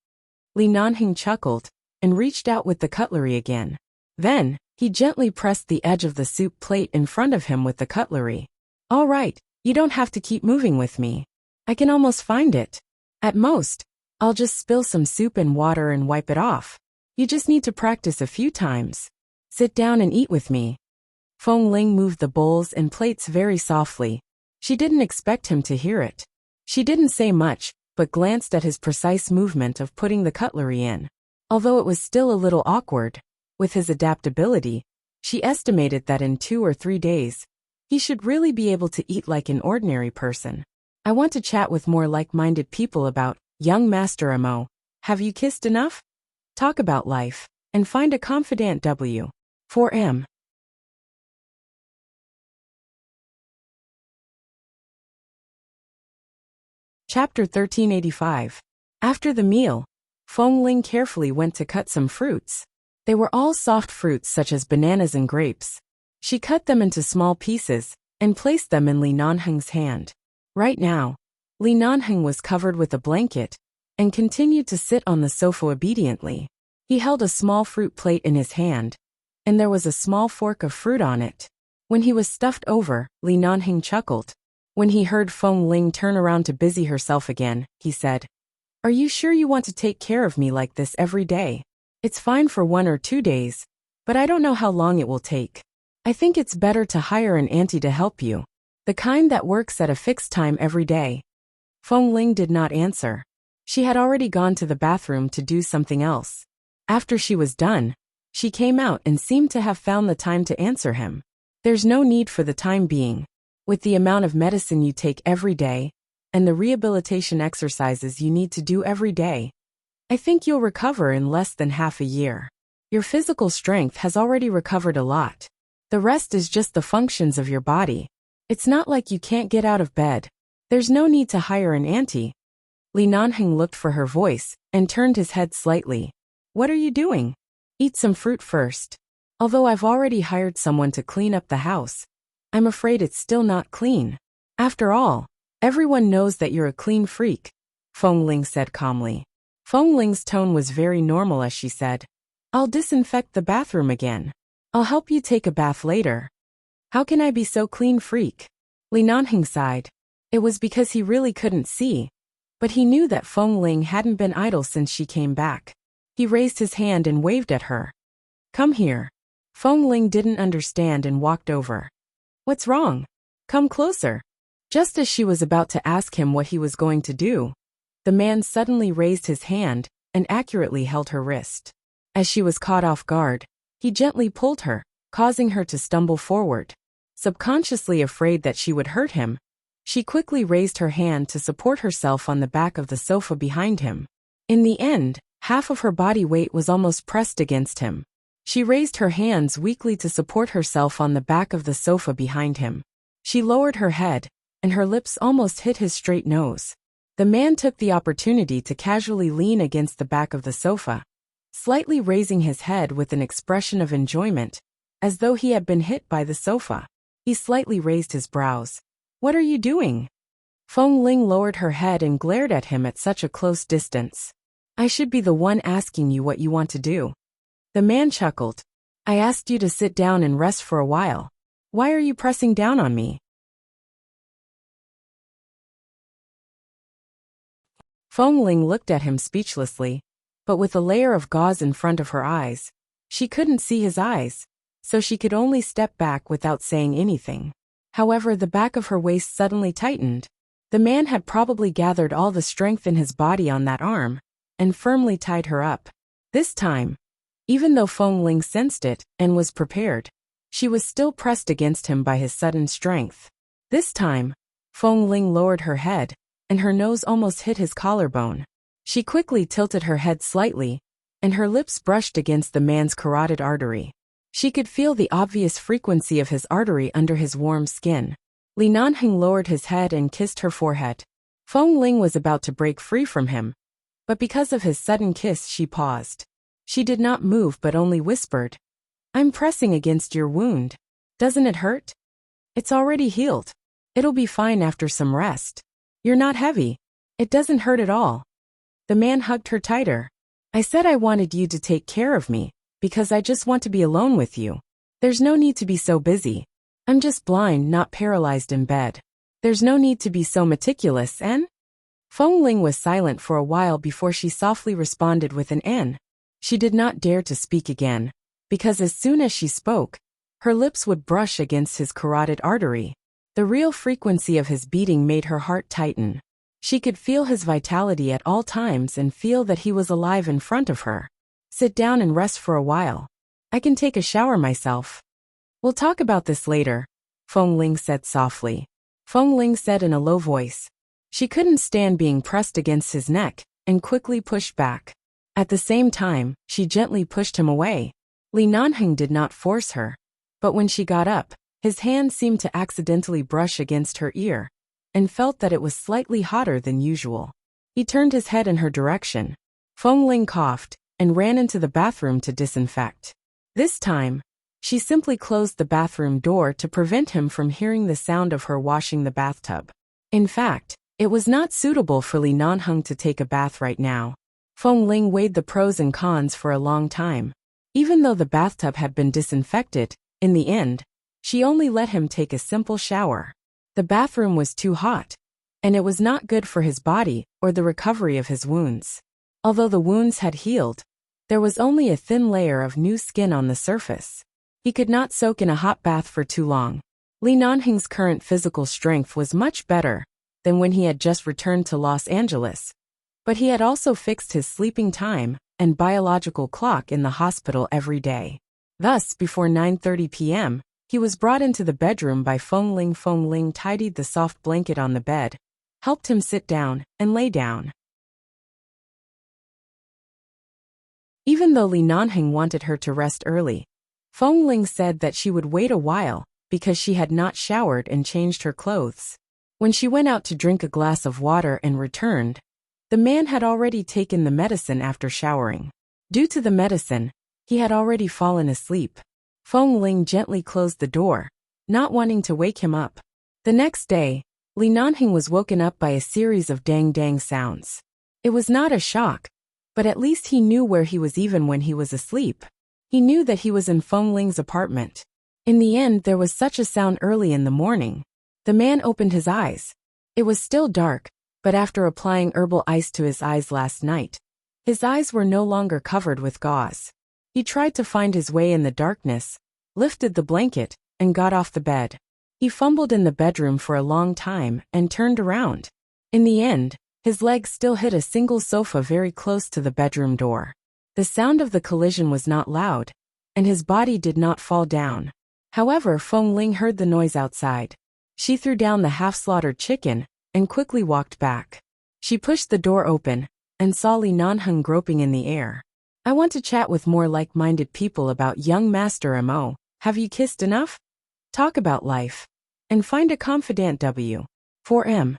Li Nanhing chuckled and reached out with the cutlery again. Then, he gently pressed the edge of the soup plate in front of him with the cutlery. "All right, you don't have to keep moving with me. I can almost find it. At most, I'll just spill some soup and water and wipe it off. You just need to practice a few times. Sit down and eat with me." Feng Ling moved the bowls and plates very softly. She didn't expect him to hear it. She didn't say much, but glanced at his precise movement of putting the cutlery in. Although it was still a little awkward, with his adaptability, she estimated that in 2 or 3 days, he should really be able to eat like an ordinary person. "I want to chat with more like-minded people about, young Master Mo. Have you kissed enough? Talk about life, and find a confidant W. 4M. Chapter 1385. After the meal, Feng Ling carefully went to cut some fruits. They were all soft fruits such as bananas and grapes. She cut them into small pieces and placed them in Li Nanheng's hand. Right now, Li Nanheng was covered with a blanket and continued to sit on the sofa obediently. He held a small fruit plate in his hand, and there was a small fork of fruit on it. When he was stuffed over, Li Nanheng chuckled. When he heard Feng Ling turn around to busy herself again, he said, "Are you sure you want to take care of me like this every day? It's fine for 1 or 2 days, but I don't know how long it will take. I think it's better to hire an auntie to help you, the kind that works at a fixed time every day." Feng Ling did not answer. She had already gone to the bathroom to do something else. After she was done, she came out and seemed to have found the time to answer him. "There's no need for the time being. With the amount of medicine you take every day, and the rehabilitation exercises you need to do every day, I think you'll recover in less than half a year. Your physical strength has already recovered a lot. The rest is just the functions of your body. It's not like you can't get out of bed. There's no need to hire an auntie." Li Nanheng looked for her voice and turned his head slightly. "What are you doing? Eat some fruit first. Although I've already hired someone to clean up the house, I'm afraid it's still not clean. After all, everyone knows that you're a clean freak," Feng Ling said calmly. Feng Ling's tone was very normal as she said, "I'll disinfect the bathroom again. I'll help you take a bath later." "How can I be so clean freak?" Li Nanheng sighed. It was because he really couldn't see, but he knew that Feng Ling hadn't been idle since she came back. He raised his hand and waved at her. "Come here." Feng Ling didn't understand and walked over. "What's wrong? Come closer." Just as she was about to ask him what he was going to do, the man suddenly raised his hand and accurately held her wrist. As she was caught off guard, he gently pulled her, causing her to stumble forward. Subconsciously afraid that she would hurt him, she quickly raised her hand to support herself on the back of the sofa behind him. In the end, half of her body weight was almost pressed against him. She raised her hands weakly to support herself on the back of the sofa behind him. She lowered her head, and her lips almost hit his straight nose. The man took the opportunity to casually lean against the back of the sofa, slightly raising his head with an expression of enjoyment, as though he had been hit by the sofa. He slightly raised his brows. "What are you doing?" Feng Ling lowered her head and glared at him at such a close distance. "I should be the one asking you what you want to do." The man chuckled. "I asked you to sit down and rest for a while. Why are you pressing down on me?" Feng Ling looked at him speechlessly, but with a layer of gauze in front of her eyes. She couldn't see his eyes, so she could only step back without saying anything. However, the back of her waist suddenly tightened. The man had probably gathered all the strength in his body on that arm, and firmly tied her up. This time, even though Feng Ling sensed it and was prepared, she was still pressed against him by his sudden strength. This time, Feng Ling lowered her head, and her nose almost hit his collarbone. She quickly tilted her head slightly, and her lips brushed against the man's carotid artery. She could feel the obvious frequency of his artery under his warm skin. Li Nanheng lowered his head and kissed her forehead. Feng Ling was about to break free from him, but because of his sudden kiss she paused. She did not move but only whispered, "I'm pressing against your wound. Doesn't it hurt? It's already healed. It'll be fine after some rest. You're not heavy. It doesn't hurt at all." The man hugged her tighter. "I said I wanted you to take care of me, because I just want to be alone with you. There's no need to be so busy. I'm just blind, not paralyzed in bed. There's no need to be so meticulous, N?" Feng Ling was silent for a while before she softly responded with an N. She did not dare to speak again, because as soon as she spoke, her lips would brush against his carotid artery. The real frequency of his beating made her heart tighten. She could feel his vitality at all times and feel that he was alive in front of her. "Sit down and rest for a while. I can take a shower myself." "We'll talk about this later," Feng Ling said softly. Feng Ling said in a low voice. She couldn't stand being pressed against his neck, and quickly pushed back. At the same time, she gently pushed him away. Li Nanheng did not force her, but when she got up, his hand seemed to accidentally brush against her ear, and felt that it was slightly hotter than usual. He turned his head in her direction. Feng Ling coughed, and ran into the bathroom to disinfect. This time, she simply closed the bathroom door to prevent him from hearing the sound of her washing the bathtub. In fact, it was not suitable for Li Nanheng to take a bath right now. Feng Ling weighed the pros and cons for a long time. Even though the bathtub had been disinfected, in the end, she only let him take a simple shower. The bathroom was too hot, and it was not good for his body or the recovery of his wounds. Although the wounds had healed, there was only a thin layer of new skin on the surface. He could not soak in a hot bath for too long. Li Nanheng's current physical strength was much better than when he had just returned to Los Angeles, but he had also fixed his sleeping time and biological clock in the hospital every day. Thus, before 9:30 p.m., he was brought into the bedroom by Feng Ling. Feng Ling tidied the soft blanket on the bed, helped him sit down, and lay down. Even though Li Nanheng wanted her to rest early, Feng Ling said that she would wait a while because she had not showered and changed her clothes. When she went out to drink a glass of water and returned, the man had already taken the medicine after showering. Due to the medicine, he had already fallen asleep. Feng Ling gently closed the door, not wanting to wake him up. The next day, Li Nanheng was woken up by a series of dang-dang sounds. It was not a shock, but at least he knew where he was even when he was asleep. He knew that he was in Feng Ling's apartment. In the end, there was such a sound early in the morning. The man opened his eyes. It was still dark, but after applying herbal ice to his eyes last night, his eyes were no longer covered with gauze. He tried to find his way in the darkness, lifted the blanket, and got off the bed. He fumbled in the bedroom for a long time and turned around. In the end, his legs still hit a single sofa very close to the bedroom door. The sound of the collision was not loud, and his body did not fall down. However, Feng Ling heard the noise outside. She threw down the half-slaughtered chicken and quickly walked back. She pushed the door open and saw Li Nanheng groping in the air. "I want to chat with more like-minded people about young Master Mo. Have you kissed enough? Talk about life. And find a confidant W. 4M.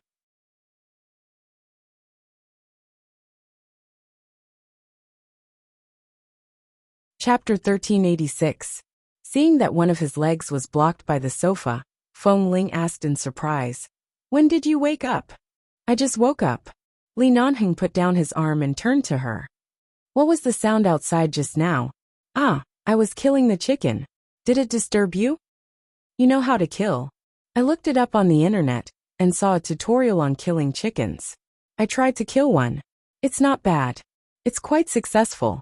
Chapter 1386. Seeing that one of his legs was blocked by the sofa, Feng Ling asked in surprise, "When did you wake up?" "I just woke up." Li Nanheng put down his arm and turned to her. "What was the sound outside just now?" "Ah, I was killing the chicken. Did it disturb you?" "You know how to kill." "I looked it up on the internet and saw a tutorial on killing chickens. I tried to kill one. It's not bad. It's quite successful."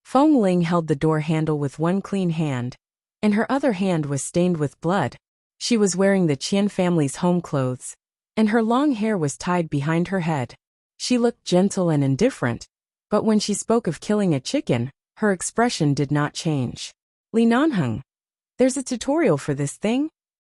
Feng Ling held the door handle with one clean hand, and her other hand was stained with blood. She was wearing the Qian family's home clothes, and her long hair was tied behind her head. She looked gentle and indifferent, but when she spoke of killing a chicken, her expression did not change. "Li Nanheng, there's a tutorial for this thing?"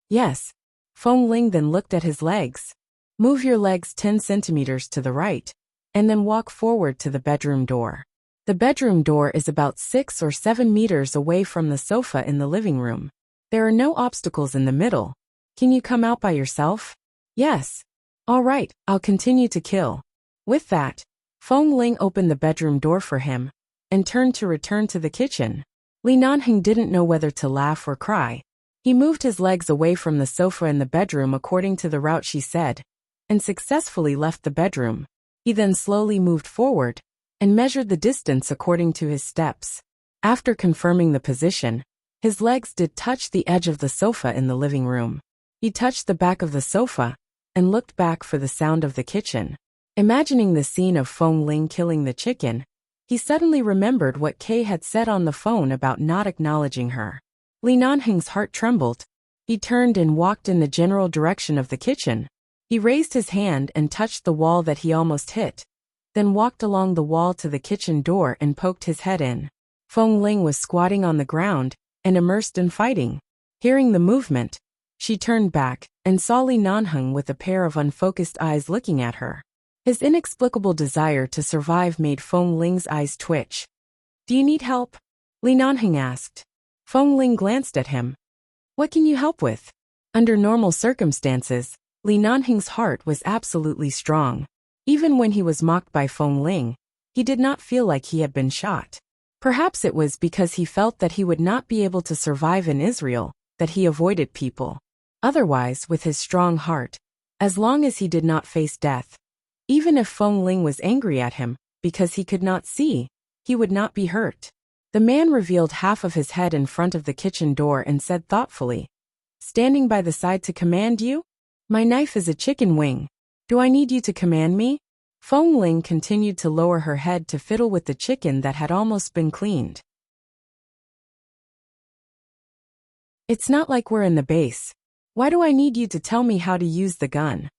"Yes." Feng Ling then looked at his legs. Move your legs 10 centimeters to the right, and then walk forward to the bedroom door. The bedroom door is about 6 or 7 meters away from the sofa in the living room. There are no obstacles in the middle. Can you come out by yourself? Yes. All right, I'll continue to kill. With that, Feng Ling opened the bedroom door for him and turned to return to the kitchen. Li Nanheng didn't know whether to laugh or cry. He moved his legs away from the sofa in the bedroom according to the route she said, and successfully left the bedroom. He then slowly moved forward and measured the distance according to his steps. After confirming the position, his legs did touch the edge of the sofa in the living room. He touched the back of the sofa and looked back for the sound of the kitchen. Imagining the scene of Feng Ling killing the chicken, he suddenly remembered what Kay had said on the phone about not acknowledging her. Li Nanheng's heart trembled. He turned and walked in the general direction of the kitchen. He raised his hand and touched the wall that he almost hit, then walked along the wall to the kitchen door and poked his head in. Feng Ling was squatting on the ground and immersed in fighting. Hearing the movement, she turned back and saw Li Nanheng with a pair of unfocused eyes looking at her. His inexplicable desire to survive made Feng Ling's eyes twitch. Do you need help? Li Nanheng asked. Feng Ling glanced at him. What can you help with? Under normal circumstances, Li Nanheng's heart was absolutely strong. Even when he was mocked by Feng Ling, he did not feel like he had been shot. Perhaps it was because he felt that he would not be able to survive in Israel, that he avoided people. Otherwise, with his strong heart, as long as he did not face death, even if Feng Ling was angry at him, because he could not see, he would not be hurt. The man revealed half of his head in front of the kitchen door and said thoughtfully, standing by the side to command you? My knife is a chicken wing. Do I need you to command me? Feng Ling continued to lower her head to fiddle with the chicken that had almost been cleaned. It's not like we're in the base. Why do I need you to tell me how to use the gun?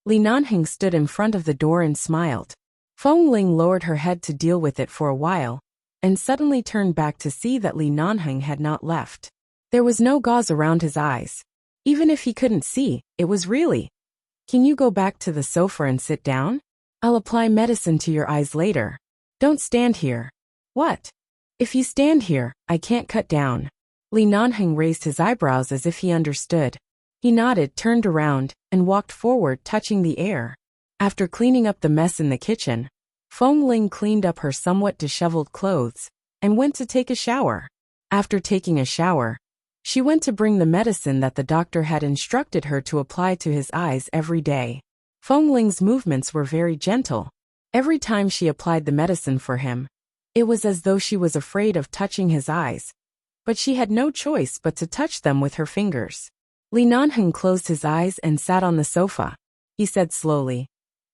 Li Nanheng stood in front of the door and smiled. Feng Ling lowered her head to deal with it for a while, and suddenly turned back to see that Li Nanheng had not left. There was no gauze around his eyes. Even if he couldn't see, it was really. Can you go back to the sofa and sit down? I'll apply medicine to your eyes later. Don't stand here. What? If you stand here, I can't cut down. Li Nanheng raised his eyebrows as if he understood. He nodded, turned around, and walked forward, touching the air. After cleaning up the mess in the kitchen, Feng Ling cleaned up her somewhat disheveled clothes and went to take a shower. After taking a shower, she went to bring the medicine that the doctor had instructed her to apply to his eyes every day. Feng Ling's movements were very gentle. Every time she applied the medicine for him, it was as though she was afraid of touching his eyes, but she had no choice but to touch them with her fingers. Li Nanheng closed his eyes and sat on the sofa. He said slowly,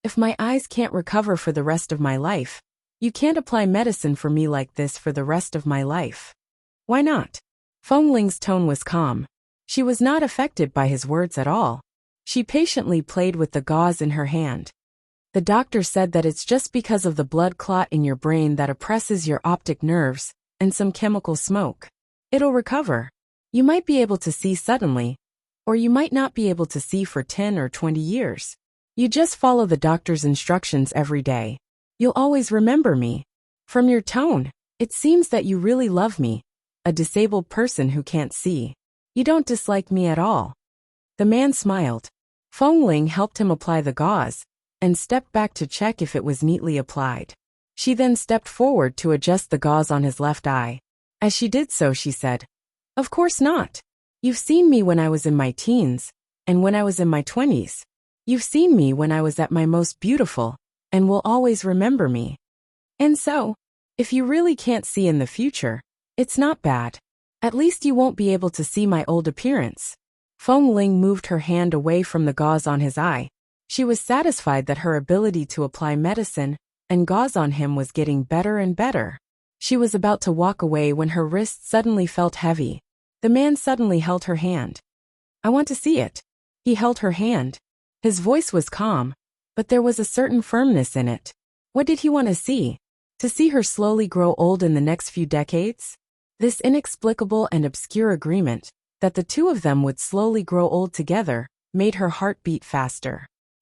If my eyes can't recover for the rest of my life, you can't apply medicine for me like this for the rest of my life. Why not? Feng Ling's tone was calm. She was not affected by his words at all. She patiently played with the gauze in her hand. The doctor said that it's just because of the blood clot in your brain that oppresses your optic nerves, and some chemical smoke. It'll recover. You might be able to see suddenly, or you might not be able to see for 10 or 20 years. You just follow the doctor's instructions every day. You'll always remember me. From your tone, it seems that you really love me, a disabled person who can't see. You don't dislike me at all. The man smiled. Feng Ling helped him apply the gauze, and stepped back to check if it was neatly applied. She then stepped forward to adjust the gauze on his left eye. As she did so, she said, Of course not. You've seen me when I was in my teens, and when I was in my 20s. You've seen me when I was at my most beautiful, and will always remember me. And so, if you really can't see in the future, it's not bad. At least you won't be able to see my old appearance. Feng Ling moved her hand away from the gauze on his eye. She was satisfied that her ability to apply medicine and gauze on him was getting better and better. She was about to walk away when her wrist suddenly felt heavy. The man suddenly held her hand. I want to see it. He held her hand. His voice was calm, but there was a certain firmness in it. What did he want to see? To see her slowly grow old in the next few decades? This inexplicable and obscure agreement, that the two of them would slowly grow old together, made her heart beat faster.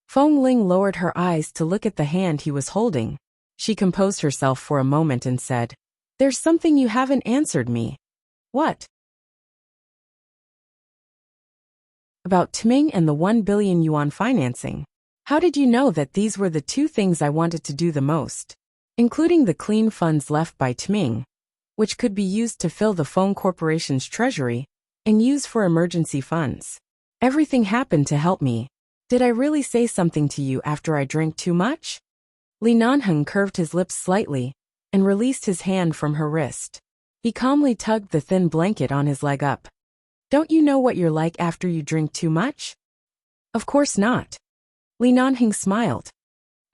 Feng Ling lowered her eyes to look at the hand he was holding. She composed herself for a moment and said, "There's something you haven't answered me." "What?" "About Tming and the 1 billion yuan financing. How did you know that these were the two things I wanted to do the most? Including the clean funds left by Tming, which could be used to fill the Feng Corporation's treasury, and use for emergency funds. Everything happened to help me. Did I really say something to you after I drank too much?" Li Nanheng curved his lips slightly and released his hand from her wrist. He calmly tugged the thin blanket on his leg up. "Don't you know what you're like after you drink too much?" "Of course not." Li Nanheng smiled.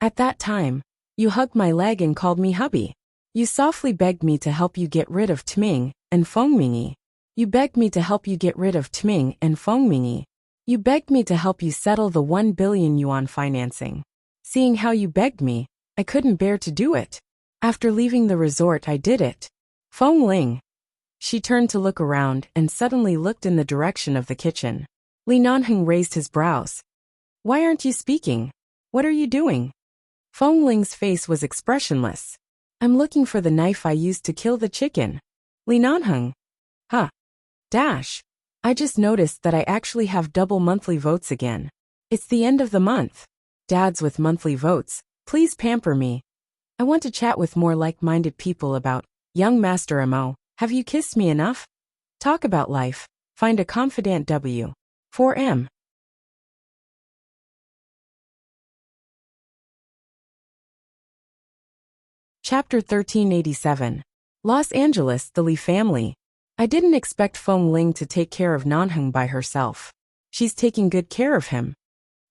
"At that time, you hugged my leg and called me hubby. You softly begged me to help you get rid of Tming and Fengmingi. You begged me to help you get rid of Tming and Fengmingi. You begged me to help you settle the 1 billion yuan financing. Seeing how you begged me, I couldn't bear to do it. After leaving the resort, I did it. Feng Ling." She turned to look around and suddenly looked in the direction of the kitchen. Li Nanheng raised his brows. "Why aren't you speaking? What are you doing?" Feng Ling's face was expressionless. "I'm looking for the knife I used to kill the chicken." Li Nanheng. "Huh. Dash. I just noticed that I actually have double monthly votes again. It's the end of the month. Dads with monthly votes, please pamper me. I want to chat with more like-minded people about, young Master Mo, have you kissed me enough? Talk about life, find a confidant W. 4M. Chapter 1387. Los Angeles, the Li family. I didn't expect Feng Ling to take care of Nanheng by herself. She's taking good care of him.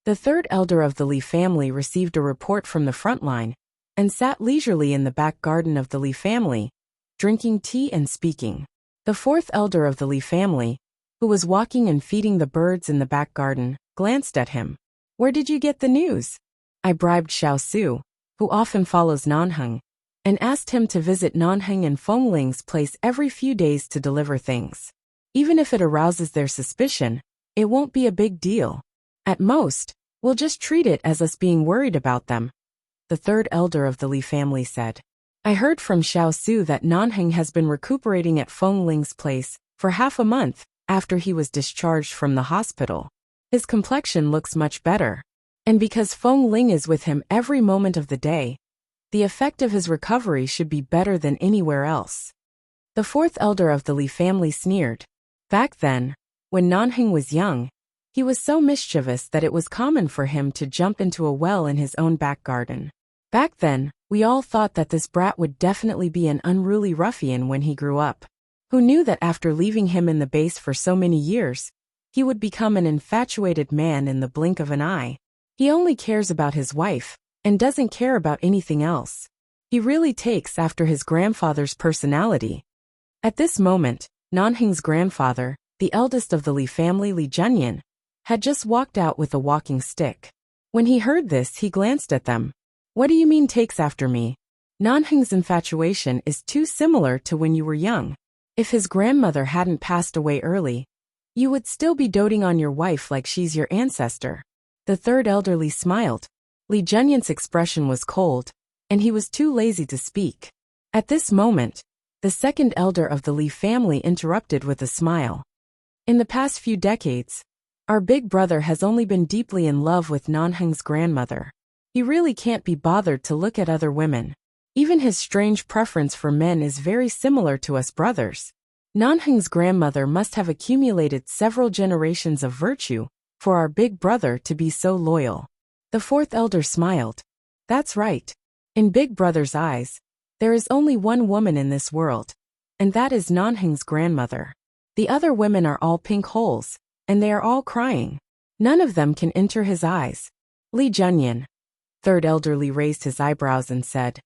The third elder of the Li family received a report from the front line and sat leisurely in the back garden of the Li family, drinking tea and speaking. The fourth elder of the Li family, who was walking and feeding the birds in the back garden, glanced at him. "Where did you get the news?" "I bribed Xiao Su, who often follows Nanheng, and asked him to visit Nanheng and Feng Ling's place every few days to deliver things. Even if it arouses their suspicion, it won't be a big deal. At most, we'll just treat it as us being worried about them," the third elder of the Li family said. "I heard from Xiao Su that Nanheng has been recuperating at Feng Ling's place for half a month after he was discharged from the hospital. His complexion looks much better. And because Feng Ling is with him every moment of the day, the effect of his recovery should be better than anywhere else." The fourth elder of the Li family sneered. Back then, when Nanheng was young, he was so mischievous that it was common for him to jump into a well in his own back garden. Back then, we all thought that this brat would definitely be an unruly ruffian when he grew up. Who knew that after leaving him in the base for so many years, he would become an infatuated man in the blink of an eye? He only cares about his wife and doesn't care about anything else. He really takes after his grandfather's personality. At this moment, Nanheng's grandfather, the eldest of the Li family, Li Junyan, had just walked out with a walking stick. When he heard this, he glanced at them. "What do you mean takes after me? Nanheng's infatuation is too similar to when you were young. If his grandmother hadn't passed away early, you would still be doting on your wife like she's your ancestor." The third elderly smiled. Li Junyan's expression was cold, and he was too lazy to speak. At this moment, the second elder of the Li family interrupted with a smile. "In the past few decades, our big brother has only been deeply in love with Nanheng's grandmother. He really can't be bothered to look at other women. Even his strange preference for men is very similar to us brothers. Nanheng's grandmother must have accumulated several generations of virtue for our big brother to be so loyal." The fourth elder smiled. "That's right. In Big Brother's eyes, there is only one woman in this world, and that is Nanheng's grandmother. The other women are all pink holes, and they are all crying. None of them can enter his eyes." Li Junyan, third elderly, raised his eyebrows and said,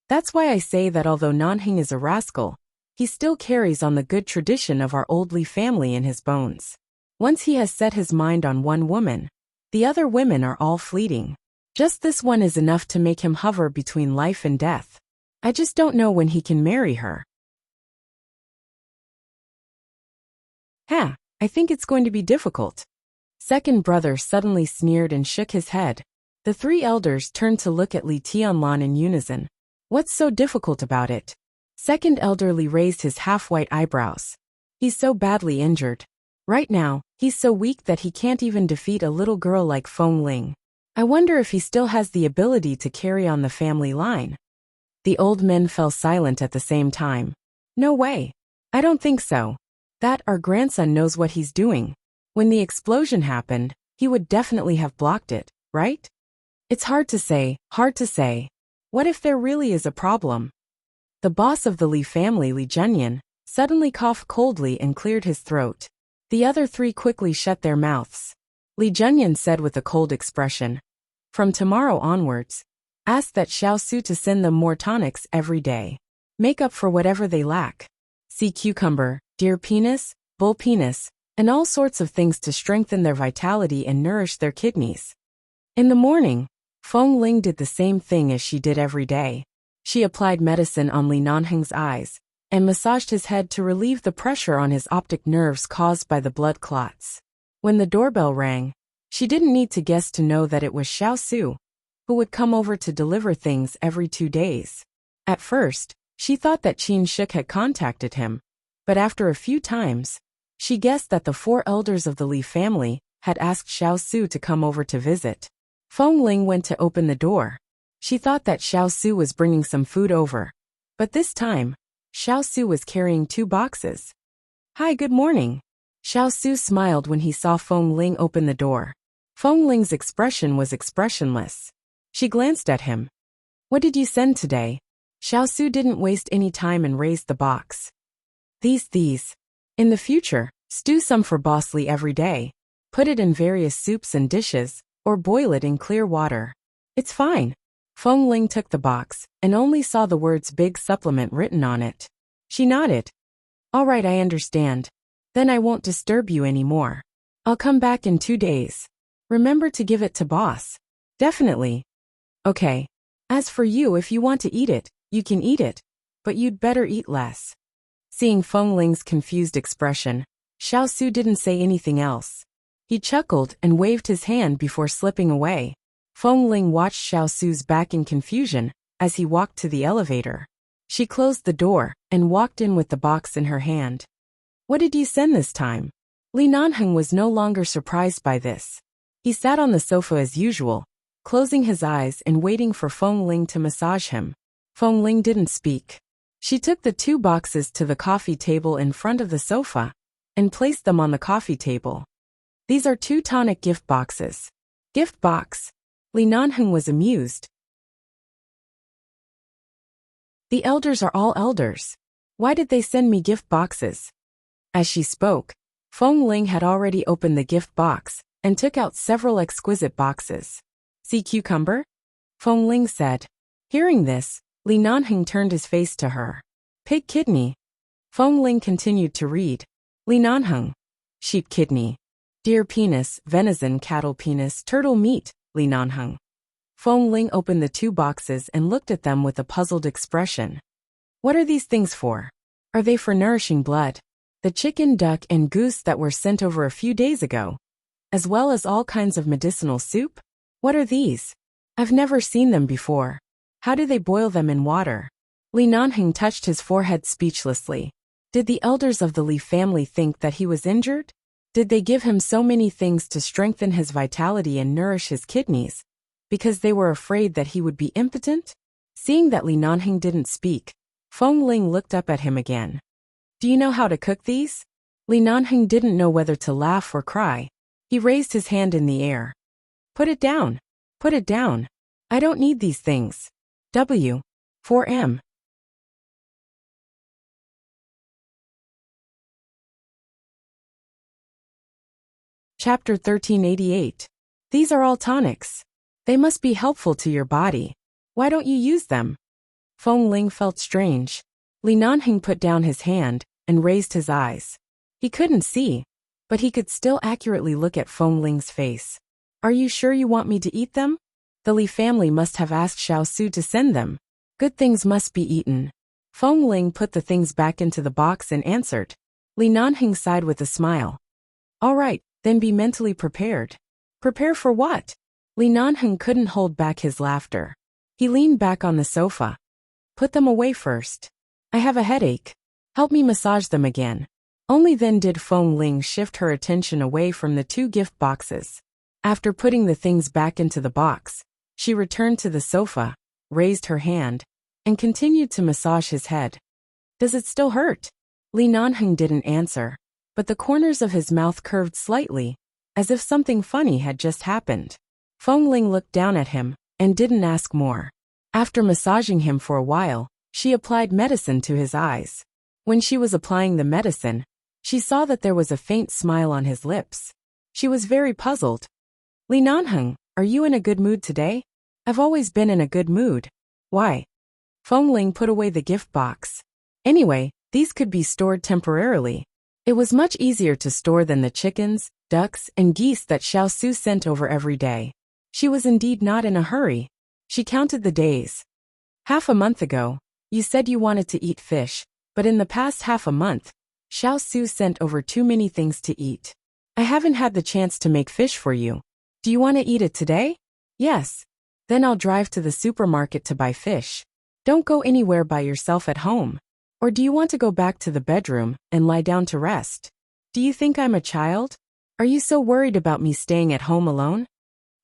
"That's why I say that although Nanheng is a rascal, he still carries on the good tradition of our old Li family in his bones. Once he has set his mind on one woman, the other women are all fleeting. Just this one is enough to make him hover between life and death. I just don't know when he can marry her." "I think it's going to be difficult. Second brother suddenly sneered and shook his head. The three elders turned to look at Li Tianlan in unison. What's so difficult about it? Second elderly raised his half-white eyebrows. He's so badly injured. Right now, he's so weak that he can't even defeat a little girl like Feng Ling. I wonder if he still has the ability to carry on the family line. The old men fell silent at the same time. No way. I don't think so. That our grandson knows what he's doing. When the explosion happened, he would definitely have blocked it, right? It's hard to say, hard to say. What if there really is a problem? The boss of the Li family, Li Zhenyan, suddenly coughed coldly and cleared his throat. The other three quickly shut their mouths. Li Zhenyan said with a cold expression, "From tomorrow onwards, ask that Xiao Su to send them more tonics every day. Make up for whatever they lack. Sea cucumber, deer penis, bull penis, and all sorts of things to strengthen their vitality and nourish their kidneys." In the morning, Feng Ling did the same thing as she did every day. She applied medicine on Li Nanheng's eyes and massaged his head to relieve the pressure on his optic nerves caused by the blood clots. When the doorbell rang, she didn't need to guess to know that it was Xiao Su, who would come over to deliver things every 2 days. At first, she thought that Qin Shuk had contacted him, but after a few times, she guessed that the 4 elders of the Li family had asked Xiao Su to come over to visit. Feng Ling went to open the door. She thought that Xiao Su was bringing some food over, but this time, Xiao Su was carrying 2 boxes. "Hi, good morning." Xiao Su smiled when he saw Feng Ling open the door. Feng Ling's expression was expressionless. She glanced at him. "What did you send today?" Xiao Su didn't waste any time and raised the box. These. In the future, stew some for Boss Li every day. Put it in various soups and dishes, or boil it in clear water. It's fine. Feng Ling took the box and only saw the words "big supplement" written on it. She nodded. "All right, I understand. Then I won't disturb you anymore. I'll come back in 2 days. Remember to give it to boss." "Definitely." "Okay. As for you, if you want to eat it, you can eat it, but you'd better eat less." Seeing Feng Ling's confused expression, Xiao Su didn't say anything else. He chuckled and waved his hand before slipping away. Feng Ling watched Xiao Su's back in confusion as he walked to the elevator. She closed the door and walked in with the box in her hand. "What did you send this time?" Li Nanheng was no longer surprised by this. He sat on the sofa as usual, closing his eyes and waiting for Feng Ling to massage him. Feng Ling didn't speak. She took the 2 boxes to the coffee table in front of the sofa and placed them on the coffee table. "These are 2 tonic gift boxes." "Gift box?" Li Nanheng was amused. "The elders are all elders. Why did they send me gift boxes?" As she spoke, Feng Ling had already opened the gift box and took out several exquisite boxes. "Sea cucumber?" Feng Ling said. Hearing this, Li Nanheng turned his face to her. "Pig kidney." Feng Ling continued to read. "Li Nanheng. Sheep kidney. Deer penis, venison, cattle penis, turtle meat, Li Nanheng." Feng Ling opened the 2 boxes and looked at them with a puzzled expression. "What are these things for? Are they for nourishing blood? The chicken, duck, and goose that were sent over a few days ago, as well as all kinds of medicinal soup? What are these? I've never seen them before. How do they boil them in water?" Li Nanheng touched his forehead speechlessly. Did the elders of the Li family think that he was injured? Did they give him so many things to strengthen his vitality and nourish his kidneys, because they were afraid that he would be impotent? Seeing that Li Nanheng didn't speak, Feng Ling looked up at him again. "Do you know how to cook these?" Li Nanheng didn't know whether to laugh or cry. He raised his hand in the air. "Put it down. Put it down. I don't need these things. W. 4M. Chapter 1388. These are all tonics. They must be helpful to your body. Why don't you use them? Feng Ling felt strange. Li Nanheng put down his hand and raised his eyes. He couldn't see, but he could still accurately look at Feng Ling's face. "Are you sure you want me to eat them? The Li family must have asked Xiao Su to send them. Good things must be eaten." Feng Ling put the things back into the box and answered. Li Nanheng sighed with a smile. "All right, Then be mentally prepared. Prepare for what? Li Nanheng couldn't hold back his laughter. He leaned back on the sofa. Put them away first. I have a headache. Help me massage them again. Only then did Feng Ling shift her attention away from the 2 gift boxes. After putting the things back into the box, she returned to the sofa, raised her hand, and continued to massage his head. Does it still hurt? Li Nanheng didn't answer, but the corners of his mouth curved slightly, as if something funny had just happened. Feng Ling looked down at him and didn't ask more. After massaging him for a while, she applied medicine to his eyes. When she was applying the medicine, she saw that there was a faint smile on his lips. She was very puzzled. Li Nanheng, are you in a good mood today? I've always been in a good mood. Why? Feng Ling put away the gift box. Anyway, these could be stored temporarily. It was much easier to store than the chickens, ducks, and geese that Xiao Su sent over every day. She was indeed not in a hurry. She counted the days. Half a month ago, you said you wanted to eat fish, but in the past half a month, Xiao Su sent over too many things to eat. I haven't had the chance to make fish for you. Do you want to eat it today? Yes. Then I'll drive to the supermarket to buy fish. Don't go anywhere by yourself at home. Or do you want to go back to the bedroom and lie down to rest? Do you think I'm a child? Are you so worried about me staying at home alone?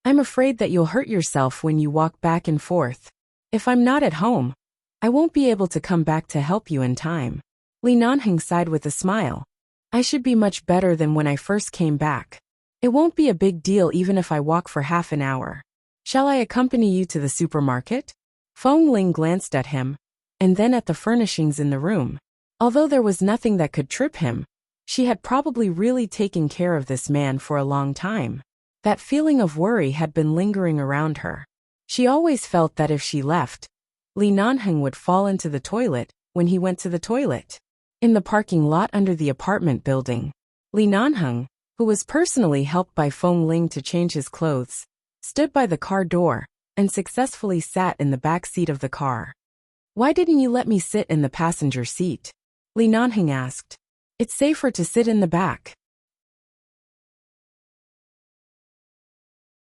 I'm afraid that you'll hurt yourself when you walk back and forth. If I'm not at home, I won't be able to come back to help you in time. Li Nanheng sighed with a smile. I should be much better than when I first came back. It won't be a big deal even if I walk for half an hour. Shall I accompany you to the supermarket? Feng Ling glanced at him, and then at the furnishings in the room. Although there was nothing that could trip him, she had probably really taken care of this man for a long time. That feeling of worry had been lingering around her. She always felt that if she left, Li Nanheng would fall into the toilet when he went to the toilet. In the parking lot under the apartment building, Li Nanheng, who was personally helped by Feng Ling to change his clothes, stood by the car door and successfully sat in the back seat of the car. Why didn't you let me sit in the passenger seat? Li Nanheng asked. It's safer to sit in the back.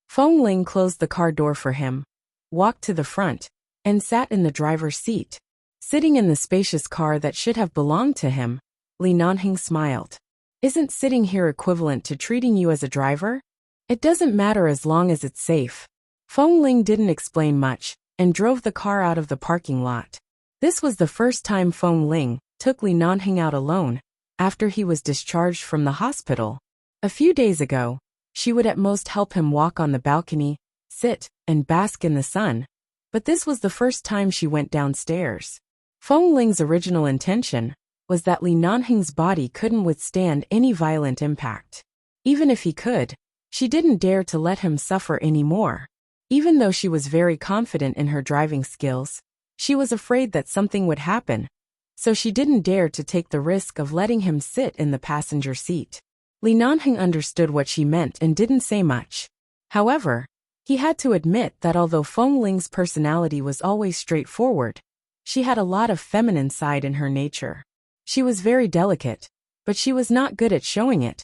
Feng Ling closed the car door for him, walked to the front, and sat in the driver's seat. Sitting in the spacious car that should have belonged to him, Li Nanheng smiled. Isn't sitting here equivalent to treating you as a driver? It doesn't matter as long as it's safe. Feng Ling didn't explain much, and drove the car out of the parking lot. This was the first time Feng Ling took Li Nanheng out alone, after he was discharged from the hospital. A few days ago, she would at most help him walk on the balcony, sit, and bask in the sun, but this was the first time she went downstairs. Feng Ling's original intention was that Li Nanheng's body couldn't withstand any violent impact. Even if he could, she didn't dare to let him suffer anymore. Even though she was very confident in her driving skills, she was afraid that something would happen, so she didn't dare to take the risk of letting him sit in the passenger seat. Li Nanheng understood what she meant and didn't say much. However, he had to admit that although Feng Ling's personality was always straightforward, she had a lot of feminine side in her nature. She was very delicate, but she was not good at showing it,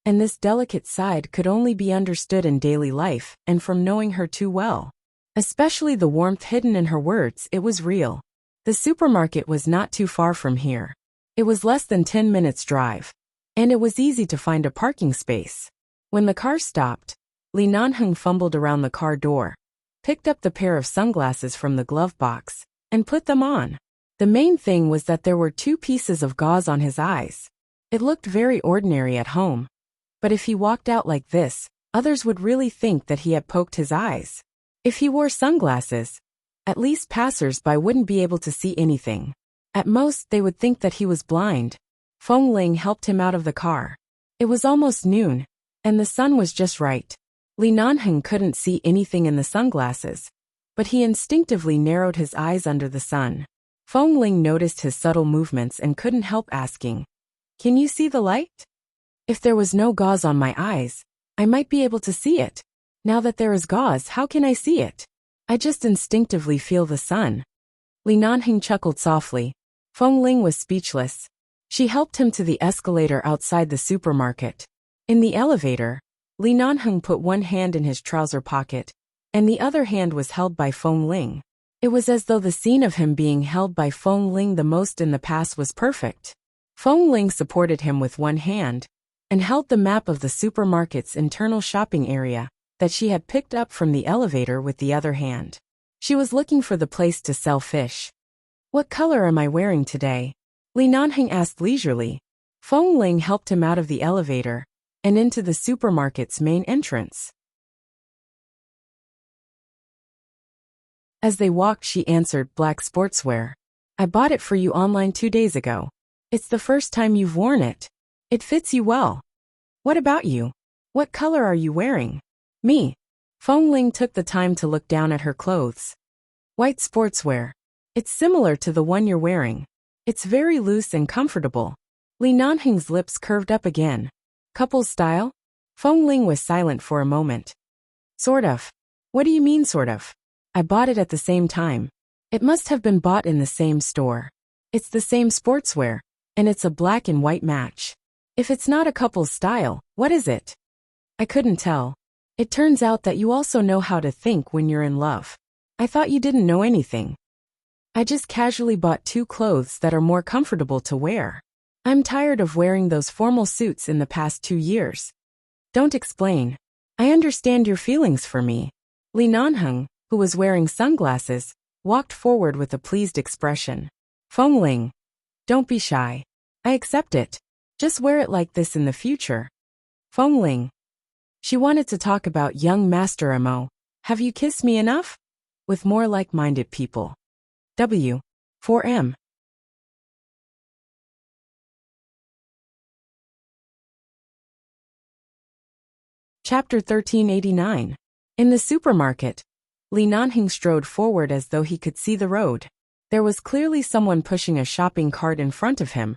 and this delicate side could only be understood in daily life and from knowing her too well. Especially the warmth hidden in her words, it was real. The supermarket was not too far from here. It was less than 10 minutes drive, and it was easy to find a parking space. When the car stopped, Li Nanheng fumbled around the car door, picked up the pair of sunglasses from the glove box, and put them on. The main thing was that there were 2 pieces of gauze on his eyes. It looked very ordinary at home, but if he walked out like this, others would really think that he had poked his eyes. If he wore sunglasses, at least passers-by wouldn't be able to see anything. At most, they would think that he was blind. Feng Ling helped him out of the car. It was almost noon, and the sun was just right. Li Nanheng couldn't see anything in the sunglasses, but he instinctively narrowed his eyes under the sun. Feng Ling noticed his subtle movements and couldn't help asking, "Can you see the light?" If there was no gauze on my eyes, I might be able to see it. Now that there is gauze, how can I see it? I just instinctively feel the sun. Li Nanheng chuckled softly. Feng Ling was speechless. She helped him to the escalator outside the supermarket. In the elevator, Li Nanheng put one hand in his trouser pocket, and the other hand was held by Feng Ling. It was as though the scene of him being held by Feng Ling the most in the past was perfect. Feng Ling supported him with one hand, and held the map of the supermarket's internal shopping area that she had picked up from the elevator with the other hand. She was looking for the place to sell fish. "What color am I wearing today?" Li Nanheng asked leisurely. Feng Ling helped him out of the elevator and into the supermarket's main entrance. As they walked, she answered, "Black sportswear. I bought it for you online 2 days ago. It's the first time you've worn it. It fits you well. What about you? What color are you wearing?" "Me." Feng Ling took the time to look down at her clothes. "White sportswear. It's similar to the one you're wearing. It's very loose and comfortable." Li Nanheng's lips curved up again. "Couple style?" Feng Ling was silent for a moment. "Sort of." "What do you mean, sort of?" "I bought it at the same time. It must have been bought in the same store. It's the same sportswear, and it's a black and white match. If it's not a couple's style, what is it?" "I couldn't tell. It turns out that you also know how to think when you're in love. I thought you didn't know anything. I just casually bought 2 clothes that are more comfortable to wear. I'm tired of wearing those formal suits in the past 2 years. Don't explain. I understand your feelings for me." Li Nanheng, who was wearing sunglasses, walked forward with a pleased expression. "Feng Ling, don't be shy. I accept it. Just wear it like this in the future." Feng Ling. She wanted to talk about young Master Mo. "Have you kissed me enough?" With more like-minded people. W. 4M. Chapter 1389. In the supermarket, Li Nanheng strode forward as though he could see the road. There was clearly someone pushing a shopping cart in front of him,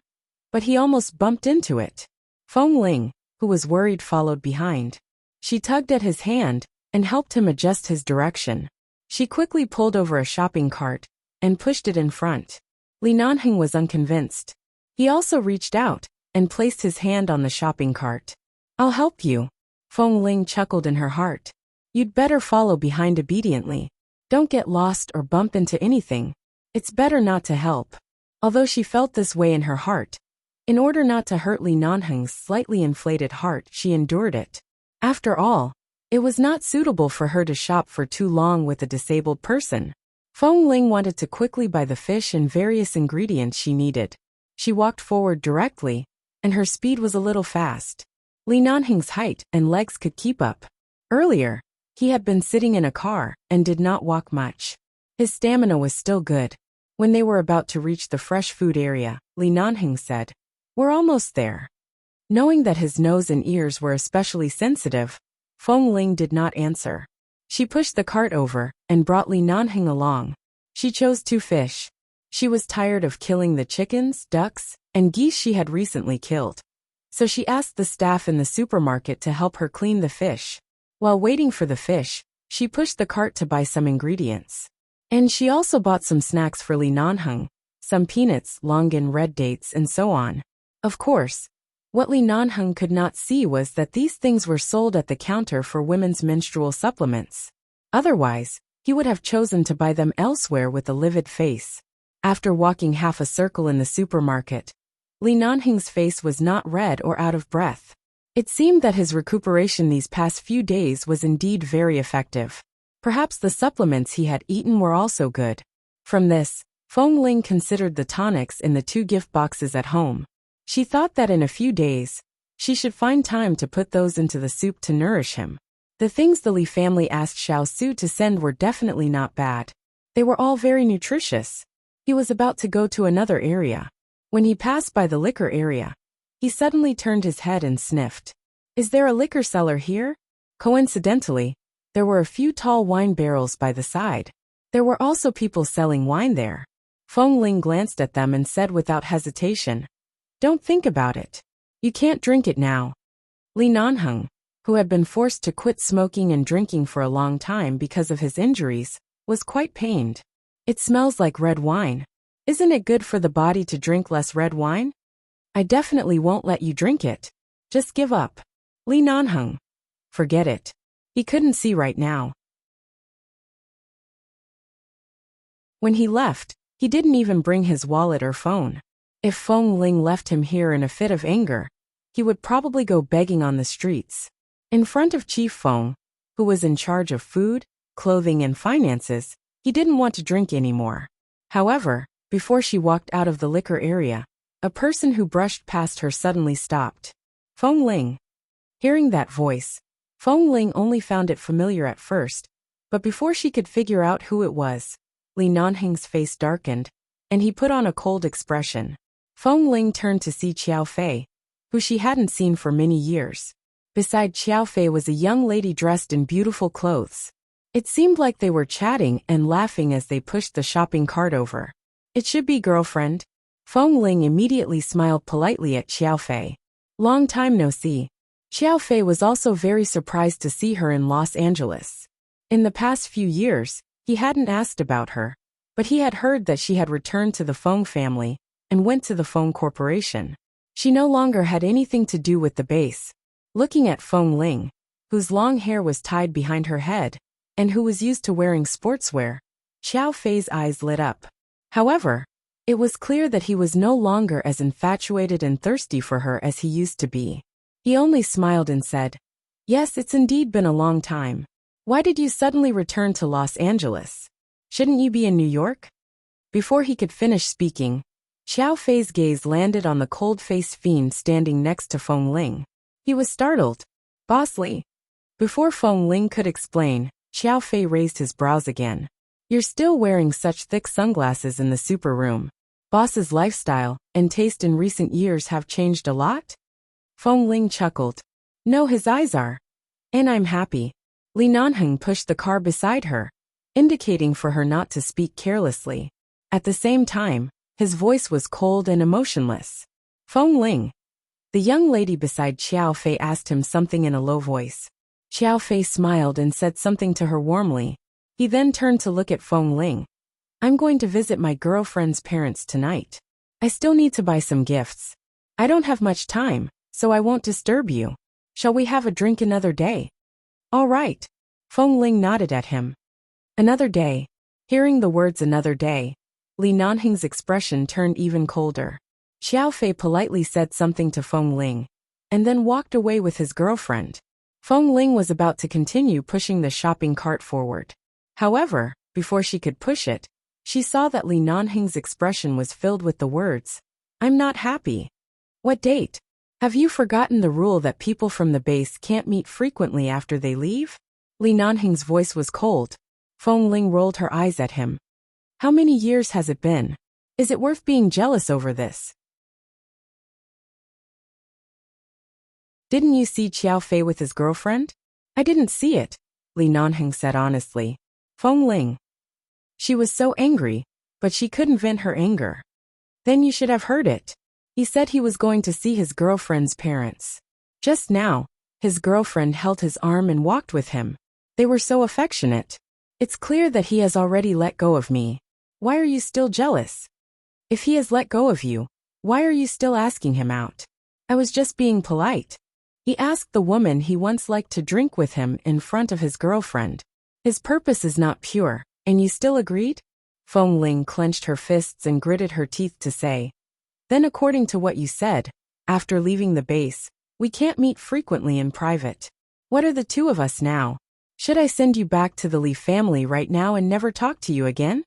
but he almost bumped into it. Feng Ling, who was worried, followed behind. She tugged at his hand and helped him adjust his direction. She quickly pulled over a shopping cart and pushed it in front. Li Nanheng was unconvinced. He also reached out and placed his hand on the shopping cart. "I'll help you." Feng Ling chuckled in her heart. "You'd better follow behind obediently. Don't get lost or bump into anything. It's better not to help." Although she felt this way in her heart, in order not to hurt Li Nanheng's slightly inflated heart, she endured it. After all, it was not suitable for her to shop for too long with a disabled person. Feng Ling wanted to quickly buy the fish and various ingredients she needed. She walked forward directly, and her speed was a little fast. Li Nanheng's height and legs could keep up. Earlier, he had been sitting in a car and did not walk much. His stamina was still good. When they were about to reach the fresh food area, Li Nanheng said, "We're almost there." Knowing that his nose and ears were especially sensitive, Feng Ling did not answer. She pushed the cart over and brought Li Nanheng along. She chose 2 fish. She was tired of killing the chickens, ducks, and geese she had recently killed. So she asked the staff in the supermarket to help her clean the fish. While waiting for the fish, she pushed the cart to buy some ingredients. And she also bought some snacks for Li Nanheng, some peanuts, longan, red dates, and so on. Of course, what Li Nanheng could not see was that these things were sold at the counter for women's menstrual supplements. Otherwise, he would have chosen to buy them elsewhere with a livid face. After walking half a circle in the supermarket, Li Nanheng's face was not red or out of breath. It seemed that his recuperation these past few days was indeed very effective. Perhaps the supplements he had eaten were also good. From this, Feng Ling considered the tonics in the 2 gift boxes at home. She thought that in a few days, she should find time to put those into the soup to nourish him. The things the Li family asked Xiao Su to send were definitely not bad. They were all very nutritious. He was about to go to another area. When he passed by the liquor area, he suddenly turned his head and sniffed. "Is there a liquor cellar here?" Coincidentally, there were a few tall wine barrels by the side. There were also people selling wine there. Feng Ling glanced at them and said without hesitation, "Don't think about it. You can't drink it now." Li Nanheng, who had been forced to quit smoking and drinking for a long time because of his injuries, was quite pained. "It smells like red wine. Isn't it good for the body to drink less red wine?" "I definitely won't let you drink it. Just give up." Li Nanheng. Forget it. He couldn't see right now. When he left, he didn't even bring his wallet or phone. If Feng Ling left him here in a fit of anger, he would probably go begging on the streets. In front of Chief Feng, who was in charge of food, clothing and finances, he didn't want to drink anymore. However, before she walked out of the liquor area, a person who brushed past her suddenly stopped. Feng Ling. Hearing that voice, Feng Ling only found it familiar at first, but before she could figure out who it was, Li Nanheng's face darkened, and he put on a cold expression. Feng Ling turned to see Qiao Fei, who she hadn't seen for many years. Beside Qiao Fei was a young lady dressed in beautiful clothes. It seemed like they were chatting and laughing as they pushed the shopping cart over. It should be girlfriend. Feng Ling immediately smiled politely at Qiao Fei. Long time no see. Qiao Fei was also very surprised to see her in Los Angeles. In the past few years, he hadn't asked about her, but he had heard that she had returned to the Feng family and went to the Feng Corporation. She no longer had anything to do with the base. Looking at Feng Ling, whose long hair was tied behind her head, and who was used to wearing sportswear, Qiao Fei's eyes lit up. However, it was clear that he was no longer as infatuated and thirsty for her as he used to be. He only smiled and said, "Yes, it's indeed been a long time. Why did you suddenly return to Los Angeles? Shouldn't you be in New York?" Before he could finish speaking, Qiao Fei's gaze landed on the cold-faced fiend standing next to Feng Ling. He was startled. "Boss Li." Before Feng Ling could explain, Qiao Fei raised his brows again. "You're still wearing such thick sunglasses in the super room. Boss's lifestyle and taste in recent years have changed a lot?" Feng Ling chuckled. "No, his eyes are. And I'm happy." Li Nanheng pushed the car beside her, indicating for her not to speak carelessly. At the same time, his voice was cold and emotionless. "Feng Ling." The young lady beside Qiao Fei asked him something in a low voice. Qiao Fei smiled and said something to her warmly. He then turned to look at Feng Ling. "I'm going to visit my girlfriend's parents tonight. I still need to buy some gifts. I don't have much time, so I won't disturb you. Shall we have a drink another day?" "All right." Feng Ling nodded at him. Another day. Hearing the words another day, Li Nanheng's expression turned even colder. Qiao Fei politely said something to Feng Ling, and then walked away with his girlfriend. Feng Ling was about to continue pushing the shopping cart forward. However, before she could push it, she saw that Li Nanheng's expression was filled with the words, "I'm not happy." "What date? Have you forgotten the rule that people from the base can't meet frequently after they leave?" Li Nanheng's voice was cold. Feng Ling rolled her eyes at him. "How many years has it been? Is it worth being jealous over this?" "Didn't you see Qiao Fei with his girlfriend?" "I didn't see it," Li Nanheng said honestly. Feng Ling. She was so angry, but she couldn't vent her anger. "Then you should have heard it. He said he was going to see his girlfriend's parents. Just now, his girlfriend held his arm and walked with him. They were so affectionate. It's clear that he has already let go of me. Why are you still jealous? If he has let go of you, why are you still asking him out?" "I was just being polite." He asked the woman he once liked to drink with him in front of his girlfriend. "His purpose is not pure, and you still agreed?" Feng Ling clenched her fists and gritted her teeth to say, "Then according to what you said, after leaving the base, we can't meet frequently in private. What are the two of us now? Should I send you back to the Li family right now and never talk to you again?"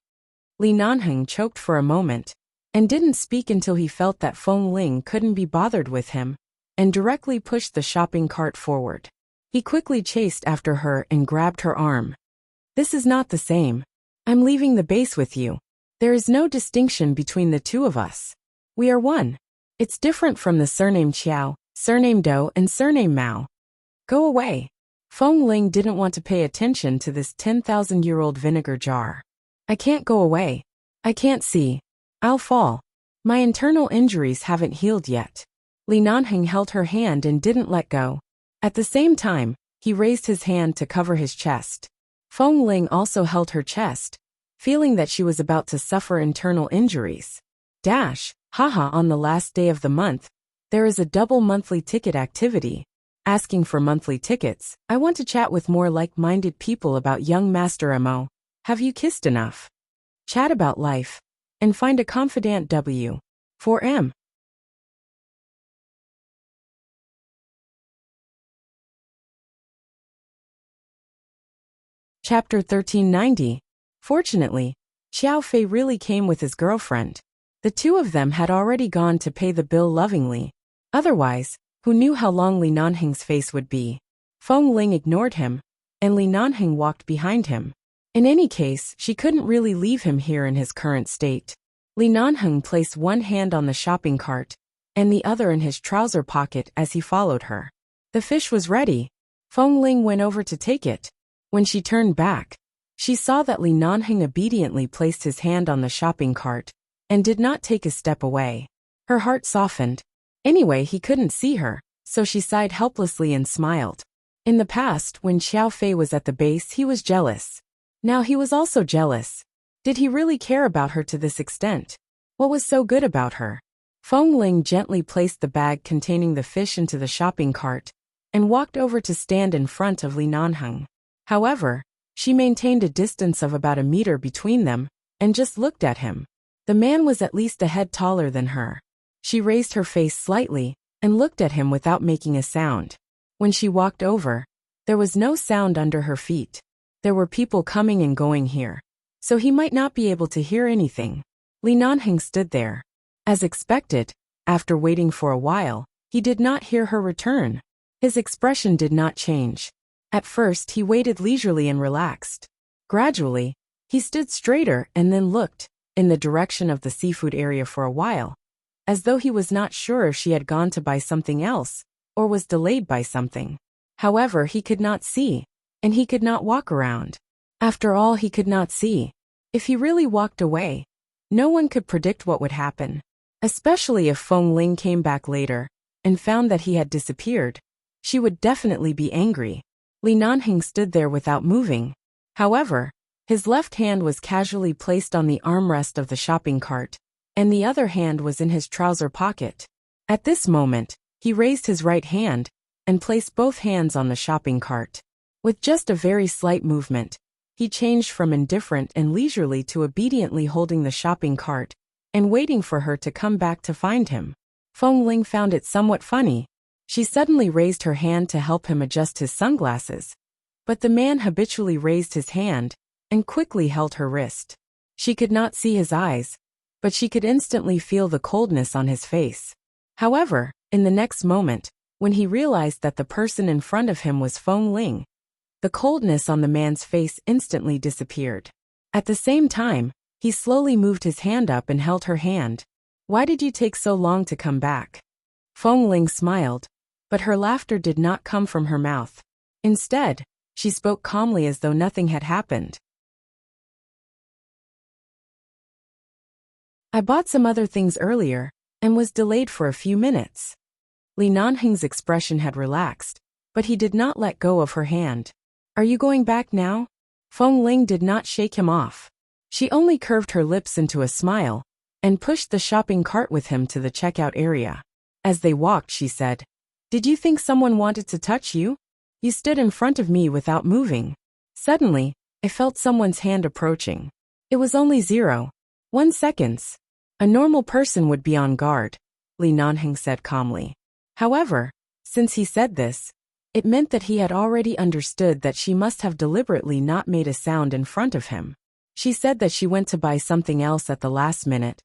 Li Nanheng choked for a moment, and didn't speak until he felt that Feng Ling couldn't be bothered with him, and directly pushed the shopping cart forward. He quickly chased after her and grabbed her arm. "This is not the same. I'm leaving the base with you. There is no distinction between the two of us. We are one. It's different from the surname Qiao, surname Dou and surname Mao. Go away." Feng Ling didn't want to pay attention to this 10,000-year-old vinegar jar. "I can't go away. I can't see. I'll fall. My internal injuries haven't healed yet." Li Nanheng held her hand and didn't let go. At the same time, he raised his hand to cover his chest. Feng Ling also held her chest, feeling that she was about to suffer internal injuries. Haha, on the last day of the month, there is a double monthly ticket activity. asking for monthly tickets. I want to chat with more like-minded people about young Master Mo. Have you kissed enough? Chat about life. And find a confidant W. 4M. Chapter 1390. Fortunately, Xiao Fei really came with his girlfriend. The two of them had already gone to pay the bill lovingly. Otherwise, who knew how long Li Nanheng's face would be? Feng Ling ignored him, and Li Nanheng walked behind him. In any case, she couldn't really leave him here in his current state. Li Nanheng placed one hand on the shopping cart, and the other in his trouser pocket as he followed her. The fish was ready. Feng Ling went over to take it. When she turned back, she saw that Li Nanheng obediently placed his hand on the shopping cart, and did not take a step away. Her heart softened. Anyway, he couldn't see her, so she sighed helplessly and smiled. In the past, when Xiao Fei was at the base, he was jealous. Now he was also jealous. Did he really care about her to this extent? What was so good about her? Feng Ling gently placed the bag containing the fish into the shopping cart, and walked over to stand in front of Li Nanheng. However, she maintained a distance of about a meter between them, and just looked at him. The man was at least a head taller than her. She raised her face slightly, and looked at him without making a sound. When she walked over, there was no sound under her feet. There were people coming and going here, so he might not be able to hear anything. Li Nanheng stood there. As expected, after waiting for a while, he did not hear her return. His expression did not change. At first, he waited leisurely and relaxed. Gradually, he stood straighter and then looked in the direction of the seafood area for a while, as though he was not sure if she had gone to buy something else, or was delayed by something. However, he could not see, and he could not walk around. After all, he could not see. If he really walked away, no one could predict what would happen, especially if Feng Ling came back later and found that he had disappeared. She would definitely be angry. Li Nanheng stood there without moving. However, his left hand was casually placed on the armrest of the shopping cart, and the other hand was in his trouser pocket. At this moment, he raised his right hand and placed both hands on the shopping cart. With just a very slight movement, he changed from indifferent and leisurely to obediently holding the shopping cart and waiting for her to come back to find him. Feng Ling found it somewhat funny. She suddenly raised her hand to help him adjust his sunglasses, but the man habitually raised his hand and quickly held her wrist. She could not see his eyes, but she could instantly feel the coldness on his face. However, in the next moment, when he realized that the person in front of him was Feng Ling, the coldness on the man's face instantly disappeared. At the same time, he slowly moved his hand up and held her hand. "Why did you take so long to come back?" Feng Ling smiled, but her laughter did not come from her mouth. Instead, she spoke calmly as though nothing had happened. "I bought some other things earlier, and was delayed for a few minutes." Li Nanheng's expression had relaxed, but he did not let go of her hand. "Are you going back now?" Feng Ling did not shake him off. She only curved her lips into a smile, and pushed the shopping cart with him to the checkout area. As they walked, she said, "Did you think someone wanted to touch you? You stood in front of me without moving." Suddenly, I felt someone's hand approaching. It was only 0.1 seconds. A normal person would be on guard, Li Nanheng said calmly. However, since he said this, it meant that he had already understood that she must have deliberately not made a sound in front of him. She said that she went to buy something else at the last minute,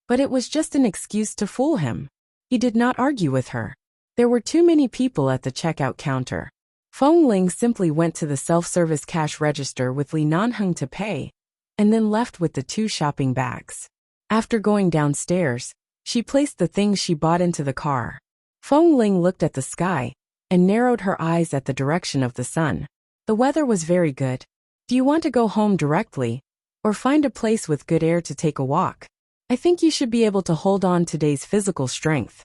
but it was just an excuse to fool him. He did not argue with her. There were too many people at the checkout counter. Feng Ling simply went to the self-service cash register with Li Nanheng to pay, and then left with the 2 shopping bags. After going downstairs, she placed the things she bought into the car. Feng Ling looked at the sky and narrowed her eyes at the direction of the sun. The weather was very good. "Do you want to go home directly, or find a place with good air to take a walk? I think you should be able to hold on today's physical strength."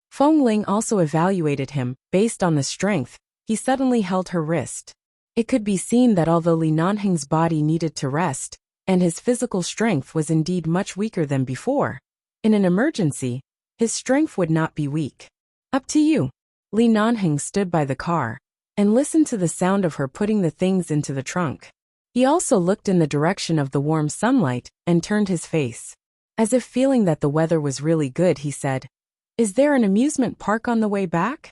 Feng Ling also evaluated him. Based on the strength, he suddenly held her wrist. It could be seen that although Li Nanheng's body needed to rest, and his physical strength was indeed much weaker than before, in an emergency, his strength would not be weak. "Up to you. Li Nanheng stood by the car and listened to the sound of her putting the things into the trunk. He also looked in the direction of the warm sunlight and turned his face. As if feeling that the weather was really good, he said, "Is there an amusement park on the way back?"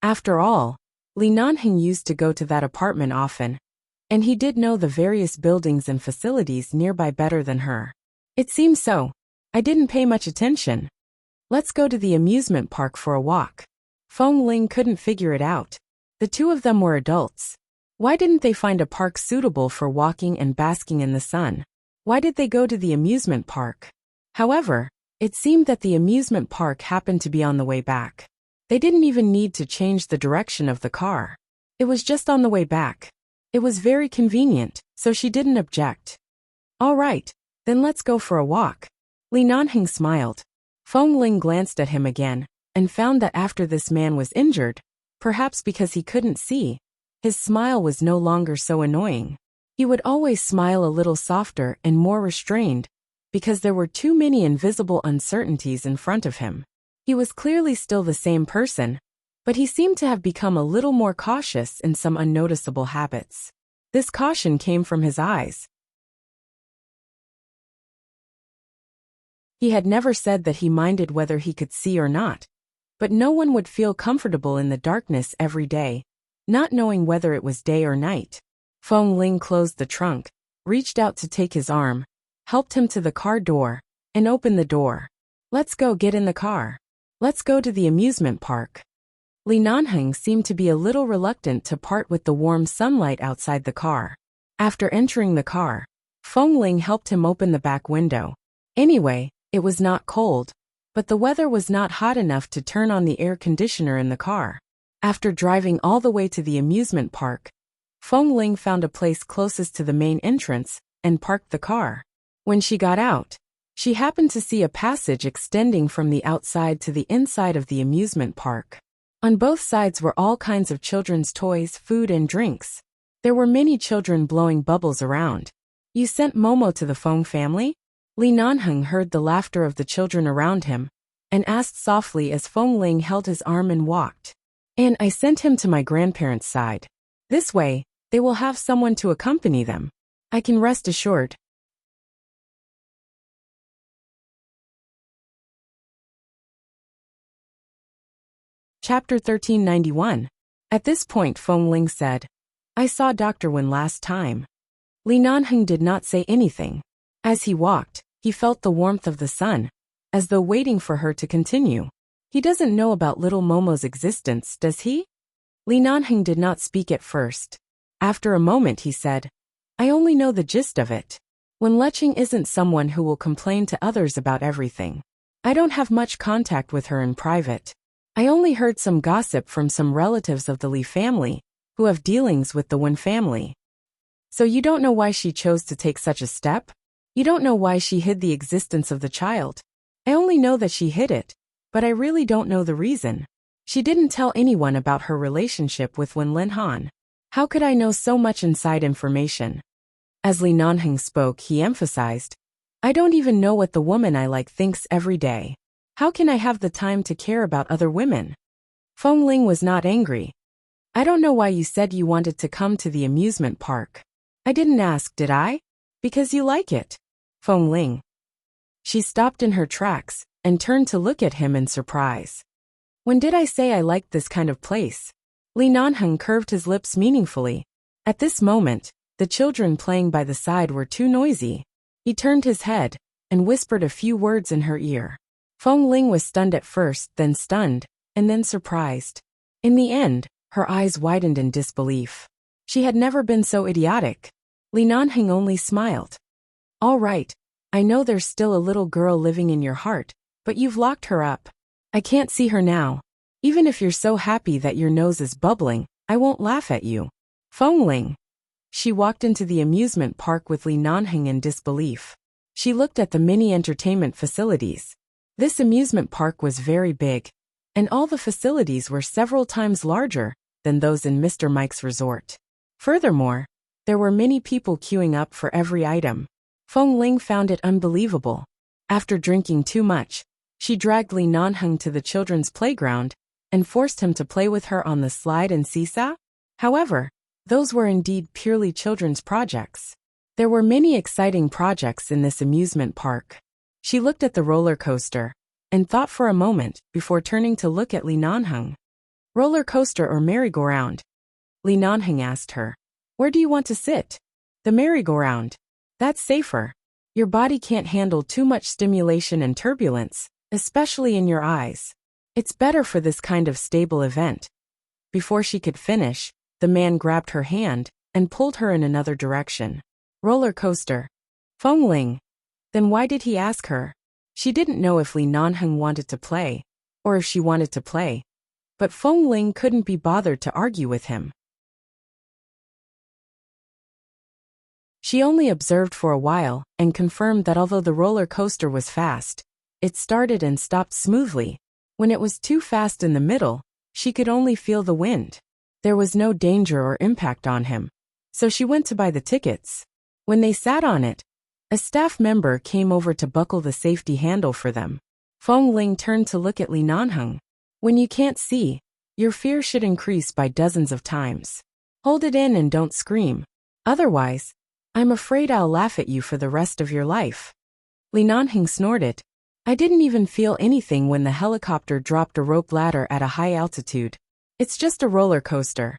After all, Li Nanheng used to go to that apartment often, and he did know the various buildings and facilities nearby better than her. It seems so. I didn't pay much attention. Let's go to the amusement park for a walk. Feng Ling couldn't figure it out. The two of them were adults. Why didn't they find a park suitable for walking and basking in the sun? Why did they go to the amusement park? However, it seemed that the amusement park happened to be on the way back. They didn't even need to change the direction of the car. It was just on the way back. It was very convenient, so she didn't object. All right, then let's go for a walk. Li Nanheng smiled. Feng Ling glanced at him again and found that after this man was injured, perhaps because he couldn't see, his smile was no longer so annoying. He would always smile a little softer and more restrained because there were too many invisible uncertainties in front of him. He was clearly still the same person, but he seemed to have become a little more cautious in some unnoticeable habits. This caution came from his eyes. He had never said that he minded whether he could see or not, but no one would feel comfortable in the darkness every day, not knowing whether it was day or night. Feng Ling closed the trunk, reached out to take his arm, helped him to the car door, and opened the door. Let's go, get in the car. Let's go to the amusement park. Li Nanheng seemed to be a little reluctant to part with the warm sunlight outside the car. After entering the car, Feng Ling helped him open the back window. Anyway, it was not cold, but the weather was not hot enough to turn on the air conditioner in the car. After driving all the way to the amusement park, Feng Ling found a place closest to the main entrance and parked the car. When she got out, she happened to see a passage extending from the outside to the inside of the amusement park. On both sides were all kinds of children's toys, food, and drinks. There were many children blowing bubbles around. You sent Momo to the Feng family? Li Nanheng heard the laughter of the children around him and asked softly as Feng Ling held his arm and walked. And I sent him to my grandparents' side. This way, they will have someone to accompany them. I can rest assured. Chapter 1391. At this point Feng Ling said, I saw Dr. Wen last time. Li Nanheng did not say anything. As he walked, he felt the warmth of the sun, as though waiting for her to continue. He doesn't know about little Momo's existence, does he? Li Nanheng did not speak at first. After a moment he said, I only know the gist of it. Wen Lecheng isn't someone who will complain to others about everything. I don't have much contact with her in private. I only heard some gossip from some relatives of the Li family, who have dealings with the Wen family. So you don't know why she chose to take such a step? You don't know why she hid the existence of the child? I only know that she hid it, but I really don't know the reason. She didn't tell anyone about her relationship with Wen Linhan. How could I know so much inside information? As Li Nanheng spoke, he emphasized, I don't even know what the woman I like thinks every day. How can I have the time to care about other women? Feng Ling was not angry. I don't know why you said you wanted to come to the amusement park. I didn't ask, did I? Because you like it. Feng Ling. She stopped in her tracks and turned to look at him in surprise. When did I say I liked this kind of place? Li Nanheng curved his lips meaningfully. At this moment, the children playing by the side were too noisy. He turned his head and whispered a few words in her ear. Feng Ling was stunned at first, then stunned, and then surprised. In the end, her eyes widened in disbelief. She had never been so idiotic. Li Nanheng only smiled. All right, I know there's still a little girl living in your heart, but you've locked her up. I can't see her now. Even if you're so happy that your nose is bubbling, I won't laugh at you. Feng Ling. She walked into the amusement park with Li Nanheng in disbelief. She looked at the many entertainment facilities. This amusement park was very big, and all the facilities were several times larger than those in Mr. Mike's resort. Furthermore, there were many people queuing up for every item. Feng Ling found it unbelievable. After drinking too much, she dragged Li Nanheng to the children's playground and forced him to play with her on the slide and seesaw? However, those were indeed purely children's projects. There were many exciting projects in this amusement park. She looked at the roller coaster and thought for a moment before turning to look at Li Nanheng. Roller coaster or merry-go-round? Li Nanheng asked her. Where do you want to sit? The merry-go-round. That's safer. Your body can't handle too much stimulation and turbulence, especially in your eyes. It's better for this kind of stable event. Before she could finish, the man grabbed her hand and pulled her in another direction. Roller coaster. Feng Ling. Then why did he ask her? She didn't know if Li Nanheng wanted to play, or if she wanted to play. But Feng Ling couldn't be bothered to argue with him. She only observed for a while and confirmed that although the roller coaster was fast, it started and stopped smoothly. When it was too fast in the middle, she could only feel the wind. There was no danger or impact on him. So she went to buy the tickets. When they sat on it, a staff member came over to buckle the safety handle for them. Feng Ling turned to look at Li Nanheng. When you can't see, your fear should increase by dozens of times. Hold it in and don't scream. Otherwise, I'm afraid I'll laugh at you for the rest of your life. Li Nanheng snorted. I didn't even feel anything when the helicopter dropped a rope ladder at a high altitude. It's just a roller coaster.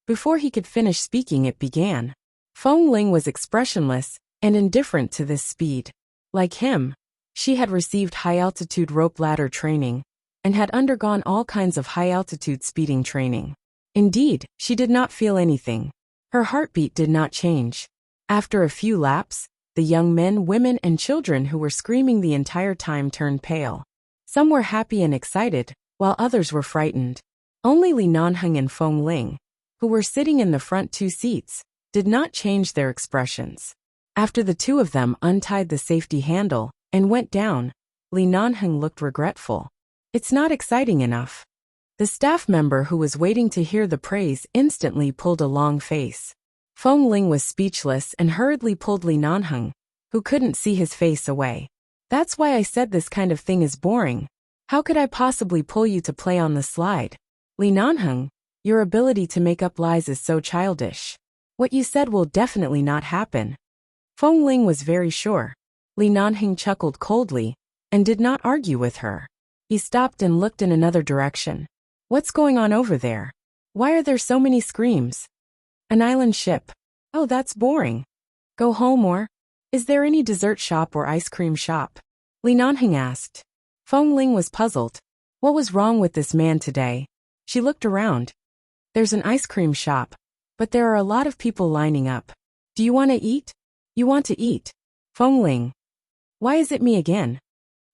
Before he could finish speaking, it began. Feng Ling was expressionless and indifferent to this speed. Like him, she had received high-altitude rope ladder training and had undergone all kinds of high-altitude speeding training. Indeed, she did not feel anything. Her heartbeat did not change. After a few laps, the young men, women, and children who were screaming the entire time turned pale. Some were happy and excited, while others were frightened. Only Li Nanheng and Feng Ling, who were sitting in the front two seats, did not change their expressions. After the two of them untied the safety handle and went down, Li Nanheng looked regretful. It's not exciting enough. The staff member who was waiting to hear the praise instantly pulled a long face. Feng Ling was speechless and hurriedly pulled Li Nanheng, who couldn't see his face, away. That's why I said this kind of thing is boring. How could I possibly pull you to play on the slide? Li Nanheng, your ability to make up lies is so childish. What you said will definitely not happen. Feng Ling was very sure. Li Nanheng chuckled coldly and did not argue with her. He stopped and looked in another direction. What's going on over there? Why are there so many screams? An island ship. Oh, that's boring. Go home or? Is there any dessert shop or ice cream shop? Li Nanheng asked. Feng Ling was puzzled. What was wrong with this man today? She looked around. There's an ice cream shop, but there are a lot of people lining up. Do you want to eat? You want to eat. Feng Ling. Why is it me again?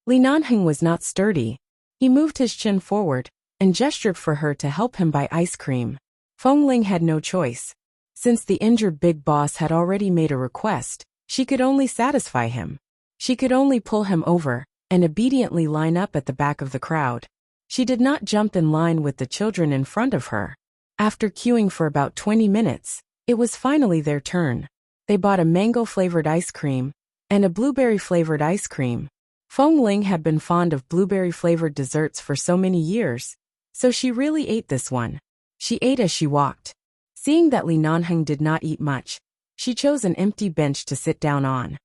Li Nanheng was not sturdy. He moved his chin forward and gestured for her to help him buy ice cream. Feng Ling had no choice. Since the injured big boss had already made a request, she could only satisfy him. She could only pull him over and obediently line up at the back of the crowd. She did not jump in line with the children in front of her. After queuing for about 20 minutes, it was finally their turn. They bought a mango-flavored ice cream and a blueberry-flavored ice cream. Feng Ling had been fond of blueberry-flavored desserts for so many years, so she really ate this one. She ate as she walked. Seeing that Li Nanheng did not eat much, she chose an empty bench to sit down on.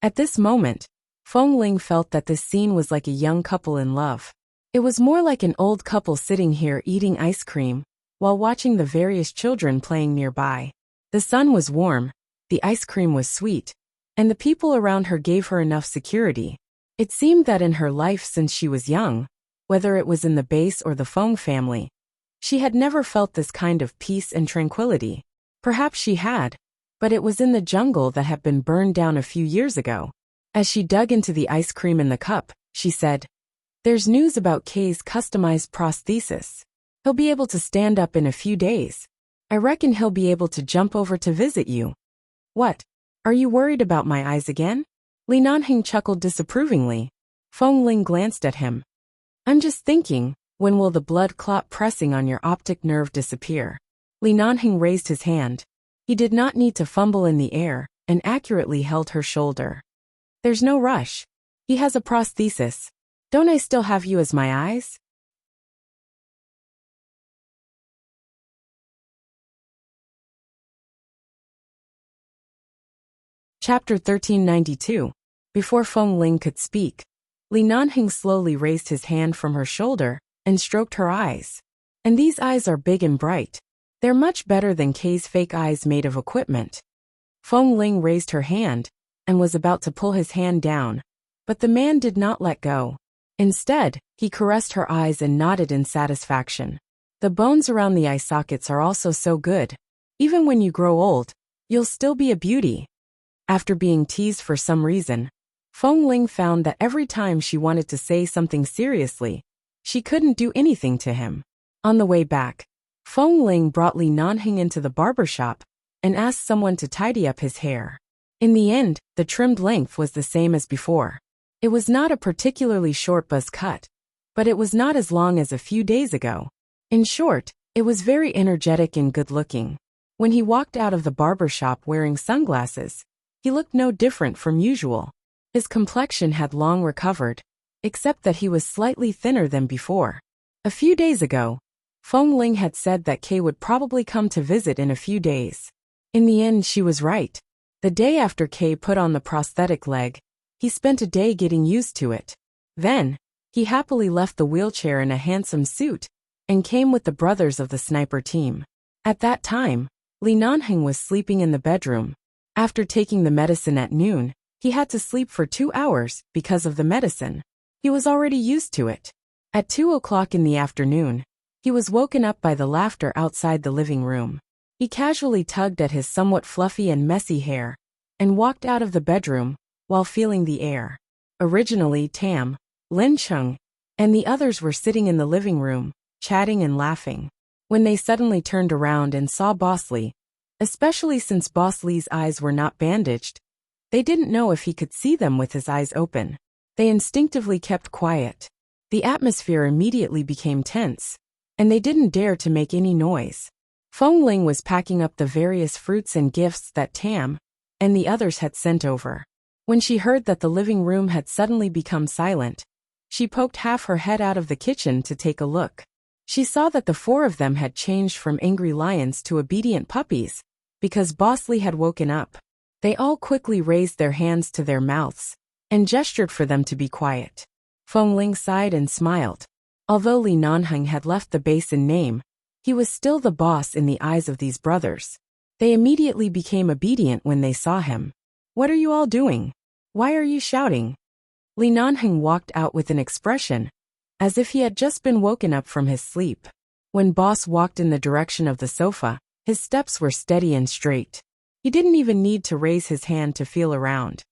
At this moment, Feng Ling felt that this scene was like a young couple in love. It was more like an old couple sitting here eating ice cream while watching the various children playing nearby. The sun was warm, the ice cream was sweet, and the people around her gave her enough security. It seemed that in her life since she was young, whether it was in the base or the Feng family, she had never felt this kind of peace and tranquility. Perhaps she had, but it was in the jungle that had been burned down a few years ago. As she dug into the ice cream in the cup, she said, "There's news about Kay's customized prosthesis. He'll be able to stand up in a few days. I reckon he'll be able to jump over to visit you." What? Are you worried about my eyes again? Li Nanheng chuckled disapprovingly. Feng Ling glanced at him. I'm just thinking, when will the blood clot pressing on your optic nerve disappear? Li Nanheng raised his hand. He did not need to fumble in the air and accurately held her shoulder. There's no rush. He has a prosthesis. Don't I still have you as my eyes? Chapter 1392. Before Feng Ling could speak, Li Nanheng slowly raised his hand from her shoulder and stroked her eyes. And these eyes are big and bright. They're much better than Kay's fake eyes made of equipment. Feng Ling raised her hand and was about to pull his hand down, but the man did not let go. Instead, he caressed her eyes and nodded in satisfaction. The bones around the eye sockets are also so good. Even when you grow old, you'll still be a beauty. After being teased for some reason, Feng Ling found that every time she wanted to say something seriously, she couldn't do anything to him. On the way back, Feng Ling brought Li Nanheng into the barber shop and asked someone to tidy up his hair. In the end, the trimmed length was the same as before. It was not a particularly short buzz cut, but it was not as long as a few days ago. In short, it was very energetic and good-looking. When he walked out of the barber shop wearing sunglasses, he looked no different from usual. His complexion had long recovered, except that he was slightly thinner than before. A few days ago, Feng Ling had said that Kay would probably come to visit in a few days. In the end, she was right. The day after Kay put on the prosthetic leg, he spent a day getting used to it. Then, he happily left the wheelchair in a handsome suit and came with the brothers of the sniper team. At that time, Li Nanheng was sleeping in the bedroom. After taking the medicine at noon, he had to sleep for 2 hours because of the medicine. He was already used to it. At 2 o'clock in the afternoon, he was woken up by the laughter outside the living room. He casually tugged at his somewhat fluffy and messy hair and walked out of the bedroom while feeling the air. Originally, Tam, Lin Cheng, and the others were sitting in the living room, chatting and laughing. When they suddenly turned around and saw Boss Li, especially since Boss Li's eyes were not bandaged, they didn't know if he could see them with his eyes open. They instinctively kept quiet. The atmosphere immediately became tense, and they didn't dare to make any noise. Feng Ling was packing up the various fruits and gifts that Tam and the others had sent over. When she heard that the living room had suddenly become silent, she poked half her head out of the kitchen to take a look. She saw that the 4 of them had changed from angry lions to obedient puppies, because Boss Li had woken up. They all quickly raised their hands to their mouths and gestured for them to be quiet. Feng Ling sighed and smiled. Although Li Nanheng had left the base in name, he was still the boss in the eyes of these brothers. They immediately became obedient when they saw him. "What are you all doing? Why are you shouting?" Li Nanheng walked out with an expression, as if he had just been woken up from his sleep. When Boss walked in the direction of the sofa, his steps were steady and straight. He didn't even need to raise his hand to feel around.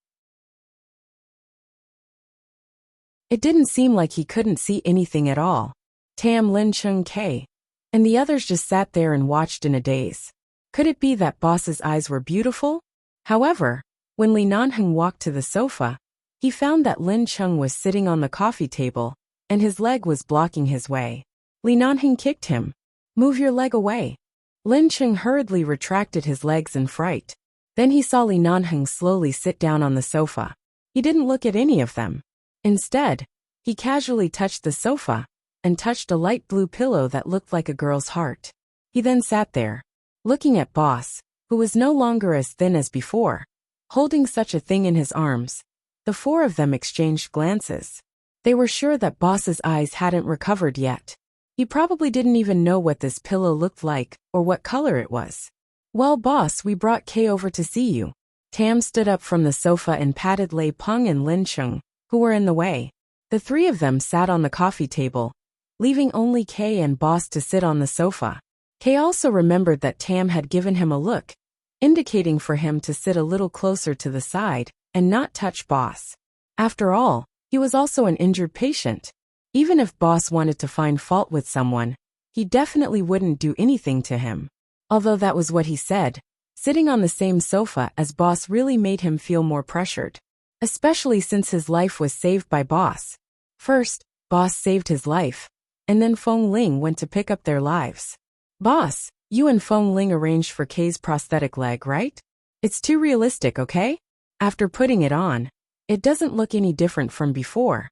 It didn't seem like he couldn't see anything at all. Tam, Lin Cheng, Kay, and the others just sat there and watched in a daze. Could it be that Boss's eyes were beautiful? However, when Li Nanheng walked to the sofa, he found that Lin Cheng was sitting on the coffee table, and his leg was blocking his way. Li Nanheng kicked him. "Move your leg away." Lin Cheng hurriedly retracted his legs in fright. Then he saw Li Nanheng slowly sit down on the sofa. He didn't look at any of them. Instead, he casually touched the sofa and touched a light blue pillow that looked like a girl's heart. He then sat there, looking at Boss, who was no longer as thin as before, holding such a thing in his arms. The 4 of them exchanged glances. They were sure that Boss's eyes hadn't recovered yet. He probably didn't even know what this pillow looked like or what color it was. "Well, Boss, we brought Kay over to see you." Tam stood up from the sofa and patted Lei Peng and Lin Cheng, who were in the way. The 3 of them sat on the coffee table, leaving only Kay and Boss to sit on the sofa. Kay also remembered that Tam had given him a look, indicating for him to sit a little closer to the side and not touch Boss. After all, he was also an injured patient. Even if Boss wanted to find fault with someone, he definitely wouldn't do anything to him. Although that was what he said, sitting on the same sofa as Boss really made him feel more pressured. Especially since his life was saved by Boss. First, Boss saved his life, and then Feng Ling went to pick up their lives. "Boss, you and Feng Ling arranged for Kay's prosthetic leg, right? It's too realistic, okay? After putting it on, it doesn't look any different from before.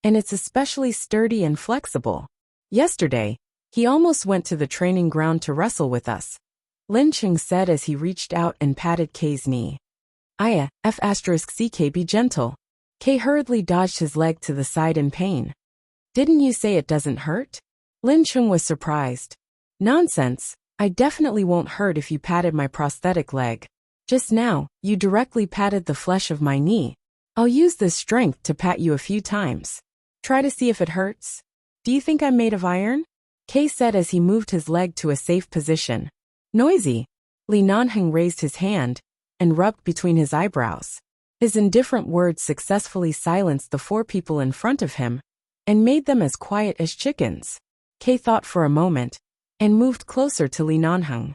and it's especially sturdy and flexible. Yesterday, he almost went to the training ground to wrestle with us, Lin Cheng said as he reached out and patted Kay's knee. Aya, F***ck be gentle. Kay hurriedly dodged his leg to the side in pain. Didn't you say it doesn't hurt? Lin Cheng was surprised. Nonsense, I definitely won't hurt if you patted my prosthetic leg. Just now, you directly patted the flesh of my knee. I'll use this strength to pat you a few times. Try to see if it hurts. Do you think I'm made of iron? Kay said as he moved his leg to a safe position. Noisy. Li Nanheng raised his hand and rubbed between his eyebrows. His indifferent words successfully silenced the 4 people in front of him and made them as quiet as chickens. Kay thought for a moment and moved closer to Li Nanheng.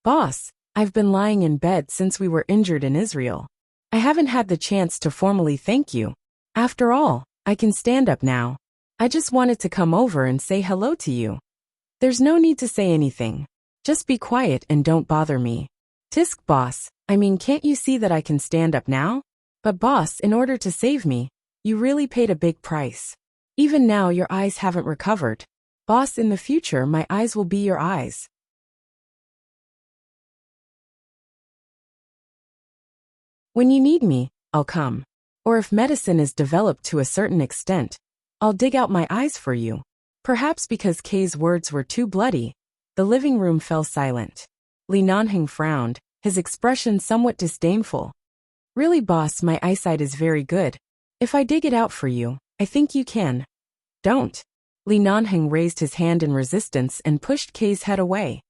Boss, I've been lying in bed since we were injured in Israel. I haven't had the chance to formally thank you. After all, I can stand up now. I just wanted to come over and say hello to you. There's no need to say anything. Just be quiet and don't bother me. Tisk, boss, I mean, can't you see that I can stand up now? But boss, in order to save me, you really paid a big price. Even now your eyes haven't recovered. Boss, in the future my eyes will be your eyes. When you need me, I'll come. Or if medicine is developed to a certain extent, I'll dig out my eyes for you. Perhaps because Kay's words were too bloody, the living room fell silent. Li Nanheng frowned, his expression somewhat disdainful. Really, boss, my eyesight is very good. If I dig it out for you, I think you can. Don't. Li Nanheng raised his hand in resistance and pushed Kay's head away.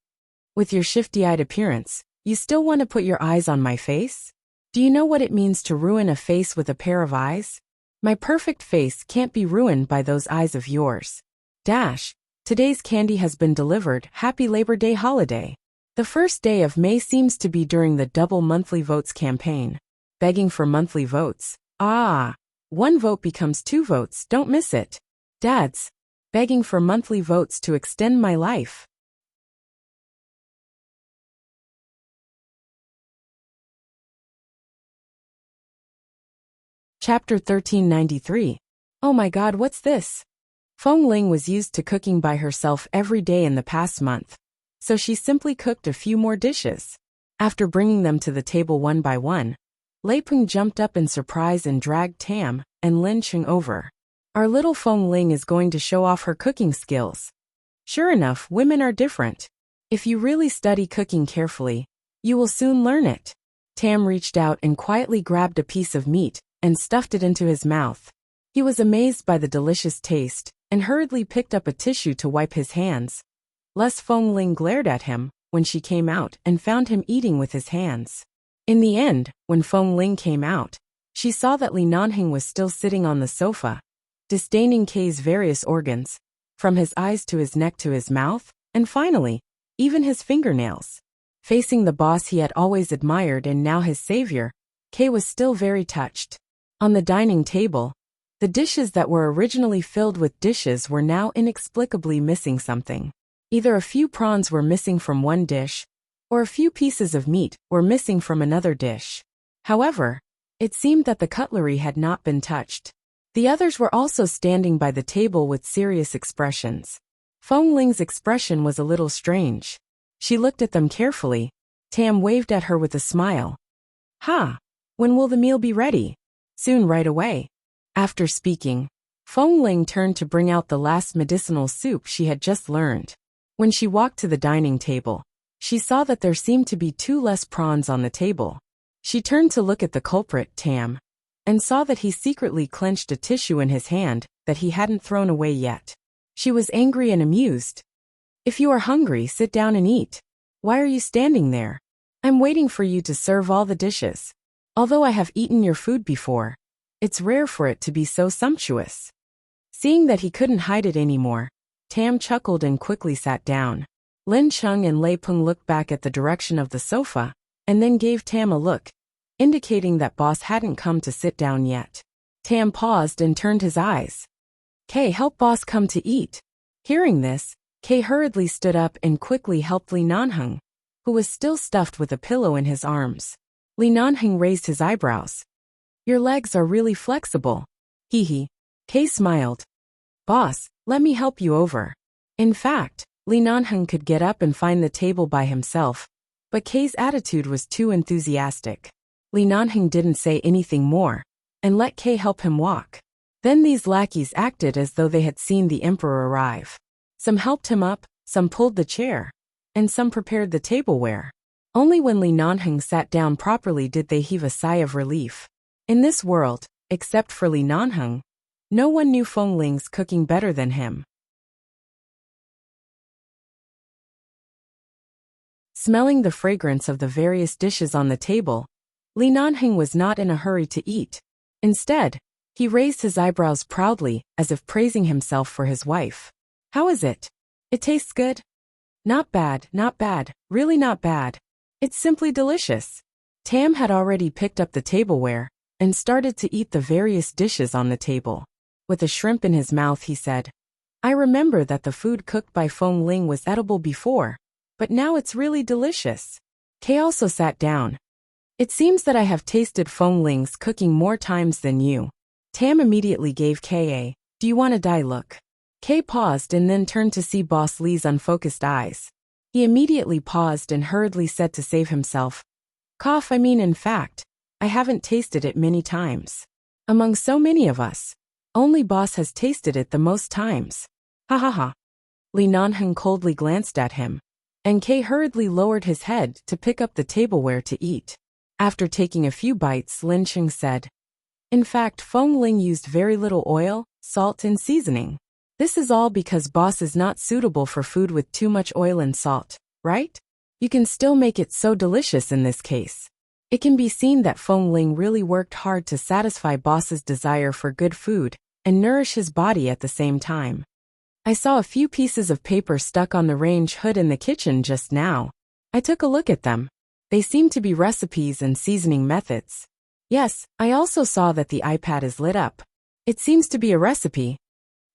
With your shifty-eyed appearance, you still want to put your eyes on my face? Do you know what it means to ruin a face with a pair of eyes? My perfect face can't be ruined by those eyes of yours. Dash. Today's candy has been delivered. Happy Labor Day holiday. The first day of May seems to be during the double monthly votes campaign. Begging for monthly votes. Ah. 1 vote becomes 2 votes. Don't miss it. Dads. Begging for monthly votes to extend my life. Chapter 1393. Oh my god, what's this? Feng Ling was used to cooking by herself every day in the past month, so she simply cooked a few more dishes. After bringing them to the table one by one, Lei Peng jumped up in surprise and dragged Tam and Lin Cheng over. Our little Feng Ling is going to show off her cooking skills. Sure enough, women are different. If you really study cooking carefully, you will soon learn it. Tam reached out and quietly grabbed a piece of meat and stuffed it into his mouth. He was amazed by the delicious taste and hurriedly picked up a tissue to wipe his hands. Les Feng Ling glared at him when she came out and found him eating with his hands. In the end, when Feng Ling came out, she saw that Li Nanheng was still sitting on the sofa, disdaining Kay's various organs, from his eyes to his neck to his mouth, and finally, even his fingernails. Facing the boss he had always admired and now his savior, Kay was still very touched. On the dining table, the dishes that were originally filled with dishes were now inexplicably missing something. Either a few prawns were missing from one dish, or a few pieces of meat were missing from another dish. However, it seemed that the cutlery had not been touched. The others were also standing by the table with serious expressions. Feng Ling's expression was a little strange. She looked at them carefully. Tam waved at her with a smile. Ha! When will the meal be ready? Soon, right away. After speaking, Feng Ling turned to bring out the last medicinal soup she had just learned. When she walked to the dining table, she saw that there seemed to be 2 less prawns on the table. She turned to look at the culprit, Tam, and saw that he secretly clenched a tissue in his hand that he hadn't thrown away yet. She was angry and amused. If you are hungry, sit down and eat. Why are you standing there? I'm waiting for you to serve all the dishes. Although I have eaten your food before, it's rare for it to be so sumptuous. Seeing that he couldn't hide it anymore, Tam chuckled and quickly sat down. Lin Cheng and Lei Peng looked back at the direction of the sofa, and then gave Tam a look, indicating that boss hadn't come to sit down yet. Tam paused and turned his eyes. Kay, help boss come to eat. Hearing this, Kay hurriedly stood up and quickly helped Li Nanheng, who was still stuffed with a pillow in his arms. Li Nanheng raised his eyebrows. Your legs are really flexible. Hee hee. Kay smiled. Boss, let me help you over. In fact, Li Nanheng could get up and find the table by himself, but Kay's attitude was too enthusiastic. Li Nanheng didn't say anything more, and let Kay help him walk. Then these lackeys acted as though they had seen the emperor arrive. Some helped him up, some pulled the chair, and some prepared the tableware. Only when Li Nanheng sat down properly did they heave a sigh of relief. In this world, except for Li Nanheng, no one knew Feng Ling's cooking better than him. Smelling the fragrance of the various dishes on the table, Li Nanheng was not in a hurry to eat. Instead, he raised his eyebrows proudly, as if praising himself for his wife. How is it? It tastes good? Not bad, really not bad. It's simply delicious. Tam had already picked up the tableware and started to eat the various dishes on the table. With a shrimp in his mouth, he said, I remember that the food cooked by Feng Ling was edible before, but now it's really delicious. Kay also sat down. It seems that I have tasted Feng Ling's cooking more times than you. Tam immediately gave Kay a, do you want to die look? Kay paused and then turned to see Boss Li's unfocused eyes. He immediately paused and hurriedly said to save himself, in fact, I haven't tasted it many times. Among so many of us, only Boss has tasted it the most times. Ha ha ha. Li Nanheng coldly glanced at him, and Kay hurriedly lowered his head to pick up the tableware to eat. After taking a few bites, Lin Cheng said, in fact, Feng Ling used very little oil, salt and seasoning. This is all because Boss is not suitable for food with too much oil and salt, right? You can still make it so delicious in this case. It can be seen that Feng Ling really worked hard to satisfy Boss's desire for good food and nourish his body at the same time. I saw a few pieces of paper stuck on the range hood in the kitchen just now. I took a look at them. They seem to be recipes and seasoning methods. Yes, I also saw that the iPad is lit up. It seems to be a recipe.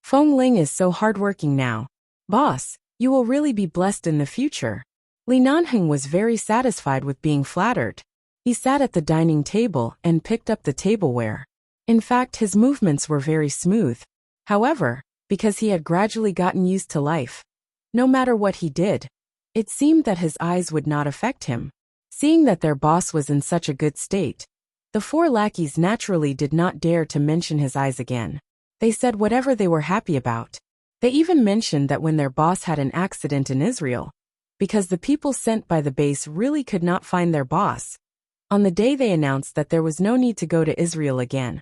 Feng Ling is so hardworking now. Boss, you will really be blessed in the future. Li Nanheng was very satisfied with being flattered. He sat at the dining table and picked up the tableware. In fact, his movements were very smooth. However, because he had gradually gotten used to life, no matter what he did, it seemed that his eyes would not affect him. Seeing that their boss was in such a good state, the four lackeys naturally did not dare to mention his eyes again. They said whatever they were happy about. They even mentioned that when their boss had an accident in Israel, because the people sent by the base really could not find their boss, on the day they announced that there was no need to go to Israel again.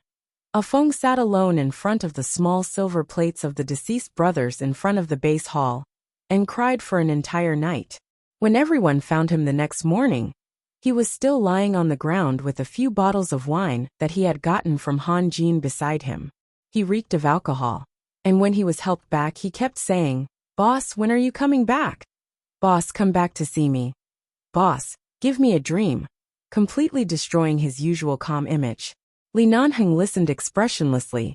Ah Feng sat alone in front of the small silver plates of the deceased brothers in front of the base hall, and cried for an entire night. When everyone found him the next morning, he was still lying on the ground with a few bottles of wine that he had gotten from Han Jin beside him. He reeked of alcohol, and when he was helped back he kept saying, Boss, when are you coming back? Boss, come back to see me. Boss, give me a dream. Completely destroying his usual calm image. Li Nanheng listened expressionlessly.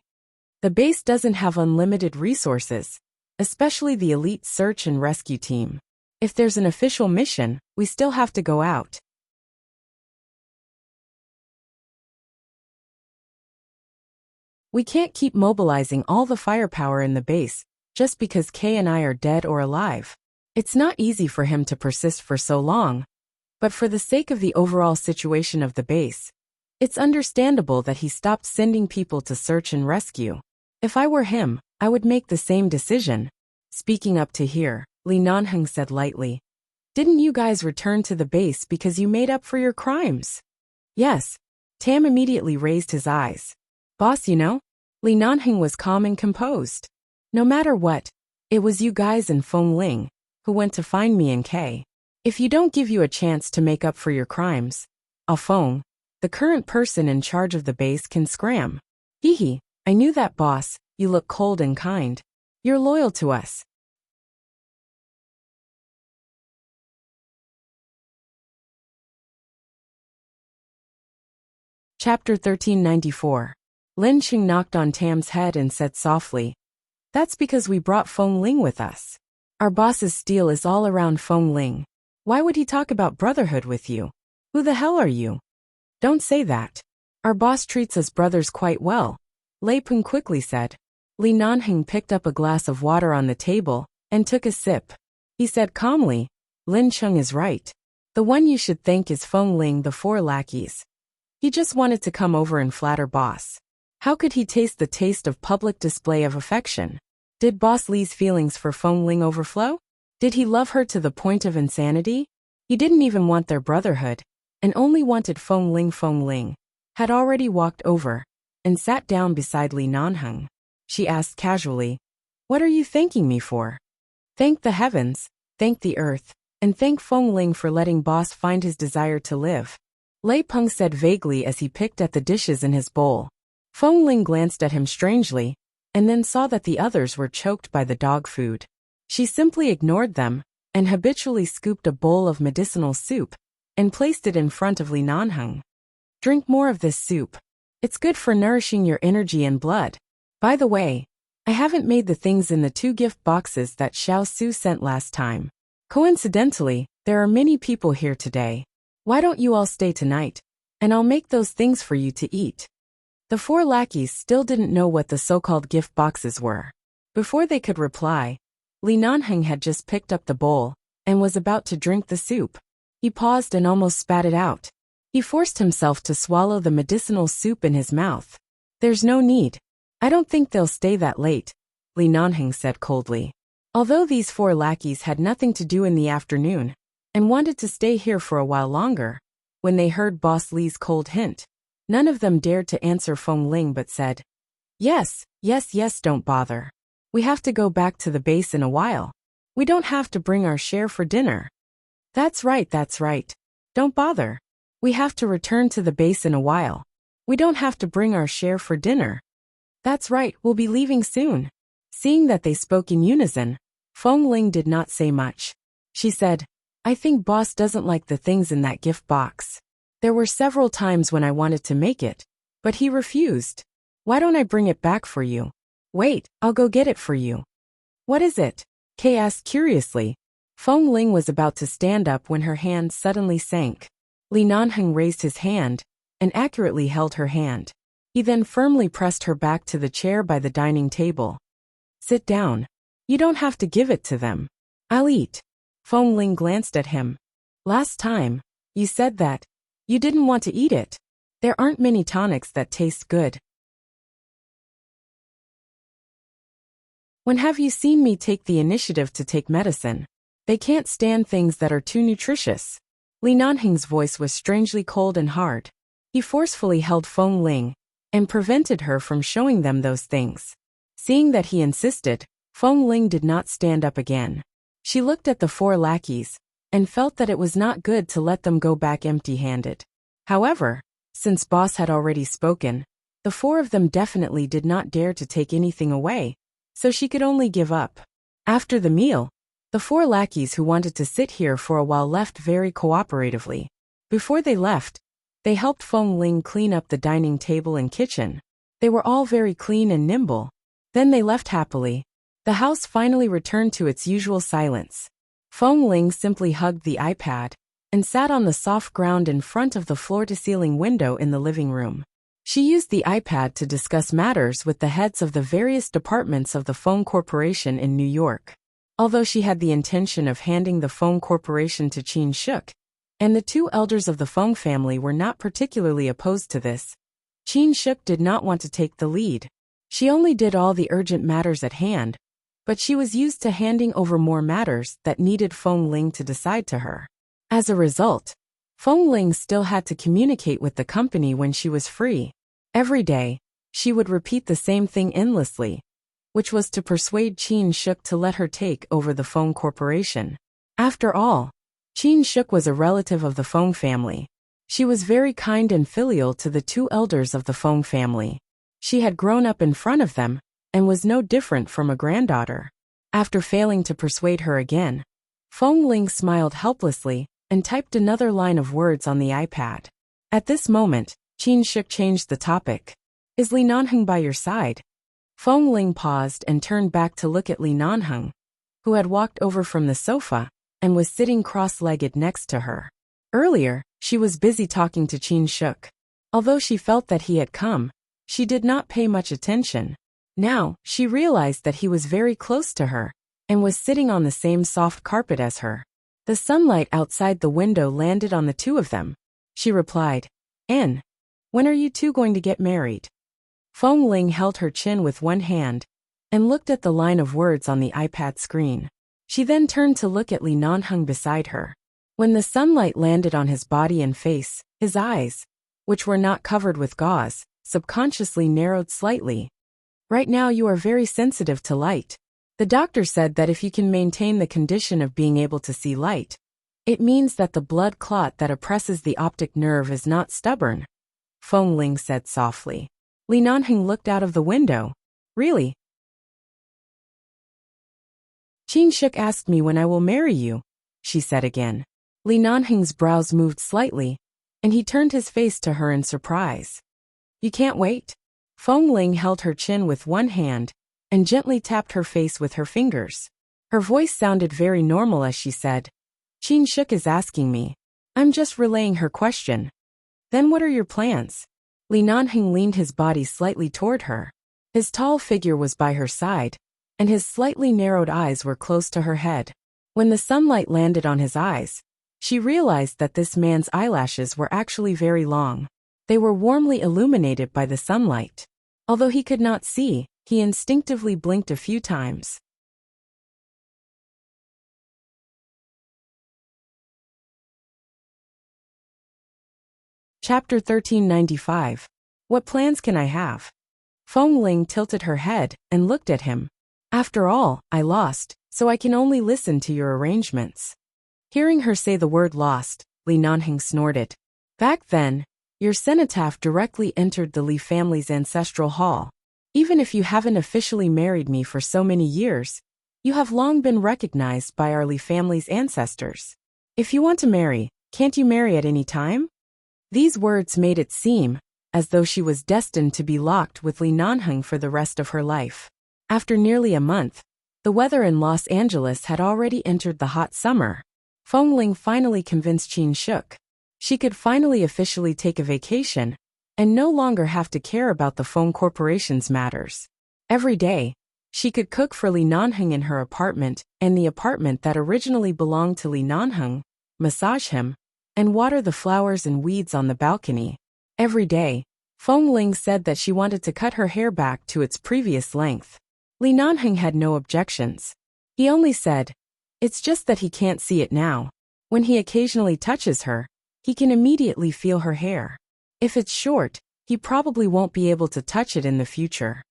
The base doesn't have unlimited resources, especially the elite search and rescue team. If there's an official mission, we still have to go out. We can't keep mobilizing all the firepower in the base, just because Kay and I are dead or alive. It's not easy for him to persist for so long, but for the sake of the overall situation of the base, it's understandable that he stopped sending people to search and rescue. If I were him, I would make the same decision. Speaking up to here, Li Nanheng said lightly, didn't you guys return to the base because you made up for your crimes? Yes. Tam immediately raised his eyes. Boss, you know? Li Nanheng was calm and composed. No matter what, it was you guys and Feng Ling who went to find me and Kay. If you don't give you a chance to make up for your crimes, Ah Feng, the current person in charge of the base, can scram. Hee, I knew that, boss. You look cold and kind. You're loyal to us. Chapter 1394. Lin Qing knocked on Tam's head and said softly, that's because we brought Feng Ling with us. Our boss's steel is all around Feng Ling. Why would he talk about brotherhood with you? Who the hell are you? Don't say that. Our boss treats us brothers quite well, Lei Peng quickly said. Li Nanheng picked up a glass of water on the table and took a sip. He said calmly, Lin Chung is right. The one you should thank is Feng Ling, the 4 lackeys. He just wanted to come over and flatter boss. How could he taste the taste of public display of affection? Did Boss Li's feelings for Feng Ling overflow? Did he love her to the point of insanity? He didn't even want their brotherhood, and only wanted Feng Ling. Feng Ling had already walked over and sat down beside Li Nanheng. She asked casually, What are you thanking me for? Thank the heavens, thank the earth, and thank Feng Ling for letting boss find his desire to live. Lei Peng said vaguely as he picked at the dishes in his bowl. Feng Ling glanced at him strangely, and then saw that the others were choked by the dog food. She simply ignored them, and habitually scooped a bowl of medicinal soup, and placed it in front of Li Nanheng. Drink more of this soup. It's good for nourishing your energy and blood. By the way, I haven't made the things in the 2 gift boxes that Xiao Su sent last time. Coincidentally, there are many people here today. Why don't you all stay tonight, and I'll make those things for you to eat. The 4 lackeys still didn't know what the so-called gift boxes were. Before they could reply, Li Nanheng had just picked up the bowl and was about to drink the soup. He paused and almost spat it out. He forced himself to swallow the medicinal soup in his mouth. There's no need. I don't think they'll stay that late, Li Nanheng said coldly. Although these 4 lackeys had nothing to do in the afternoon and wanted to stay here for a while longer, when they heard Boss Li's cold hint, none of them dared to answer Feng Ling but said, Yes, don't bother. We have to go back to the base in a while. We don't have to bring our share for dinner. That's right. Don't bother. We have to return to the base in a while. We don't have to bring our share for dinner. That's right, we'll be leaving soon. Seeing that they spoke in unison, Feng Ling did not say much. She said, I think boss doesn't like the things in that gift box. There were several times when I wanted to make it, but he refused. Why don't I bring it back for you? Wait, I'll go get it for you. What is it? Kay asked curiously. Feng Ling was about to stand up when her hand suddenly sank. Li Nanheng raised his hand and accurately held her hand. He then firmly pressed her back to the chair by the dining table. Sit down. You don't have to give it to them. I'll eat. Feng Ling glanced at him. Last time, you said that you didn't want to eat it. There aren't many tonics that taste good. When have you seen me take the initiative to take medicine? They can't stand things that are too nutritious. Li Nanheng's voice was strangely cold and hard. He forcefully held Feng Ling and prevented her from showing them those things. Seeing that he insisted, Feng Ling did not stand up again. She looked at the 4 lackeys and felt that it was not good to let them go back empty-handed. However, since boss had already spoken, the 4 of them definitely did not dare to take anything away, so she could only give up. After the meal, the 4 lackeys who wanted to sit here for a while left very cooperatively. Before they left, they helped Feng Ling clean up the dining table and kitchen. They were all very clean and nimble. Then they left happily. The house finally returned to its usual silence. Feng Ling simply hugged the iPad and sat on the soft ground in front of the floor-to-ceiling window in the living room. She used the iPad to discuss matters with the heads of the various departments of the phone corporation in New York. Although she had the intention of handing the phone corporation to Qin Shuk, and the 2 elders of the Feng family were not particularly opposed to this, Qin Shuk did not want to take the lead. She only did all the urgent matters at hand, but she was used to handing over more matters that needed Feng Ling to decide to her. As a result, Feng Ling still had to communicate with the company when she was free. Every day, she would repeat the same thing endlessly, which was to persuade Qin Shuk to let her take over the Feng corporation. After all, Qin Shuk was a relative of the Feng family. She was very kind and filial to the 2 elders of the Feng family. She had grown up in front of them and was no different from a granddaughter. After failing to persuade her again, Feng Ling smiled helplessly and typed another line of words on the iPad. At this moment, Qin Shuk changed the topic. Is Li Nanheng by your side? Feng Ling paused and turned back to look at Li Nanheng, who had walked over from the sofa and was sitting cross-legged next to her. Earlier, she was busy talking to Qin Shuk. Although she felt that he had come, she did not pay much attention. Now, she realized that he was very close to her and was sitting on the same soft carpet as her. The sunlight outside the window landed on the two of them. She replied, "N, when are you two going to get married?" Feng Ling held her chin with one hand and looked at the line of words on the iPad screen. She then turned to look at Li Nanheng beside her. When the sunlight landed on his body and face, his eyes, which were not covered with gauze, subconsciously narrowed slightly. "Right now you are very sensitive to light. The doctor said that if you can maintain the condition of being able to see light, it means that the blood clot that oppresses the optic nerve is not stubborn," Feng Ling said softly. Li Nanheng looked out of the window. "Really?" "Qin Shuk asked me when I will marry you," she said again. Li Nanheng's brows moved slightly, and he turned his face to her in surprise. "You can't wait?" Feng Ling held her chin with one hand and gently tapped her face with her fingers. Her voice sounded very normal as she said, "Qin Shuk is asking me. I'm just relaying her question." "Then what are your plans?" Li Nanheng leaned his body slightly toward her. His tall figure was by her side, and his slightly narrowed eyes were close to her head. When the sunlight landed on his eyes, she realized that this man's eyelashes were actually very long. They were warmly illuminated by the sunlight. Although he could not see, he instinctively blinked a few times. Chapter 1395. What plans can I have? Feng Ling tilted her head and looked at him. "After all, I lost, so I can only listen to your arrangements." Hearing her say the word lost, Li Nanheng snorted. "Back then, your cenotaph directly entered the Li family's ancestral hall. Even if you haven't officially married me for so many years, you have long been recognized by our Li family's ancestors. If you want to marry, can't you marry at any time?" These words made it seem as though she was destined to be locked with Li Nanheng for the rest of her life. After nearly a month, the weather in Los Angeles had already entered the hot summer. Feng Ling finally convinced Qin Shuk. She could finally officially take a vacation and no longer have to care about the Feng Corporation's matters. Every day, she could cook for Li Nanheng in her apartment and the apartment that originally belonged to Li Nanheng, massage him, and water the flowers and weeds on the balcony. Every day, Feng Ling said that she wanted to cut her hair back to its previous length. Li Nanheng had no objections. He only said, "It's just that he can't see it now. When he occasionally touches her, he can immediately feel her hair. If it's short, he probably won't be able to touch it in the future."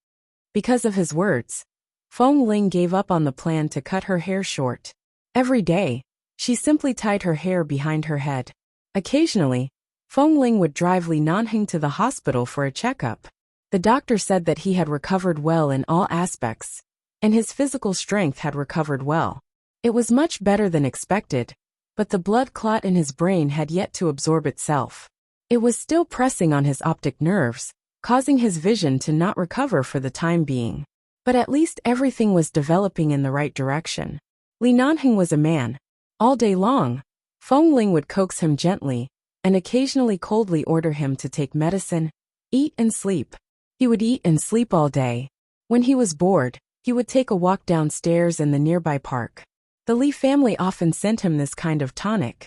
Because of his words, Feng Ling gave up on the plan to cut her hair short. Every day, she simply tied her hair behind her head. Occasionally, Feng Ling would drive Li Nanheng to the hospital for a checkup. The doctor said that he had recovered well in all aspects, and his physical strength had recovered well. It was much better than expected, but the blood clot in his brain had yet to absorb itself. It was still pressing on his optic nerves, causing his vision to not recover for the time being. But at least everything was developing in the right direction. Li Nanheng was a man. All day long, Feng Ling would coax him gently, and occasionally coldly order him to take medicine, eat and sleep. He would eat and sleep all day. When he was bored, he would take a walk downstairs in the nearby park. The Li family often sent him this kind of tonic.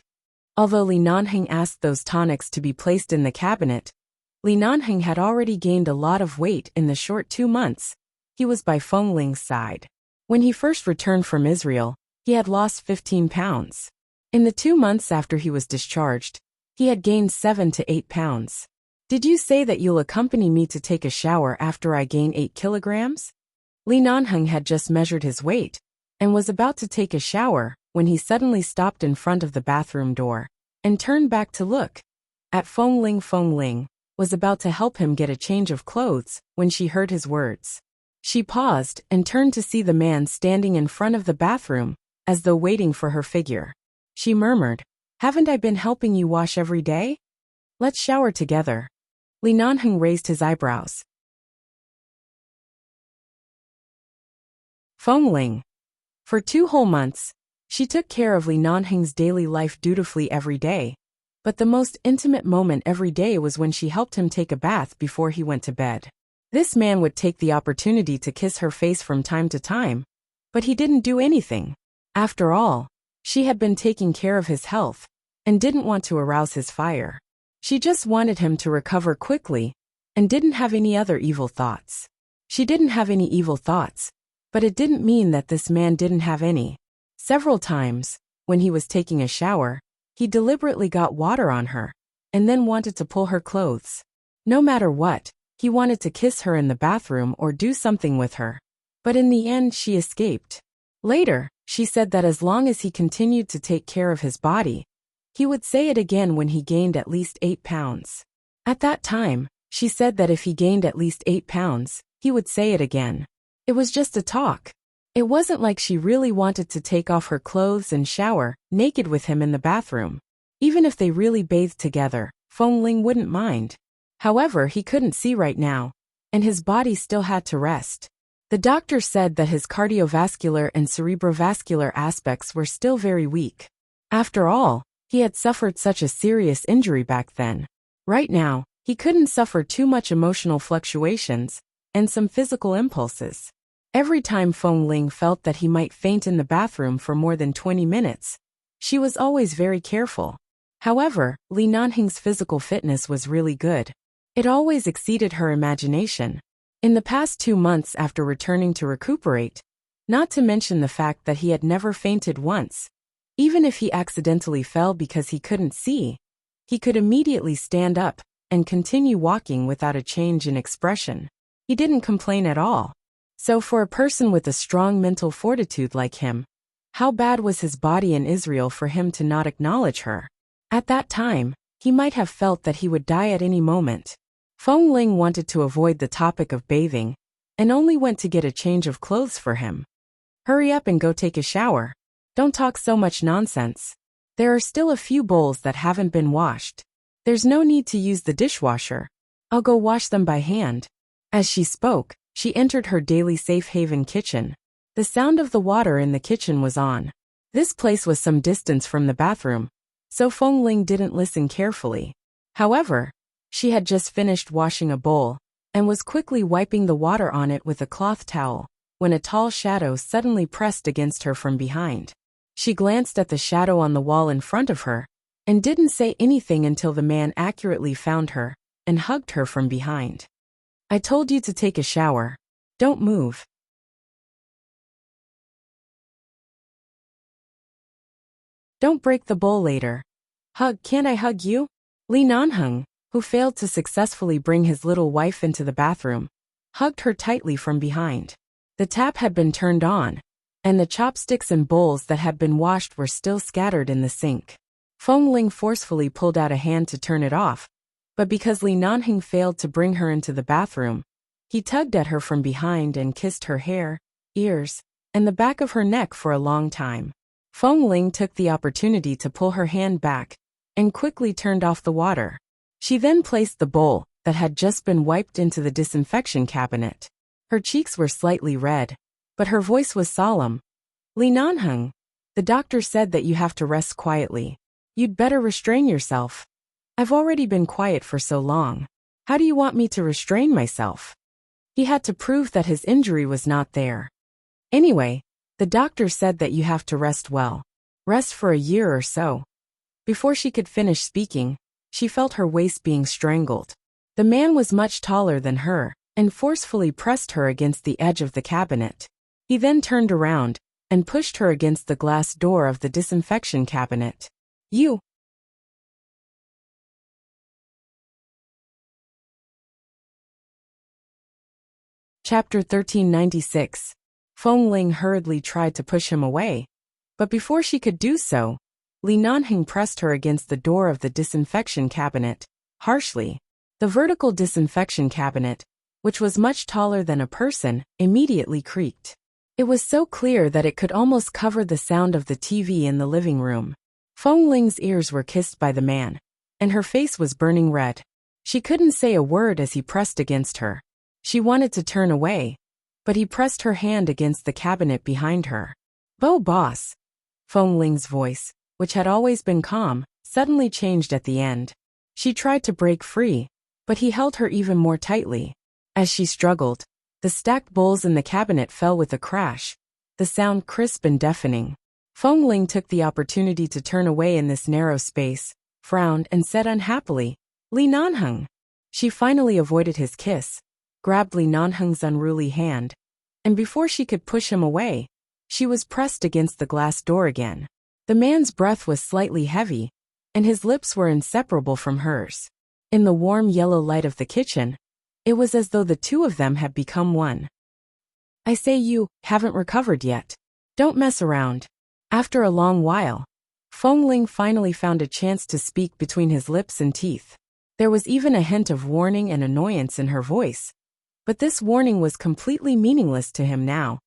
Although Li Nanheng asked those tonics to be placed in the cabinet, Li Nanheng had already gained a lot of weight in the short 2 months he was by Feng Ling's side. When he first returned from Israel, he had lost 15 pounds. In the 2 months after he was discharged, he had gained 7 to 8 pounds. "Did you say that you'll accompany me to take a shower after I gain 8 kilograms? Li Nanheng had just measured his weight and was about to take a shower when he suddenly stopped in front of the bathroom door and turned back to look at Feng Ling. Feng Ling was about to help him get a change of clothes when she heard his words. She paused and turned to see the man standing in front of the bathroom, as though waiting for her figure. She murmured, "Haven't I been helping you wash every day? Let's shower together." Li Nanheng raised his eyebrows. Feng Ling. For 2 whole months, she took care of Li Nanheng's daily life dutifully every day, but the most intimate moment every day was when she helped him take a bath before he went to bed. This man would take the opportunity to kiss her face from time to time, but he didn't do anything. After all, she had been taking care of his health and didn't want to arouse his fire. She just wanted him to recover quickly and didn't have any other evil thoughts. She didn't have any evil thoughts, but it didn't mean that this man didn't have any. Several times, when he was taking a shower, he deliberately got water on her and then wanted to pull her clothes. No matter what, he wanted to kiss her in the bathroom or do something with her. But in the end, she escaped. Later, she said that as long as he continued to take care of his body, he would say it again when he gained at least 8 pounds. At that time, she said that if he gained at least 8 pounds, he would say it again. It was just a talk. It wasn't like she really wanted to take off her clothes and shower naked with him in the bathroom. Even if they really bathed together, Feng Ling wouldn't mind. However, he couldn't see right now, and his body still had to rest. The doctor said that his cardiovascular and cerebrovascular aspects were still very weak. After all, he had suffered such a serious injury back then. Right now, he couldn't suffer too much emotional fluctuations and some physical impulses. Every time Feng Ling felt that he might faint in the bathroom for more than 20 minutes, she was always very careful. However, Li Nanhing's physical fitness was really good. It always exceeded her imagination. In the past 2 months after returning to recuperate, not to mention the fact that he had never fainted once, even if he accidentally fell because he couldn't see, he could immediately stand up and continue walking without a change in expression. He didn't complain at all. So for a person with a strong mental fortitude like him, how bad was his body in Israel for him to not acknowledge her? At that time, he might have felt that he would die at any moment. Feng Ling wanted to avoid the topic of bathing and only went to get a change of clothes for him. Hurry up and go take a shower. Don't talk so much nonsense. There are still a few bowls that haven't been washed. There's no need to use the dishwasher. I'll go wash them by hand. As she spoke, she entered her daily safe haven kitchen. The sound of the water in the kitchen was on. This place was some distance from the bathroom, so Feng Ling didn't listen carefully. However, she had just finished washing a bowl and was quickly wiping the water on it with a cloth towel when a tall shadow suddenly pressed against her from behind. She glanced at the shadow on the wall in front of her and didn't say anything until the man accurately found her and hugged her from behind. I told you to take a shower. Don't move. Don't break the bowl later. Can't I hug you? Li Nanheng, who failed to successfully bring his little wife into the bathroom, hugged her tightly from behind. The tap had been turned on, and the chopsticks and bowls that had been washed were still scattered in the sink. Feng Ling forcefully pulled out a hand to turn it off, but because Li Nanheng failed to bring her into the bathroom, he tugged at her from behind and kissed her hair, ears, and the back of her neck for a long time. Feng Ling took the opportunity to pull her hand back and quickly turned off the water. She then placed the bowl that had just been wiped into the disinfection cabinet. Her cheeks were slightly red, but her voice was solemn. Li Nanheng, the doctor said that you have to rest quietly. You'd better restrain yourself. I've already been quiet for so long. How do you want me to restrain myself? He had to prove that his injury was not there. Anyway, the doctor said that you have to rest well. Rest for a year or so. Before she could finish speaking, she felt her waist being strangled. The man was much taller than her and forcefully pressed her against the edge of the cabinet. He then turned around and pushed her against the glass door of the disinfection cabinet. You. Chapter 1396. Feng Ling hurriedly tried to push him away, but before she could do so, Li Nanheng pressed her against the door of the disinfection cabinet, harshly. The vertical disinfection cabinet, which was much taller than a person, immediately creaked. It was so clear that it could almost cover the sound of the TV in the living room. Feng Ling's ears were kissed by the man, and her face was burning red. She couldn't say a word as he pressed against her. She wanted to turn away, but he pressed her hand against the cabinet behind her. Boss. Feng Ling's voice, which had always been calm, suddenly changed at the end. She tried to break free, but he held her even more tightly. As she struggled, the stacked bowls in the cabinet fell with a crash, the sound crisp and deafening. Feng Ling took the opportunity to turn away in this narrow space, frowned and said unhappily, "Li Nanheng." She finally avoided his kiss, grabbed Li Nanheng's unruly hand, and before she could push him away, she was pressed against the glass door again. The man's breath was slightly heavy, and his lips were inseparable from hers. In the warm yellow light of the kitchen, it was as though the two of them had become one. "I say, you haven't recovered yet. Don't mess around." After a long while, Feng Ling finally found a chance to speak between his lips and teeth. There was even a hint of warning and annoyance in her voice, but this warning was completely meaningless to him now,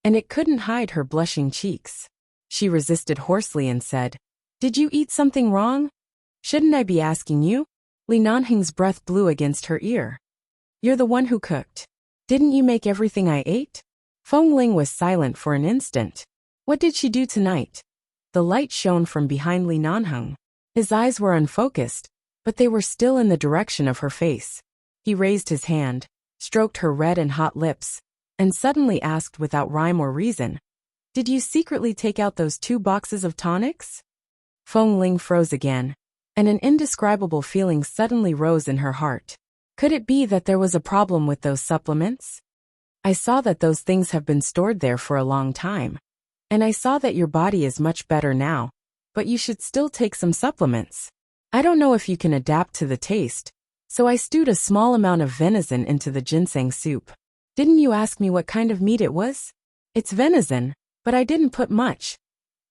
and it couldn't hide her blushing cheeks. She resisted hoarsely and said, "Did you eat something wrong? Shouldn't I be asking you?" Li Nanheng's breath blew against her ear. "You're the one who cooked. Didn't you make everything I ate?" Feng Ling was silent for an instant. What did she do tonight? The light shone from behind Li Nanheng. His eyes were unfocused, but they were still in the direction of her face. He raised his hand, stroked her red and hot lips, and suddenly asked without rhyme or reason, "Did you secretly take out those 2 boxes of tonics?" Feng Ling froze again, and an indescribable feeling suddenly rose in her heart. Could it be that there was a problem with those supplements? "I saw that those things have been stored there for a long time. And I saw that your body is much better now, but you should still take some supplements. I don't know if you can adapt to the taste, so I stewed a small amount of venison into the ginseng soup. Didn't you ask me what kind of meat it was? It's venison, but I didn't put much."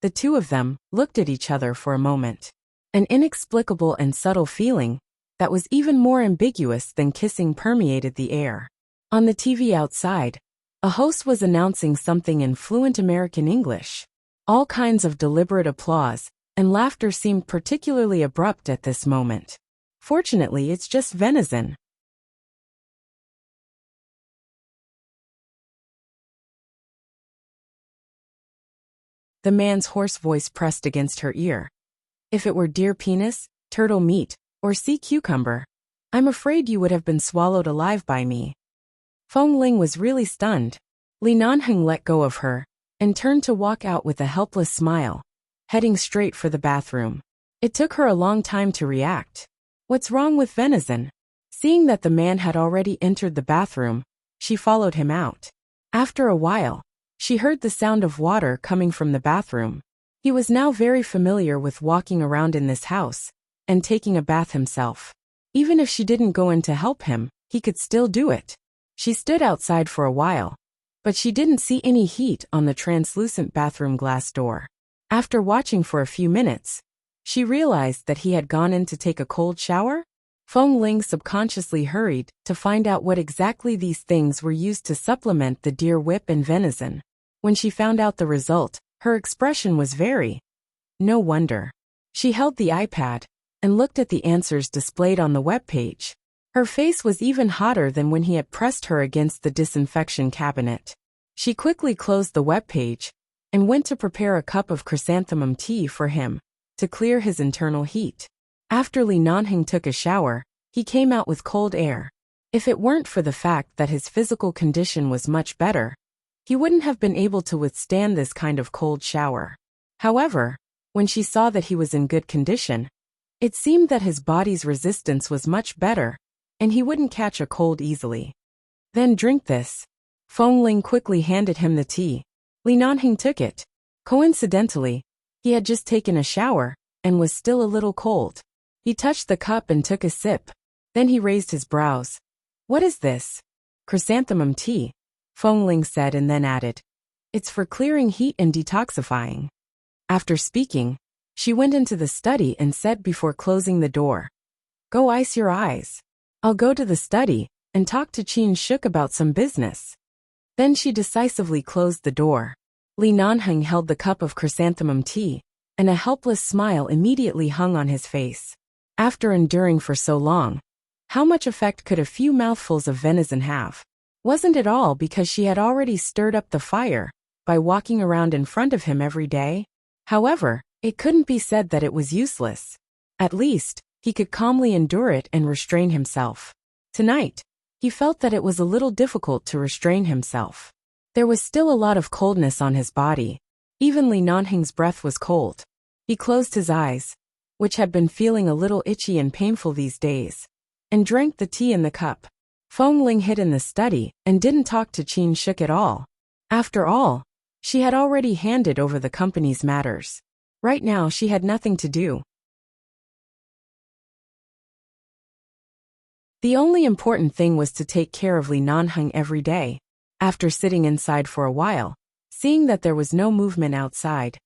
The two of them looked at each other for a moment. An inexplicable and subtle feeling that was even more ambiguous than kissing permeated the air. On the TV outside, a host was announcing something in fluent American English. All kinds of deliberate applause and laughter seemed particularly abrupt at this moment. "Fortunately, it's just venison." The man's hoarse voice pressed against her ear. "If it were deer penis, turtle meat, or sea cucumber, I'm afraid you would have been swallowed alive by me." Feng Ling was really stunned. Li Nanheng let go of her and turned to walk out with a helpless smile, heading straight for the bathroom. It took her a long time to react. What's wrong with venison? Seeing that the man had already entered the bathroom, she followed him out. After a while, she heard the sound of water coming from the bathroom. He was now very familiar with walking around in this house and taking a bath himself. Even if she didn't go in to help him, he could still do it. She stood outside for a while, but she didn't see any heat on the translucent bathroom glass door. After watching for a few minutes, she realized that he had gone in to take a cold shower. Feng Ling subconsciously hurried to find out what exactly these things were used to supplement the deer whip and venison. When she found out the result, her expression was very. No wonder. She held the iPad and looked at the answers displayed on the webpage. Her face was even hotter than when he had pressed her against the disinfection cabinet. She quickly closed the webpage and went to prepare a cup of chrysanthemum tea for him to clear his internal heat. After Li Nanheng took a shower, he came out with cold air. If it weren't for the fact that his physical condition was much better, he wouldn't have been able to withstand this kind of cold shower. However, when she saw that he was in good condition, it seemed that his body's resistance was much better, and he wouldn't catch a cold easily. "Then drink this." Feng Ling quickly handed him the tea. Li Nanheng took it. Coincidentally, he had just taken a shower and was still a little cold. He touched the cup and took a sip. Then he raised his brows. "What is this?" "Chrysanthemum tea," Feng Ling said and then added, "It's for clearing heat and detoxifying." After speaking, she went into the study and said before closing the door, "Go ice your eyes. I'll go to the study and talk to Qin Shuk about some business." Then she decisively closed the door. Li Nanheng held the cup of chrysanthemum tea, and a helpless smile immediately hung on his face. After enduring for so long, how much effect could a few mouthfuls of venison have? Wasn't it all because she had already stirred up the fire by walking around in front of him every day? However, it couldn't be said that it was useless. At least, he could calmly endure it and restrain himself. Tonight, He felt that it was a little difficult to restrain himself. There was still a lot of coldness on his body. Even Li Nanheng's breath was cold. He closed his eyes, which had been feeling a little itchy and painful these days, and drank the tea in the cup. Feng Ling hid in the study and didn't talk to Qin Shuk at all. After all, she had already handed over the company's matters. Right now she had nothing to do. The only important thing was to take care of Li Nanheng every day. After sitting inside for a while, seeing that there was no movement outside,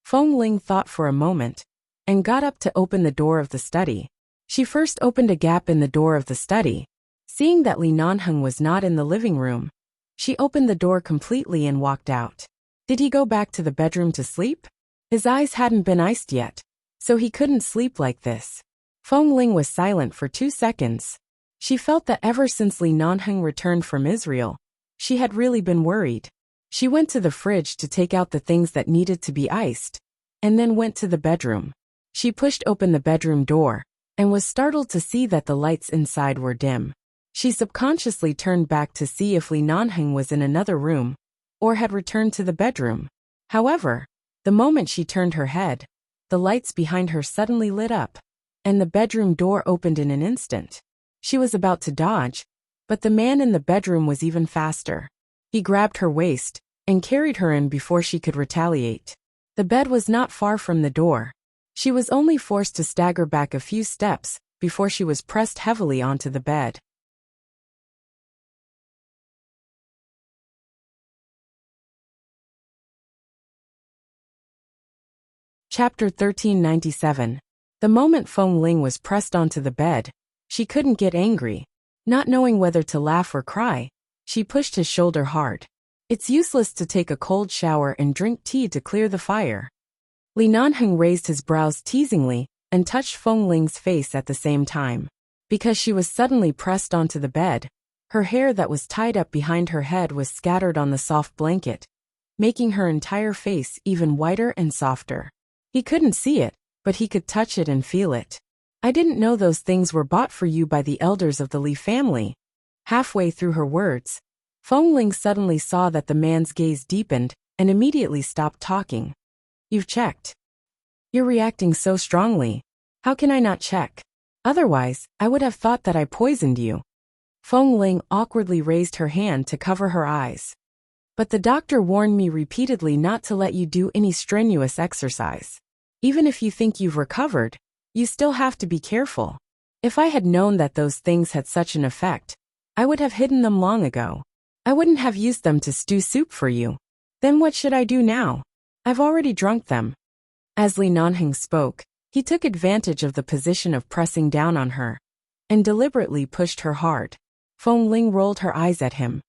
Feng Ling thought for a moment and got up to open the door of the study. She first opened a gap in the door of the study. Seeing that Li Nanheng was not in the living room, she opened the door completely and walked out. Did he go back to the bedroom to sleep? His eyes hadn't been iced yet, so he couldn't sleep like this. Feng Ling was silent for 2 seconds. She felt that ever since Li Nanheng returned from Israel, she had really been worried. She went to the fridge to take out the things that needed to be iced, and then went to the bedroom. She pushed open the bedroom door, and was startled to see that the lights inside were dim. She subconsciously turned back to see if Li Nanheng was in another room, or had returned to the bedroom. However, the moment she turned her head, the lights behind her suddenly lit up, and the bedroom door opened in an instant. She was about to dodge, but the man in the bedroom was even faster. He grabbed her waist and carried her in before she could retaliate. The bed was not far from the door. She was only forced to stagger back a few steps before she was pressed heavily onto the bed. Chapter 1397. The moment Feng Ling was pressed onto the bed, she couldn't get angry. Not knowing whether to laugh or cry, she pushed his shoulder hard. It's useless to take a cold shower and drink tea to clear the fire. Li Nanheng raised his brows teasingly and touched Feng Ling's face at the same time. Because she was suddenly pressed onto the bed, her hair that was tied up behind her head was scattered on the soft blanket, making her entire face even whiter and softer. He couldn't see it, but he could touch it and feel it. I didn't know those things were bought for you by the elders of the Li family. Halfway through her words, Feng Ling suddenly saw that the man's gaze deepened and immediately stopped talking. You've checked. You're reacting so strongly. How can I not check? Otherwise, I would have thought that I poisoned you. Feng Ling awkwardly raised her hand to cover her eyes. But the doctor warned me repeatedly not to let you do any strenuous exercise. Even if you think you've recovered, you still have to be careful. If I had known that those things had such an effect, I would have hidden them long ago. I wouldn't have used them to stew soup for you. Then what should I do now? I've already drunk them. As Li Nanheng spoke, he took advantage of the position of pressing down on her, and deliberately pushed her hard. Feng Ling rolled her eyes at him.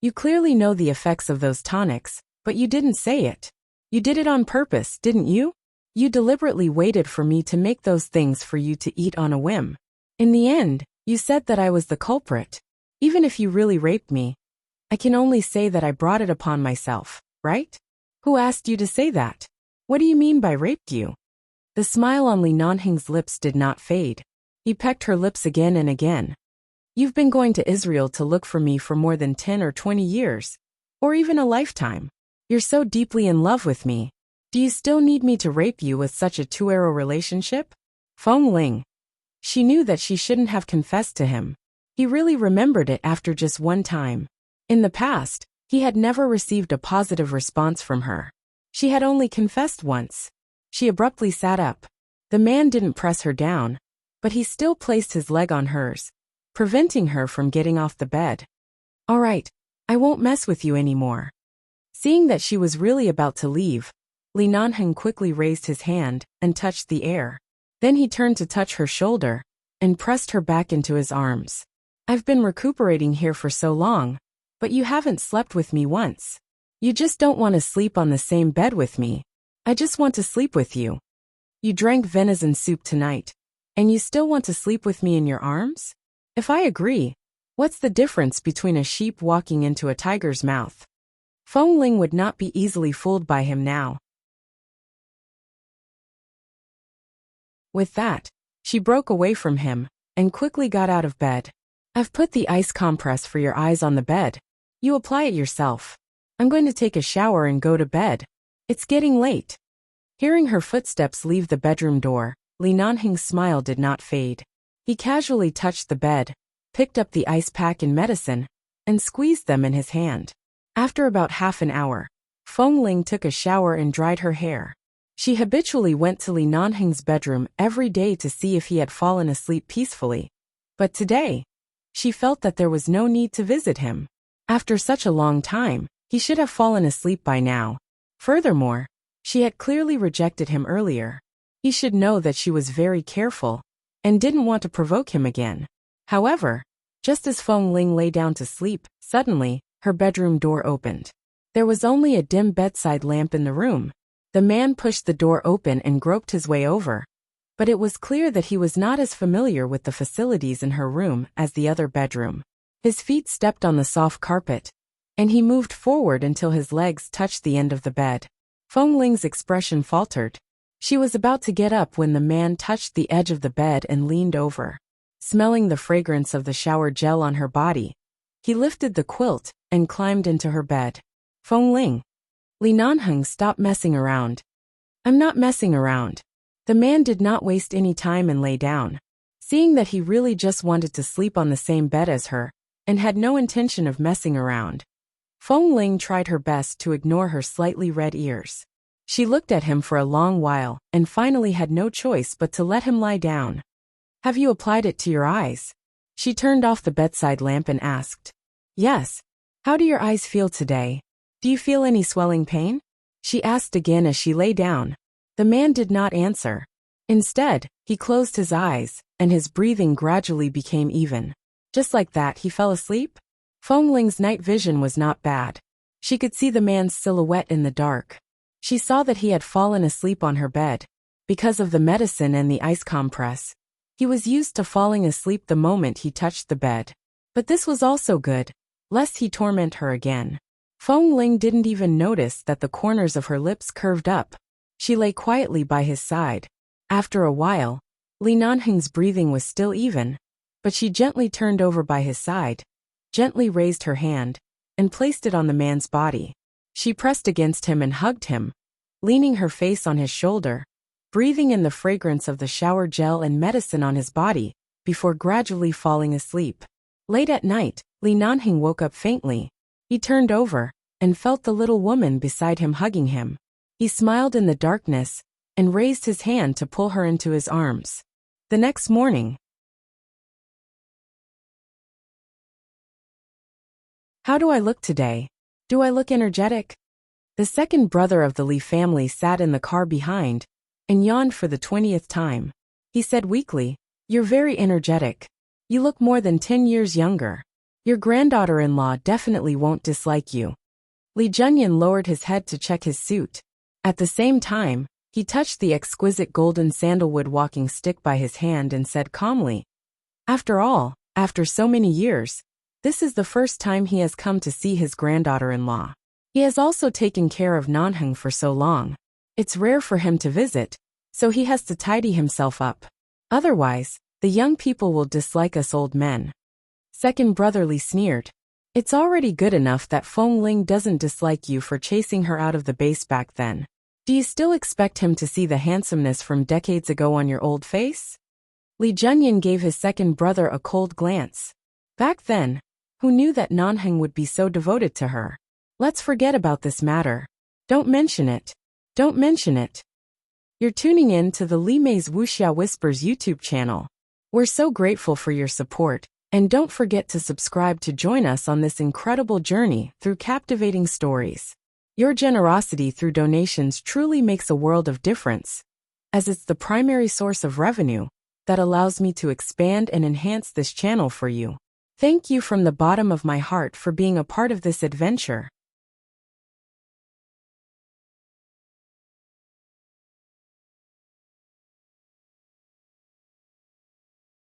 You clearly know the effects of those tonics, but you didn't say it. You did it on purpose, didn't you? You deliberately waited for me to make those things for you to eat on a whim. In the end, you said that I was the culprit. Even if you really raped me, I can only say that I brought it upon myself, right? Who asked you to say that? What do you mean by raped you? The smile on Li Nanheng's lips did not fade. He pecked her lips again and again. You've been going to Israel to look for me for more than 10 or 20 years, or even a lifetime. You're so deeply in love with me. Do you still need me to rape you with such a two-arrow relationship? Feng Ling. She knew that she shouldn't have confessed to him. He really remembered it after just one time. In the past, he had never received a positive response from her. She had only confessed once. She abruptly sat up. The man didn't press her down, but he still placed his leg on hers, preventing her from getting off the bed. All right, I won't mess with you anymore. Seeing that she was really about to leave, Li Nanheng quickly raised his hand and touched the air. Then he turned to touch her shoulder and pressed her back into his arms. I've been recuperating here for so long, but you haven't slept with me once. You just don't want to sleep on the same bed with me. I just want to sleep with you. You drank venison soup tonight, and you still want to sleep with me in your arms? If I agree, what's the difference between a sheep walking into a tiger's mouth? Feng Ling would not be easily fooled by him now. With that, she broke away from him and quickly got out of bed. I've put the ice compress for your eyes on the bed. You apply it yourself. I'm going to take a shower and go to bed. It's getting late. Hearing her footsteps leave the bedroom door, Li Nanhing's smile did not fade. He casually touched the bed, picked up the ice pack and medicine, and squeezed them in his hand. After about half an hour, Feng Ling took a shower and dried her hair. She habitually went to Li Nanhing's bedroom every day to see if he had fallen asleep peacefully. But today, she felt that there was no need to visit him. After such a long time, he should have fallen asleep by now. Furthermore, she had clearly rejected him earlier. He should know that she was very careful and didn't want to provoke him again. However, just as Feng Ling lay down to sleep, suddenly, her bedroom door opened. There was only a dim bedside lamp in the room. The man pushed the door open and groped his way over. But it was clear that he was not as familiar with the facilities in her room as the other bedroom. His feet stepped on the soft carpet, and he moved forward until his legs touched the end of the bed. Feng Ling's expression faltered. She was about to get up when the man touched the edge of the bed and leaned over. Smelling the fragrance of the shower gel on her body, he lifted the quilt and climbed into her bed. Feng Ling. Li Nanheng, stop messing around. I'm not messing around. The man did not waste any time and lay down. Seeing that he really just wanted to sleep on the same bed as her, and had no intention of messing around, Feng Ling tried her best to ignore her slightly red ears. She looked at him for a long while and finally had no choice but to let him lie down. Have you applied it to your eyes? She turned off the bedside lamp and asked. Yes. How do your eyes feel today? Do you feel any swelling pain? She asked again as she lay down. The man did not answer. Instead, he closed his eyes, and his breathing gradually became even. Just like that, he fell asleep? Feng Ling's night vision was not bad. She could see the man's silhouette in the dark. She saw that he had fallen asleep on her bed. Because of the medicine and the ice compress, he was used to falling asleep the moment he touched the bed. But this was also good, lest he torment her again. Feng Ling didn't even notice that the corners of her lips curved up. She lay quietly by his side. After a while, Li Nanheng's breathing was still even, but she gently turned over by his side, gently raised her hand, and placed it on the man's body. She pressed against him and hugged him, leaning her face on his shoulder, breathing in the fragrance of the shower gel and medicine on his body, before gradually falling asleep. Late at night, Li Nanheng woke up faintly. He turned over and felt the little woman beside him hugging him. He smiled in the darkness and raised his hand to pull her into his arms. The next morning. How do I look today? Do I look energetic? The second brother of the Li family sat in the car behind and yawned for the 20th time. He said weakly, "You're very energetic. You look more than 10 years younger. Your granddaughter-in-law definitely won't dislike you." Li Junyan lowered his head to check his suit. At the same time, he touched the exquisite golden sandalwood walking stick by his hand and said calmly, "After all, after so many years, this is the first time he has come to see his granddaughter-in-law. He has also taken care of Nanheng for so long. It's rare for him to visit, so he has to tidy himself up. Otherwise, the young people will dislike us old men." Second brother Li sneered. "It's already good enough that Feng Ling doesn't dislike you for chasing her out of the base back then. Do you still expect him to see the handsomeness from decades ago on your old face?" Li Junyan gave his second brother a cold glance. Back then, who knew that Nanheng would be so devoted to her? Let's forget about this matter. Don't mention it. Don't mention it. You're tuning in to the Li Mei's Wuxia Whispers YouTube channel. We're so grateful for your support, and don't forget to subscribe to join us on this incredible journey through captivating stories. Your generosity through donations truly makes a world of difference, as it's the primary source of revenue that allows me to expand and enhance this channel for you. Thank you from the bottom of my heart for being a part of this adventure.